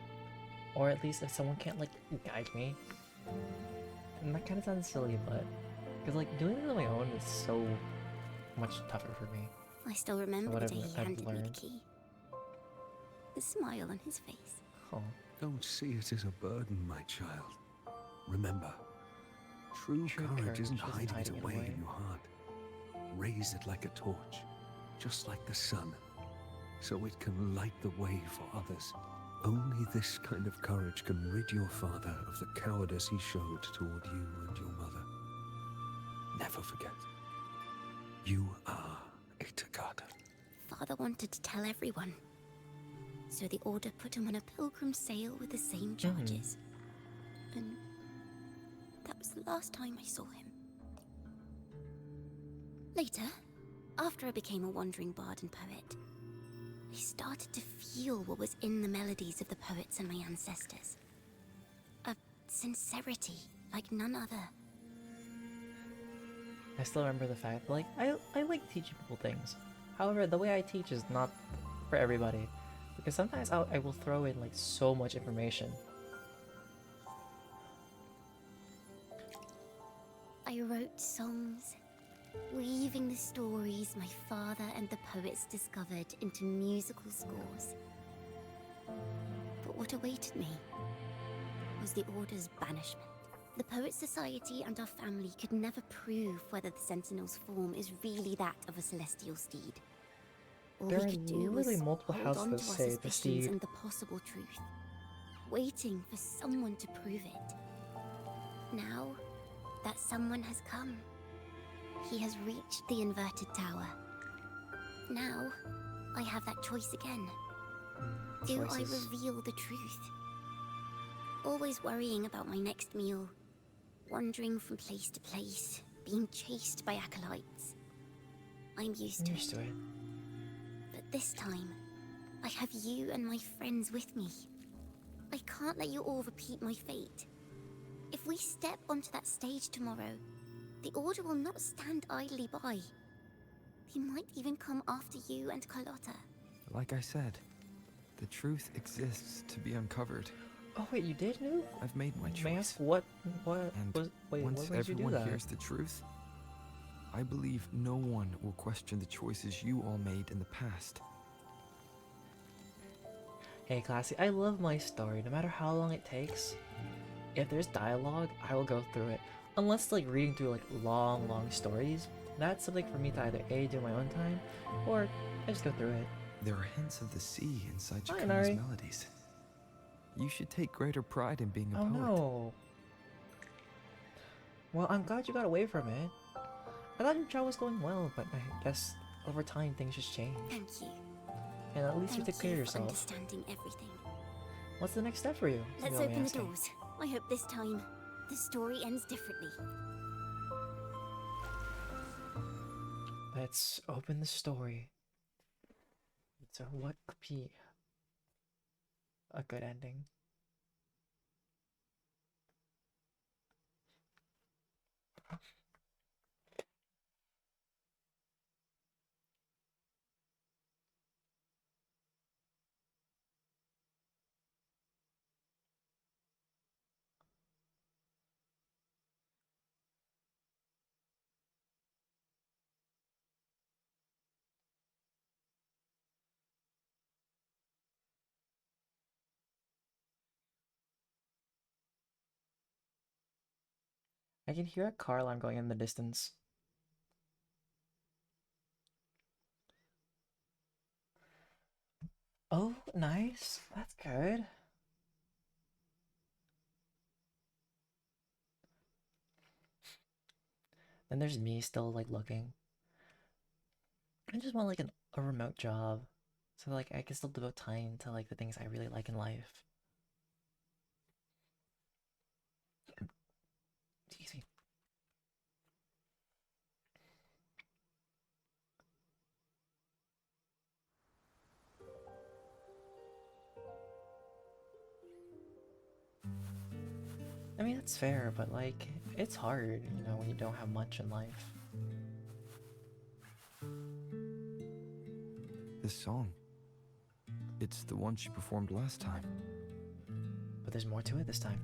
Or at least if someone can't like guide me. And that kind of sounds silly, but because like doing it on my own is so much tougher for me. I still remember what the day I've he handed me the learned. key. a smile on his face. Oh. Don't see it as a burden, my child. Remember, true courage isn't hiding it away in your heart. Raise it like a torch, just like the sun, so it can light the way for others. Only this kind of courage can rid your father of the cowardice he showed toward you and your mother. Never forget, you are a Ciaccona. Father wanted to tell everyone. So the Order put him on a pilgrim sail with the same charges. And that was the last time I saw him. Later, after I became a wandering bard and poet, I started to feel what was in the melodies of the poets and my ancestors. A sincerity like none other. I still remember the fact, like, I like teaching people things. However, the way I teach is not for everybody. Because sometimes I will throw in, like, so much information. I wrote songs, weaving the stories my father and the poets discovered into musical scores. But what awaited me was the Order's banishment. The Poet Society and our family could never prove whether the Sentinel's form is really that of a celestial steed. All There we are could do was literally multiple hold on houses to that our say the suspicions steed. and the possible truth, waiting for someone to prove it. Now, that someone has come. He has reached the inverted tower. Now, I have that choice again. Do I reveal the truth? Always worrying about my next meal, wandering from place to place, being chased by acolytes. I'm used to it. But this time, I have you and my friends with me. I can't let you all repeat my fate. If we step onto that stage tomorrow, the Order will not stand idly by. They might even come after you and Carlotta. Like I said, the truth exists to be uncovered. Oh wait, you did know? I've made my choice. May I ask what And was? Wait, once what made you do everyone that? hears the truth, I believe no one will question the choices you all made in the past. Hey, Classy, I love my story, no matter how long it takes. If there's dialogue, I will go through it. Unless, like, reading through, like, long stories, that's something for me to either A, do my own time, or I just go through it. There are hints of the sea inside Hi, Ciaccona's Nari. melodies. You should take greater pride in being a Oh poet. no. Well, I'm glad you got away from it. I thought your job was going well, but I guess over time things just change. Thank you. And at least you Thank took care of for yourself. understanding everything. What's the next step for you? if Let's you don't mind open the asking? doors. I hope this time the story ends differently. Let's open the story. So what could be a good ending? I can hear a car alarm going in the distance. Oh, nice. That's good. Then there's me still, like, looking. I just want, like, a remote job. So, like, I can still devote time to, like, the things I really like in life. Excuse me. I mean, that's fair, but, like, it's hard, you know, when you don't have much in life. This song. It's the one she performed last time. But there's more to it this time.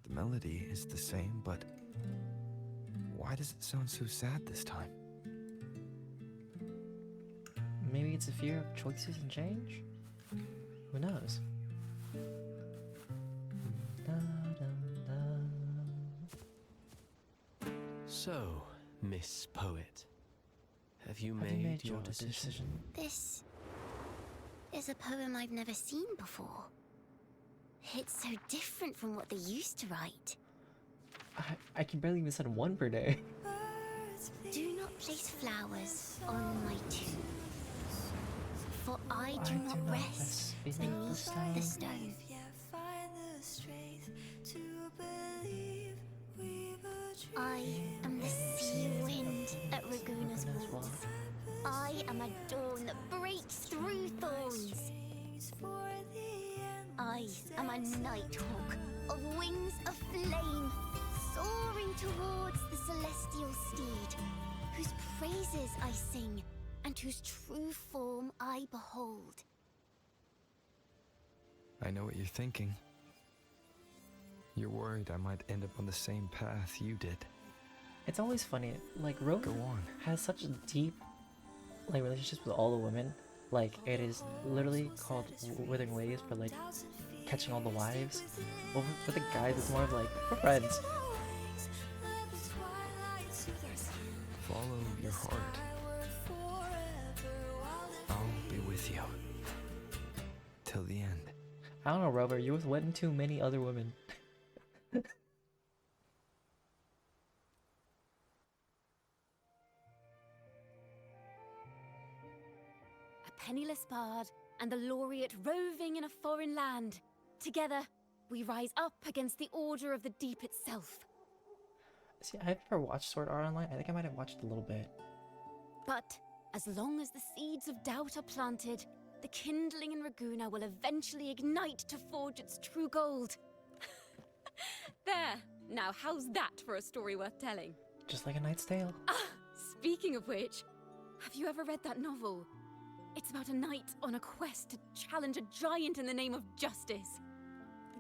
The melody is the same, but why does it sound so sad this time? Maybe it's a fear of choices and change? Who knows? So, Miss Poet, have you made your decision? This is a poem I've never seen before. It's so different from what they used to write. I can barely even send one per day. Do not place flowers on my tomb, for I do not rest beneath the stone. I am the sea wind at Raguna's walls. I am a dawn that breaks through thorns. I am a nighthawk of wings of flame, soaring towards the celestial steed, whose praises I sing and whose true form I behold. I know what you're thinking. You're worried I might end up on the same path you did. It's always funny, like Rogue has such a deep like relationships with all the women. Like it is literally called Withering Waves for like catching all the wives. Over with the guys, it's more of like we're friends. Follow your heart. I'll be with you till the end. I don't know, Rover. You're with one too many other women. Penniless bard and the laureate roving in a foreign land. Together, we rise up against the Order of the Deep itself. See, I've never watched Sword Art Online. I think I might have watched a little bit. But as long as the seeds of doubt are planted, the kindling in Raguna will eventually ignite to forge its true gold. There! Now, how's that for a story worth telling? Just like A Knight's Tale. Ah! Speaking of which, have you ever read that novel? It's about a knight on a quest to challenge a giant in the name of justice.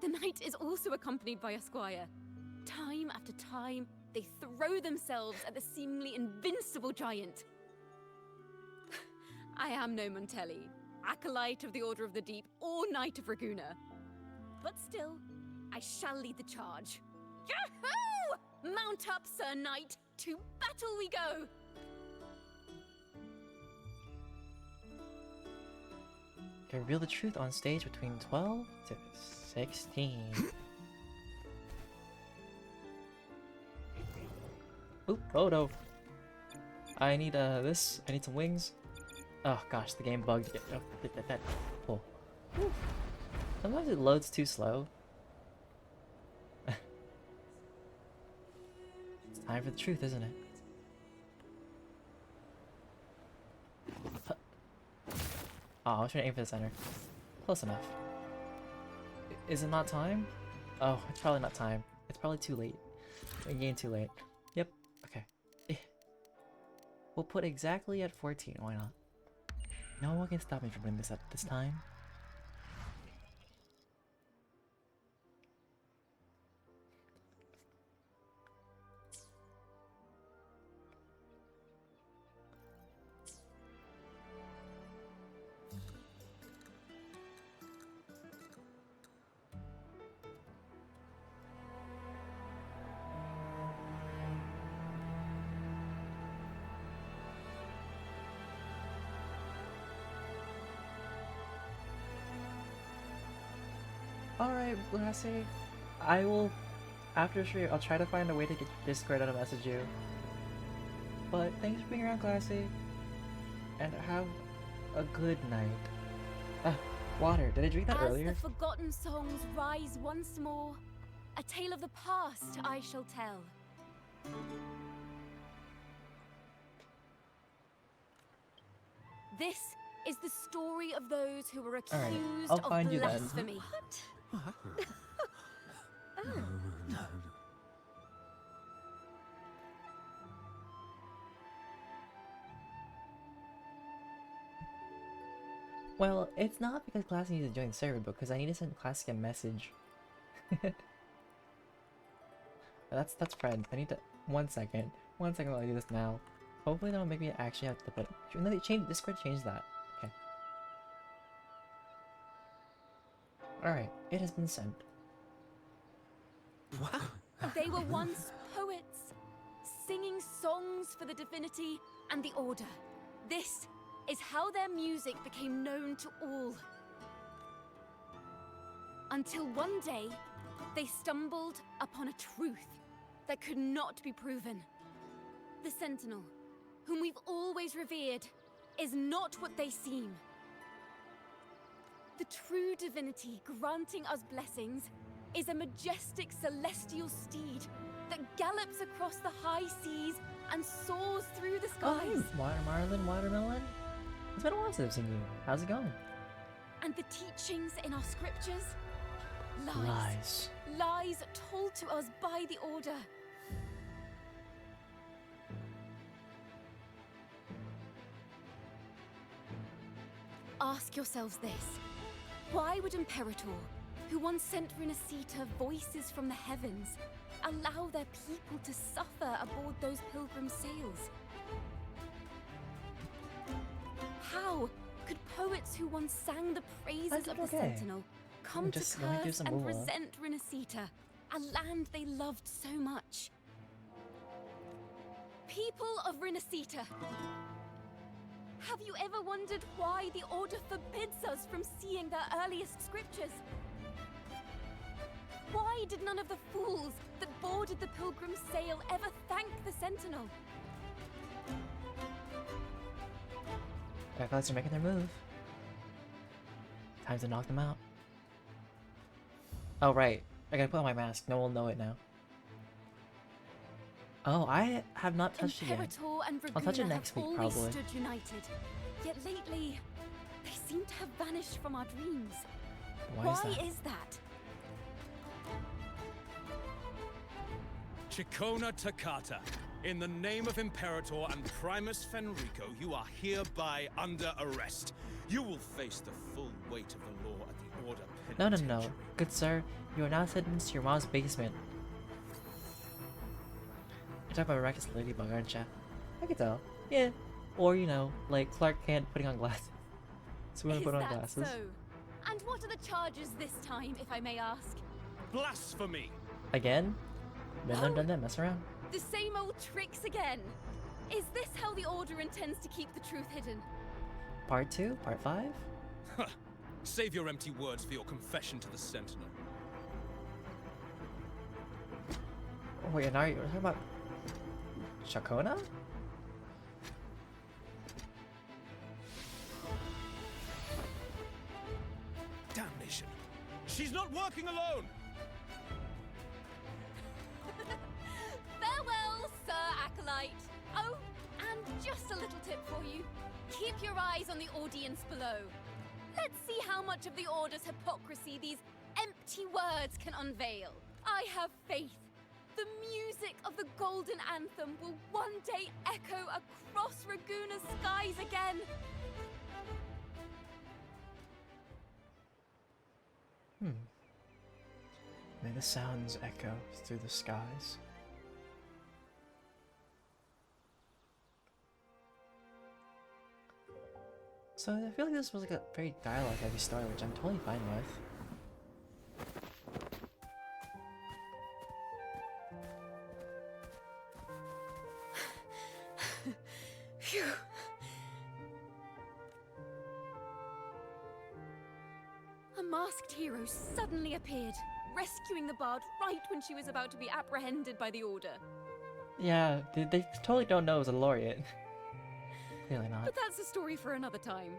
The knight is also accompanied by a squire. Time after time, they throw themselves at the seemingly invincible giant. I am no Montelli, acolyte of the Order of the Deep, or Knight of Raguna. But still, I shall lead the charge. Yahoo! Mount up, Sir Knight! To battle we go! To reveal the truth on stage between 12 to 16. Oop, oh no. I need this. I need some wings. Oh gosh, the game bugged. Oh, that. Pull. Sometimes it loads too slow. It's time for the truth, isn't it? Oh, I was trying to aim for the center. Close enough. Is it not time? Oh, it's probably not time. It's probably too late. Again, too late. Yep. Okay. We'll put exactly at 14. Why not? No one can stop me from doing this at this time. Alright, Lassie. I will, after stream, I'll try to find a way to get Discord to message you. But thanks for being around, Classy. And have a good night. Ah, water. Did I drink that earlier? As the forgotten songs rise once more, a tale of the past I shall tell. This is the story of those who were accused I'll of find you then. blasphemy. Well, it's not because Classy needs to join the server, but because I need to send Classy a message. That's friends. I need to... One second while I do this now. Hopefully that'll make me actually have to put... No, they changed... Discord changed that. Alright, it has been sent. What? They were once poets, singing songs for the divinity and the order. This is how their music became known to all. Until one day, they stumbled upon a truth that could not be proven. The Sentinel, whom we've always revered, is not what they seem. The true divinity granting us blessings is a majestic celestial steed that gallops across the high seas and soars through the skies. Watermelon? It's been a while since I've seen you. How's it going? And the teachings in our scriptures? Lies. Lies told to us by the Order. Ask yourselves this. Why would Imperator, who once sent Renacita voices from the heavens, allow their people to suffer aboard those pilgrim sails? How could poets who once sang the praises of the Sentinel come to curse and resent Renacita, a land they loved so much? People of Renacita, have you ever wondered why the Order forbids us from seeing their earliest scriptures? Why did none of the fools that boarded the pilgrim sail ever thank the Sentinel? Acolytes are making their move. Time to knock them out. Oh right, I gotta put on my mask. No one will know it now. Oh, I have not touched it yet. Imperator and I'll touch it Reguna next have week, always probably. stood united. Yet lately, they seem to have vanished from our dreams. Why is that? that? Ciaccona Toccata, in the name of Imperator and Primus Fenrico, you are hereby under arrest. You will face the full weight of the law at the Order No, no, Penitentiary. no. Good sir, you are now sentenced to your mom's basement. You're talking about a reckless ladybug, aren't ya? I can tell. Yeah. Or, you know, like Clark Kent putting on glasses. So we're gonna put on glasses. So? And what are the charges this time, if I may ask? Blasphemy! Again? Been there, done that, mess around. The same old tricks again. Is this how the Order intends to keep the truth hidden? Part 2? Part 5? Huh. Save your empty words for your confession to the Sentinel. Oh, wait, and are you talking about Ciaccona? Damnation! She's not working alone! Farewell, Sir Acolyte. Oh, and just a little tip for you. Keep your eyes on the audience below. Let's see how much of the Order's hypocrisy these empty words can unveil. I have faith. The music of the Golden Anthem will one day echo across Raguna's skies again. May the sounds echo through the skies. So I feel like this was like a very dialogue-heavy story, which I'm totally fine with. Phew. A masked hero suddenly appeared, rescuing the bard right when she was about to be apprehended by the Order. Yeah, they totally don't know it was a laureate. Clearly not. But that's a story for another time.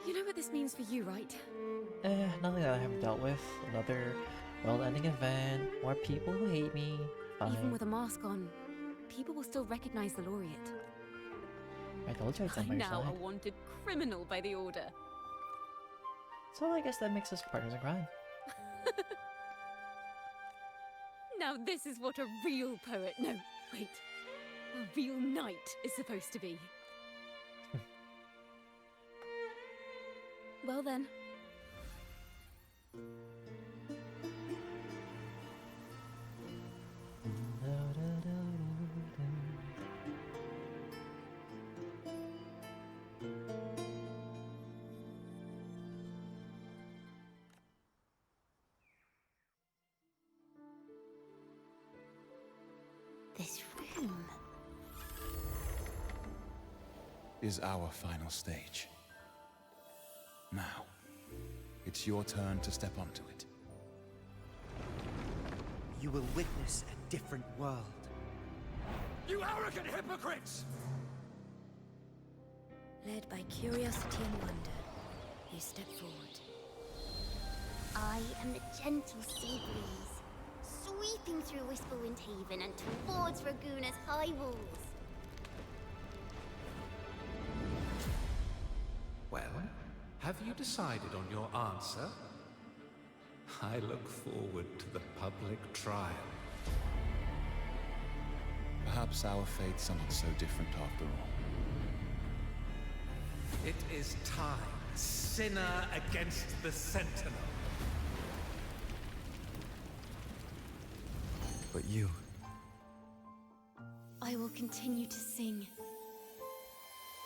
You know what this means for you, right? Nothing that I haven't dealt with. Another world-ending event. More people who hate me. Fine. Even with a mask on, people will still recognize the laureate. I told you I'd stand by I'm your now side. a wanted criminal by the Order. So I guess that makes us partners in crime. Now this is what a real poet, no, wait, a real knight is supposed to be. Well then. This room. Is our final stage. Now, it's your turn to step onto it. You will witness a different world. You arrogant hypocrites! Led by curiosity and wonder, you step forward. I am the gentle sea breeze, sweeping through Whisperwind Haven and towards Raguna's high walls. Well, have you decided on your answer? I look forward to the public trial. Perhaps our fates are not so different after all. It is time, sinner against the Sentinel. But you... I will continue to sing.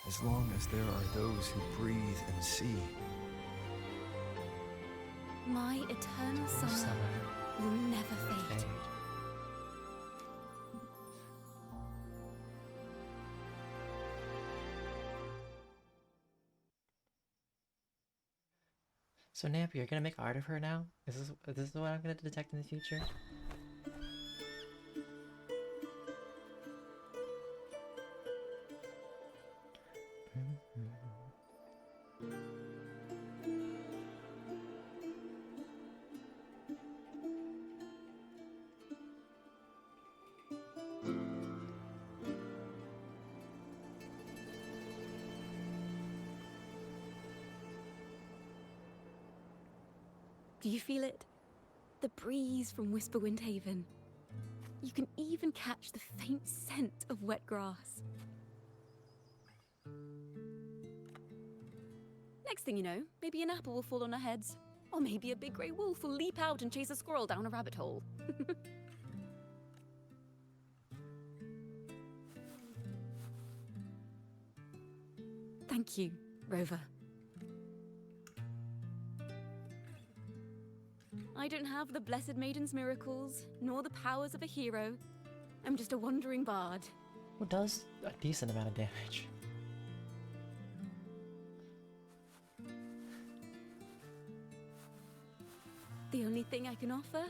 As long as there are those who breathe and see. My eternal summer will never fade. So Namp, you're gonna make art of her now? Is this what I'm gonna detect in the future? Do you feel it? The breeze from Whisperwind Haven. You can even catch the faint scent of wet grass. Next thing you know, maybe an apple will fall on our heads. Or maybe a big grey wolf will leap out and chase a squirrel down a rabbit hole. Thank you, Rover. I don't have the Blessed Maiden's miracles, nor the powers of a hero. I'm just a wandering bard. Who does a decent amount of damage. The only thing I can offer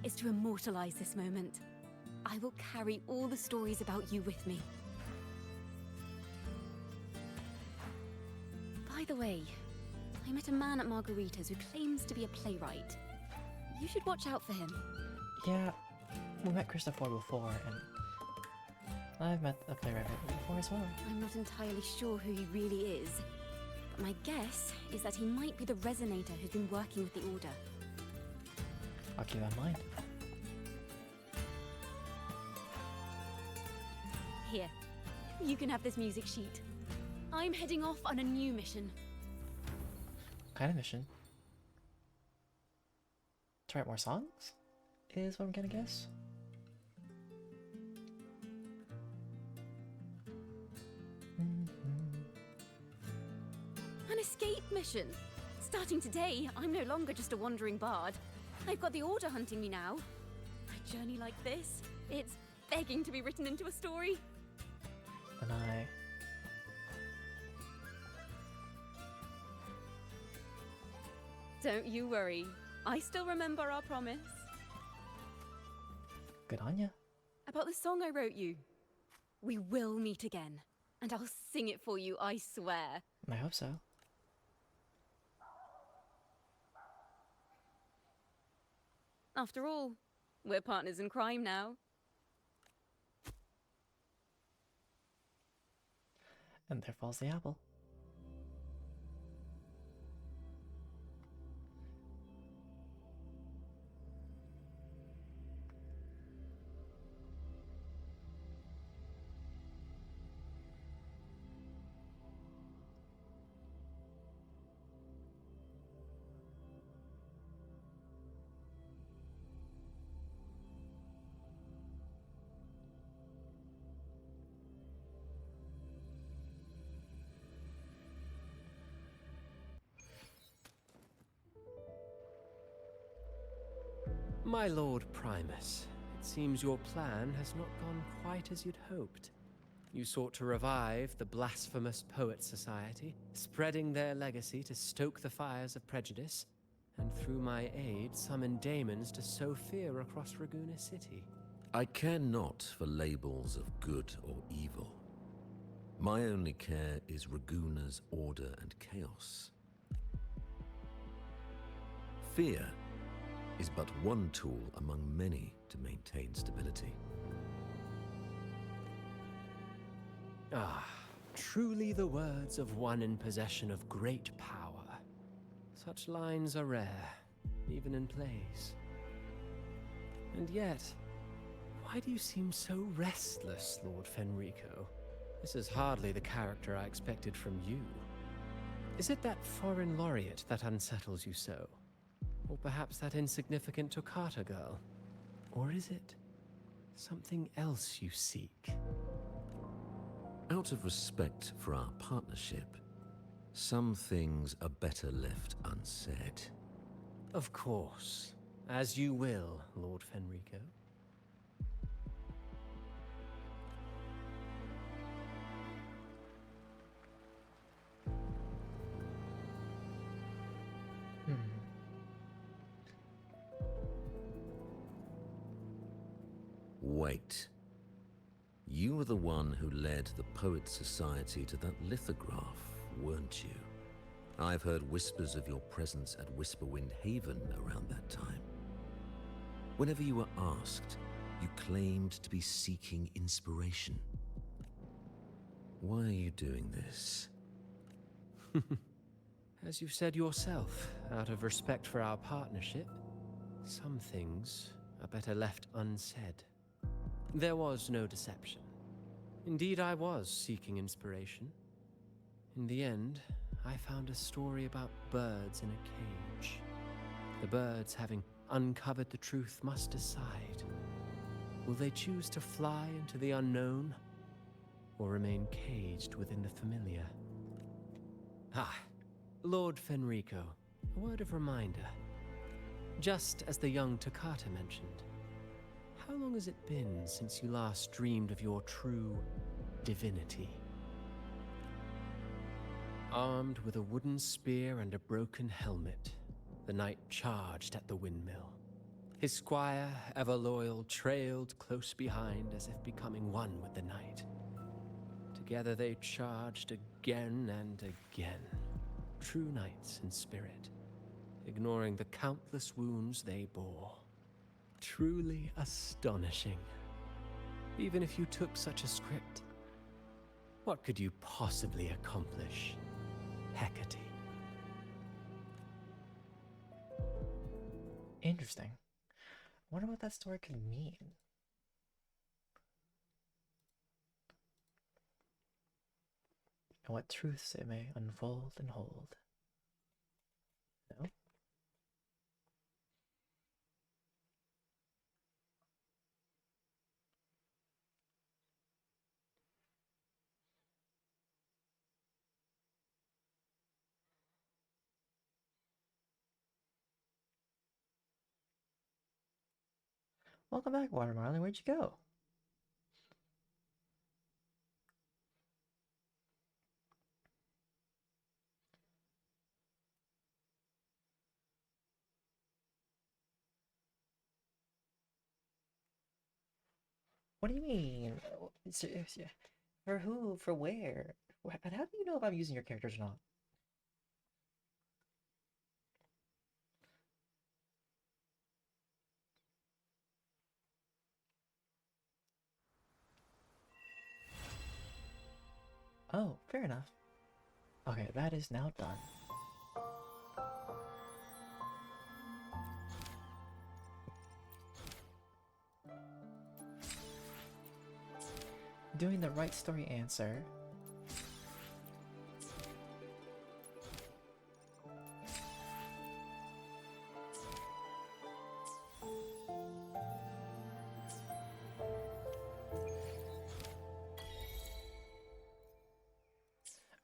is to immortalize this moment. I will carry all the stories about you with me. By the way, I met a man at Margarita's who claims to be a playwright. You should watch out for him. Yeah, we met Christopher before, and I've met a playwright before as well. I'm not entirely sure who he really is, but my guess is that he might be the resonator who's been working with the Order. I'll keep that in mind. Here, you can have this music sheet. I'm heading off on a new mission. What kind of mission? To write more songs? Is what I'm gonna guess. An escape mission! Starting today, I'm no longer just a wandering bard. I've got the Order hunting me now. A journey like this, it's begging to be written into a story. And I... Don't you worry. I still remember our promise. Good on ya. About the song I wrote you. We will meet again. And I'll sing it for you, I swear. I hope so. After all, we're partners in crime now. And there falls the apple. My Lord Primus, it seems your plan has not gone quite as you'd hoped. You sought to revive the blasphemous Poets Society, spreading their legacy to stoke the fires of prejudice, and through my aid summon daemons to sow fear across Raguna City. I care not for labels of good or evil. My only care is Raguna's order and chaos. Fear is but one tool among many to maintain stability. Ah, truly the words of one in possession of great power. Such lines are rare, even in plays. And yet, why do you seem so restless, Lord Fenrico? This is hardly the character I expected from you. Is it that foreign laureate that unsettles you so? Or perhaps that insignificant Toccata girl? Or is it something else you seek? Out of respect for our partnership, some things are better left unsaid. Of course. As you will, Lord Fenrico. Wait. You were the one who led the Poets Society to that lithograph, weren't you? I've heard whispers of your presence at Whisperwind Haven around that time. Whenever you were asked, you claimed to be seeking inspiration. Why are you doing this? As you've said yourself, out of respect for our partnership, some things are better left unsaid. There was no deception. Indeed, I was seeking inspiration. In the end, I found a story about birds in a cage. The birds, having uncovered the truth, must decide. Will they choose to fly into the unknown, or remain caged within the familiar? Ah, Lord Fenrico, a word of reminder. Just as the young Toccata mentioned, how long has it been since you last dreamed of your true divinity? Armed with a wooden spear and a broken helmet, the knight charged at the windmill. His squire, ever loyal, trailed close behind as if becoming one with the knight. Together they charged again and again, true knights in spirit, ignoring the countless wounds they bore. Truly astonishing. Even if you took such a script, what could you possibly accomplish, Hecate? Interesting. I wonder what that story could mean. And what truths it may unfold and hold. No? Welcome back, Water Marlin. Where'd you go? What do you mean? For who? For where? And how do you know if I'm using your characters or not? Oh, fair enough. Okay, that is now done. Doing the right story answer.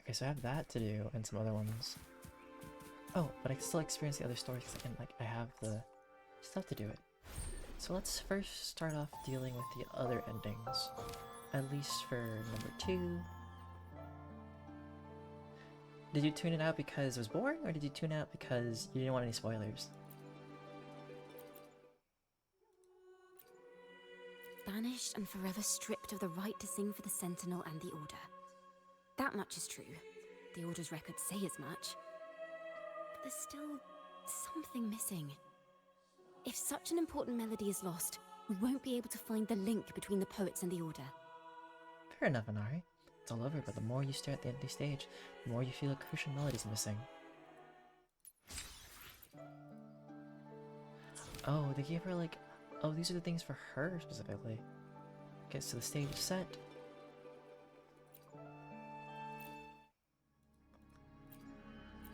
Okay, so I have that to do and some other ones. Oh, but I can still experience the other stories and like I have the stuff to do it. So let's first start off dealing with the other endings. At least for number 2. Did you tune it out because it was boring, or did you tune it out because you didn't want any spoilers? Banished and forever stripped of the right to sing for the Sentinel and the Order. That much is true. The Order's records say as much. But there's still something missing. If such an important melody is lost, we won't be able to find the link between the poets and the Order. Fair enough, Inari. It's all over, but the more you stare at the empty stage, the more you feel a crucial melody's missing. Oh, they gave her like... Oh, these are the things for her specifically. Gets to the stage set.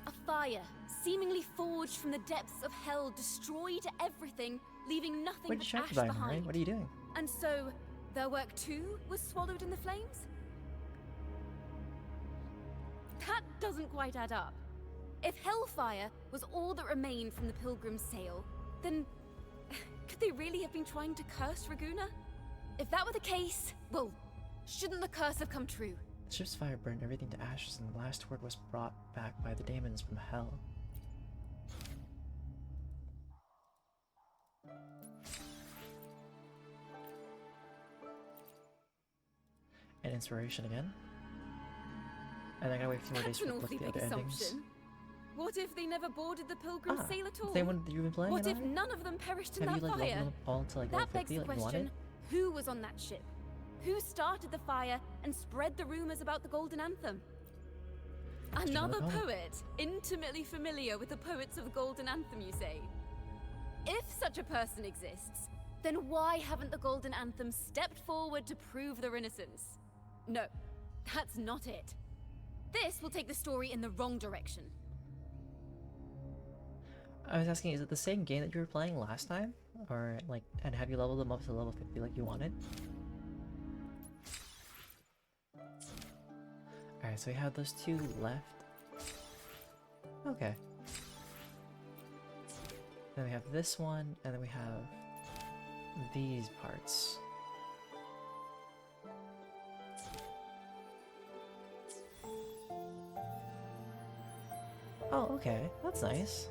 A fire, seemingly forged from the depths of hell, destroyed everything, leaving nothing but ash behind. Right? What are you doing? And so, their work too was swallowed in the flames? That doesn't quite add up. If hellfire was all that remained from the Pilgrim's Sail, then could they really have been trying to curse Raguna? If that were the case, well, shouldn't the curse have come true? The ship's fire burned everything to ashes, and the last word was brought back by the daemons from hell. And inspiration again. And I gotta wait a few more days That's for an look awfully at the big other endings. assumption. What if they never boarded the Pilgrim's Sail at all? Same one that you've been playing. What if Inari? none of them perished in Have that you like fire? leveled them all to like level That begs 50 the like you wanted? question, who was on that ship? Who started the fire and spread the rumors about the Golden Anthem? Another poet, intimately familiar with the poets of the Golden Anthem, you say? If such a person exists, then why haven't the Golden Anthem stepped forward to prove their innocence? No, that's not it. This will take the story in the wrong direction. I was asking, is it the same game that you were playing last time? Or, like, and have you leveled them up to level 50 like you wanted? Alright, so we have those 2 left. Okay. Then we have this one, and then we have these parts. Oh, okay. That's nice.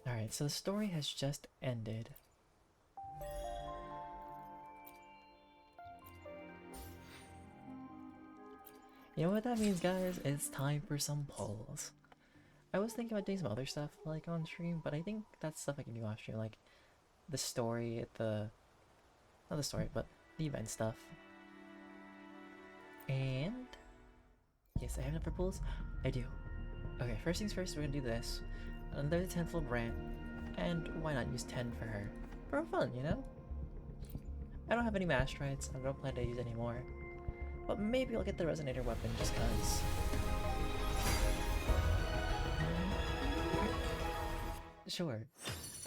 Alright, so the story has just ended. You know what that means, guys? It's time for some polls. I was thinking about doing some other stuff, like, on stream, but I think that's stuff I can do off stream, like the story, not the story, but the event stuff. And... yes, I have enough for polls? I do. Okay, first things first, we're gonna do this. Another 10th grant, and why not use 10 for her? For fun, you know? I don't have any master rights, I don't plan to use any more. But maybe I'll get the resonator weapon just cause. Sure,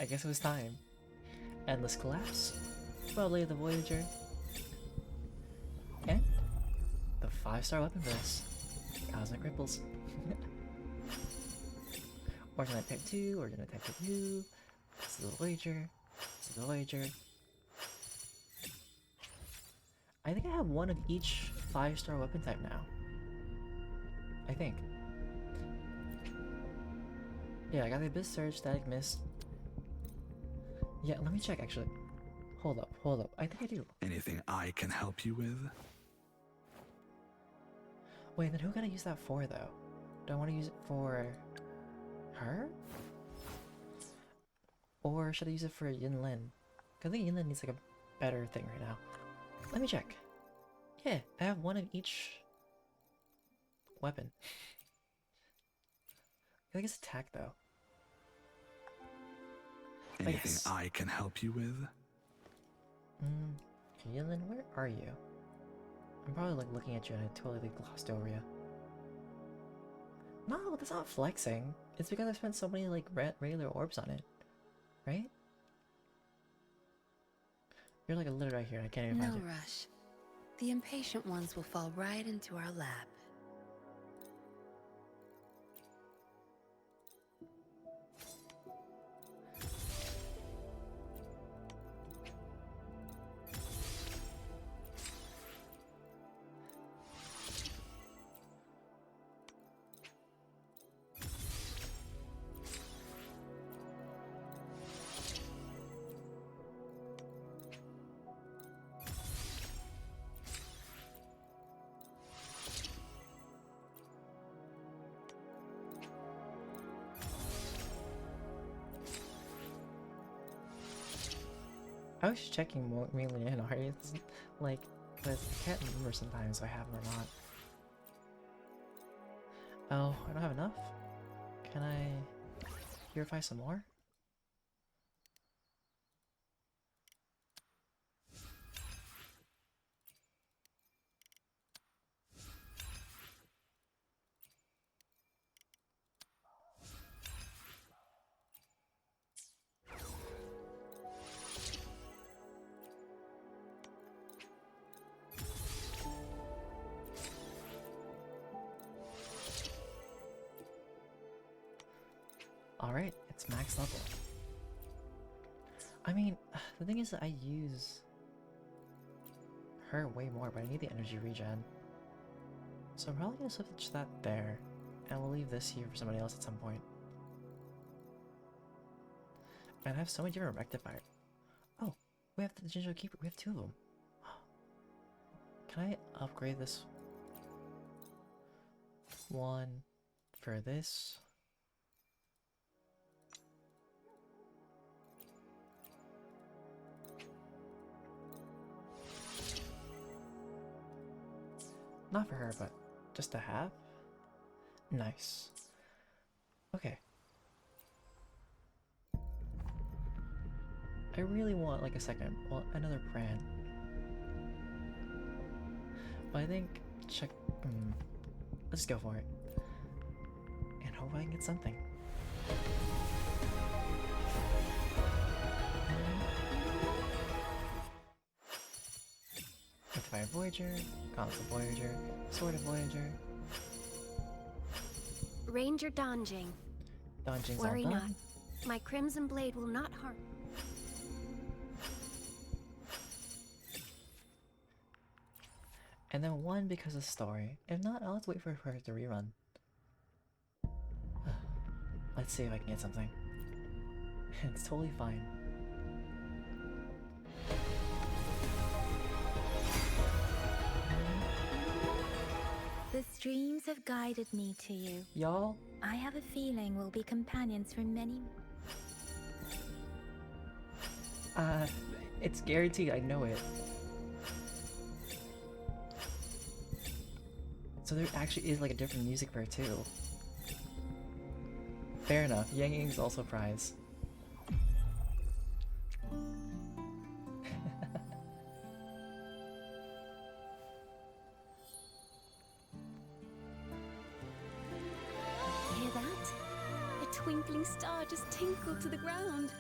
I guess it was time. Endless Collapse, Probably the Voyager, and the 5-star weapon for this, Cosmic Ripples. Organite Type 2, Organite Type 2, this is the Voyager, this is the Voyager. I think I have one of each 5-star weapon type now. I think. Yeah, I got the Abyss Surge, Static Mist. Yeah, let me check actually. Hold up. I think I do. Anything I can help you with? Wait, then who can I use that for though? Do I want to use it for her? Or should I use it for Yinlin? Because I think Yinlin needs like a better thing right now. Let me check. Yeah, I have one of each weapon. I think it's attack though. Anything I can help you with? Yinlin, where are you? I'm probably like looking at you and I totally glossed over you. No, that's not flexing. It's because I spent so many like regular orbs on it. Right? You're like a little right here, I can't even find No you. rush. The impatient ones will fall right into our lap. I was checking mainly in Ari's, like, because I can't remember sometimes if I have them or not. Oh, I don't have enough? Can I purify some more? Alright, it's max level. I mean, the thing is that I use her way more, but I need the energy regen. So I'm probably gonna switch that there, and we'll leave this here for somebody else at some point. And I have so many different rectifiers. Oh, we have the Ginger Keeper, we have 2 of them. Can I upgrade this one for this? Not for her, but just to have? Nice. Okay. I really want like a second, well, another Pran. But I think, let's go for it. And hope I can get something. Fire Voyager, Console Voyager, Sword of Voyager. Ranger Donjing. Donjing's Worry all not. done. My Crimson Blade will not harm. And then 1 because of story. If not, I'll have to wait for her to rerun. Let's see if I can get something. It's totally fine. The streams have guided me to you. Y'all? I have a feeling we'll be companions for many... It's guaranteed, I know it. So there actually is like a different music for it too. Fair enough, Yang Yang's also a prize. Hear that? A twinkling star just tinkled to the ground.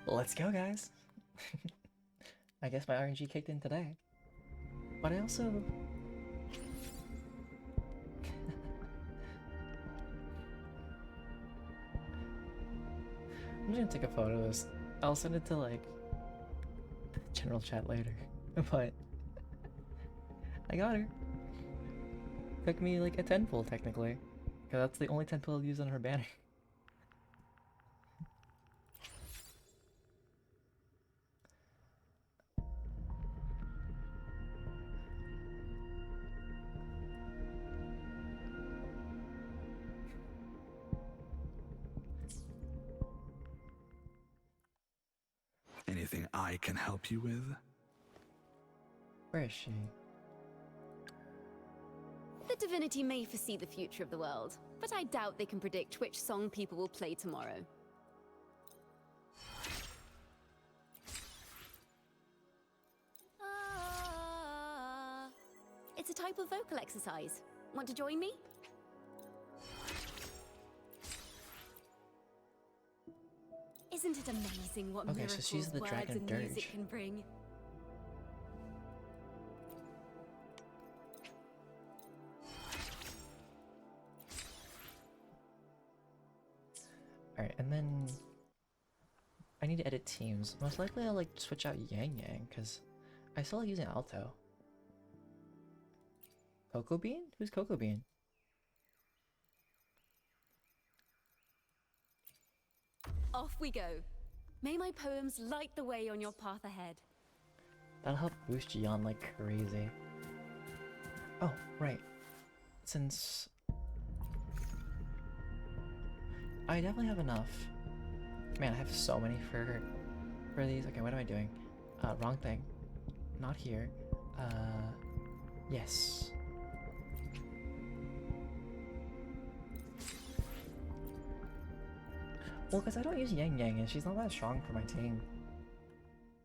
Let's go, guys. I guess my RNG kicked in today. But I also... I'm just gonna take a photo of this. I'll send it to like general chat later. But I got her. Took me like a 10-pull technically. Because that's the only 10-pull I'll use on her banner. Anything I can help you with? Where is she? The divinity may foresee the future of the world, but I doubt they can predict which song people will play tomorrow. It's a type of vocal exercise. Want to join me? Isn't it amazing what Okay, miracles so she's the words Dragon and music Dirge. can bring? Alright, and then I need to edit teams. Most likely I'll like switch out Yang Yang, because I still like using Alto. Cocoa Bean? Who's Cocoa Bean? Off we go. May my poems light the way on your path ahead. That'll help boost Gian like crazy. Oh, right. Since I definitely have enough. Man, I have so many for for these. Okay, what am I doing? Wrong thing. Not here. Yes. Well, because I don't use Yang Yang, and she's not that strong for my team.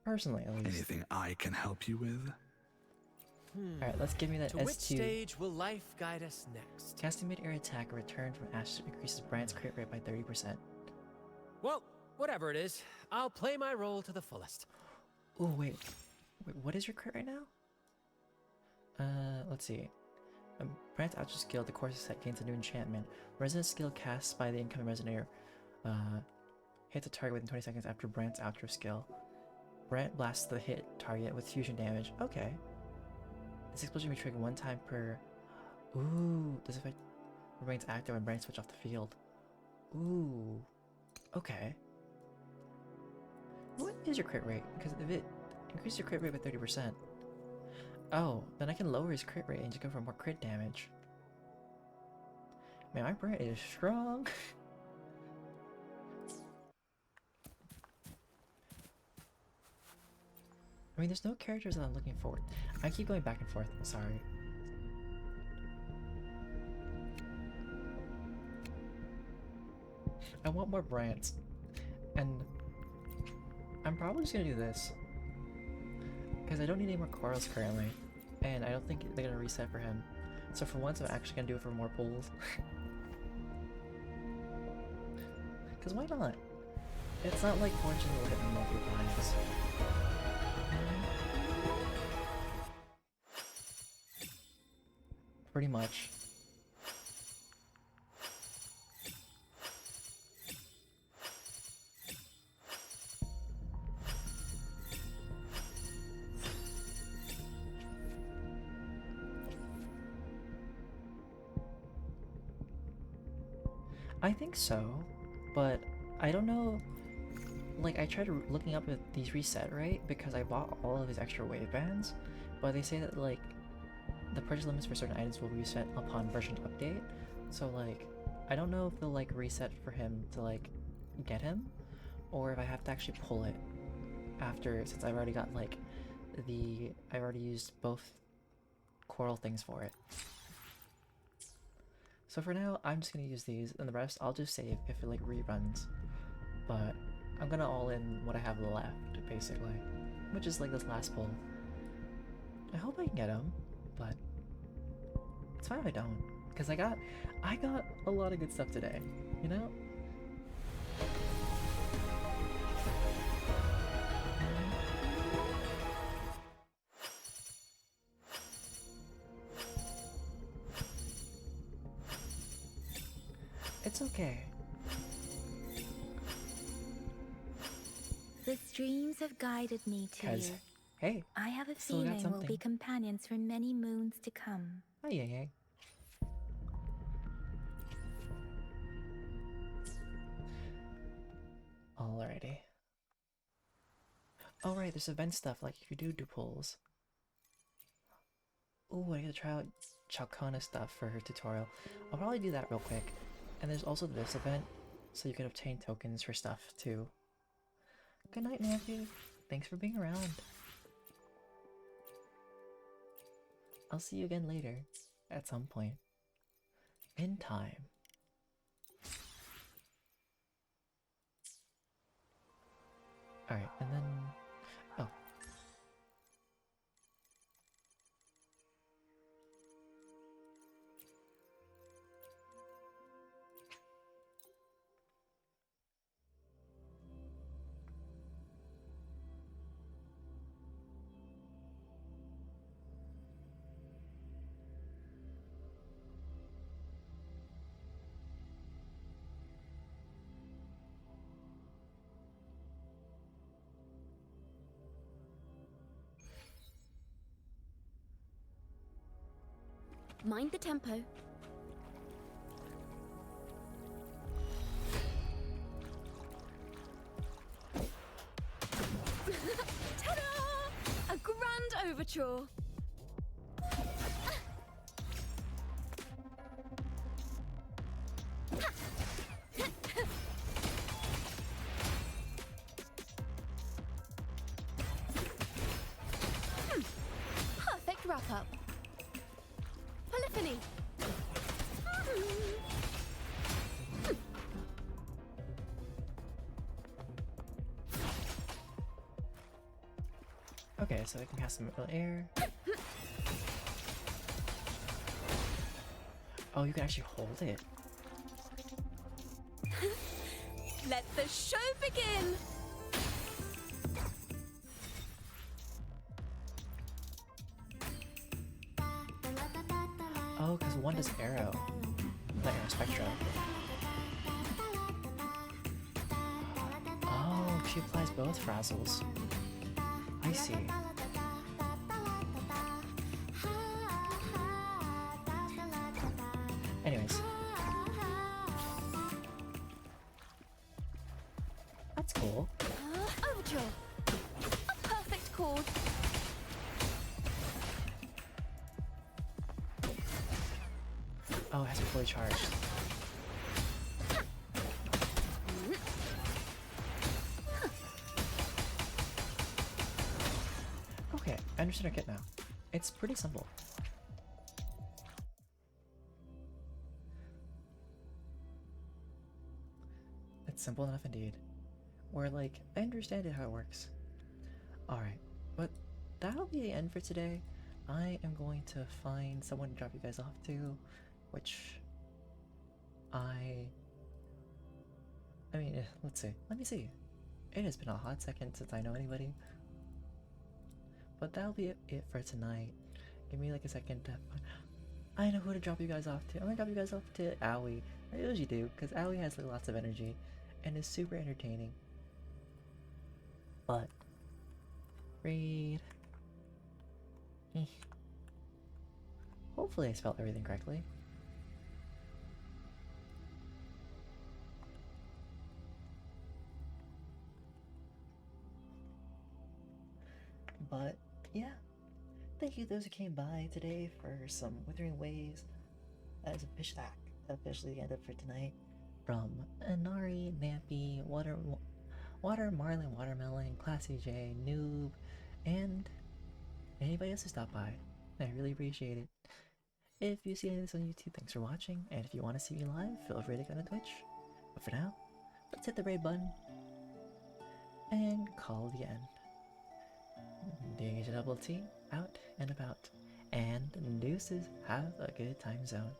Personally, at least. Anything I can help you with? Alright, let's give me that To S2. which stage will life guide us next? Casting mid-air attack or return from ashes increases Brand's crit rate by 30%. Well, whatever it is, I'll play my role to the fullest. Oh, wait. Wait, what is your crit right now? Let's see. Brand's Outer skill, the course set gains a new enchantment. Resonance skill cast by the incoming resonator. Hit the target within 20 seconds after Brand's Outer skill. Brand blasts the hit target with fusion damage. Okay. This explosion will be triggered one time per... Ooh, this effect remains active when Brand switch off the field. Ooh. Okay. What is your crit rate? Because if it increases your crit rate by 30%. Oh, then I can lower his crit rate and just go for more crit damage. Man, my Brand is strong. I mean, there's no characters that I'm looking forward. I keep going back and forth. Sorry. I want more brands. And I'm probably just gonna do this. Because I don't need any more corals currently. And I don't think they're gonna reset for him. So for once, I'm actually gonna do it for more pools. Because why not? It's not like Fortune will hit me multiple times. Pretty much. I think so, but I don't know. Like, I tried looking up if these reset, right? Because I bought all of his extra wave bands, but they say that, like, the purchase limits for certain items will reset upon version update. So, like, I don't know if they'll, like, reset for him to, like, get him, or if I have to actually pull it after, since I've already got, like, I've already used both coral things for it. So for now, I'm just gonna use these, and the rest I'll just save if it, like, reruns. But I'm gonna all in what I have left, basically, which is, like, this last pull. I hope I can get him, but it's fine if I don't, because I got a lot of good stuff today, you know? It's okay. The streams have guided me to you. Hey, I have a still got feeling we'll something. be companions for many moons to come. Hi, Yang Yang. Alrighty. Oh right, there's event stuff, like if you do pulls. Ooh, I gotta try out Ciaccona stuff for her tutorial. I'll probably do that real quick. And there's also this event, so you can obtain tokens for stuff too. Good night, Nancy. Thanks for being around. I'll see you again later, at some point. In time. Alright, and then... oh. Mind the tempo. Ta-da! A grand overture. gift wrap-up. Polyphony! Okay, so I can cast some air. Oh, you can actually hold it. Let the show begin! Oh, because one does arrow. The arrow spectra. Oh, she applies both frazzles. I see. Anyways. That's cool. Overture! A perfect chord! Oh, it has to be fully charged. Okay, I understand our kit now. It's pretty simple. It's simple enough indeed. Where, like, I understand it how it works. Alright, but that'll be the end for today. I am going to find someone to drop you guys off to, which I mean, let's see. Let me see. It has been a hot second since I know anybody. But that'll be it for tonight. Give me like a second to... I know who to drop you guys off to. I'm gonna drop you guys off to Owie. I usually do, because Owie has like lots of energy and is super entertaining. But read. Hopefully I spelled everything correctly. But yeah, thank you those who came by today for some Withering Waves. That is officially the end of for tonight. From Inari, Nampy, Water, Marlin, Watermelon, Classy J, Noob, and anybody else who stopped by. I really appreciate it. If you see any of this on YouTube, thanks for watching, and if you want to see me live, feel free to go to Twitch. But for now, let's hit the raid button and call the end. DjDoubleT out and about, and deuces, have a good time zone.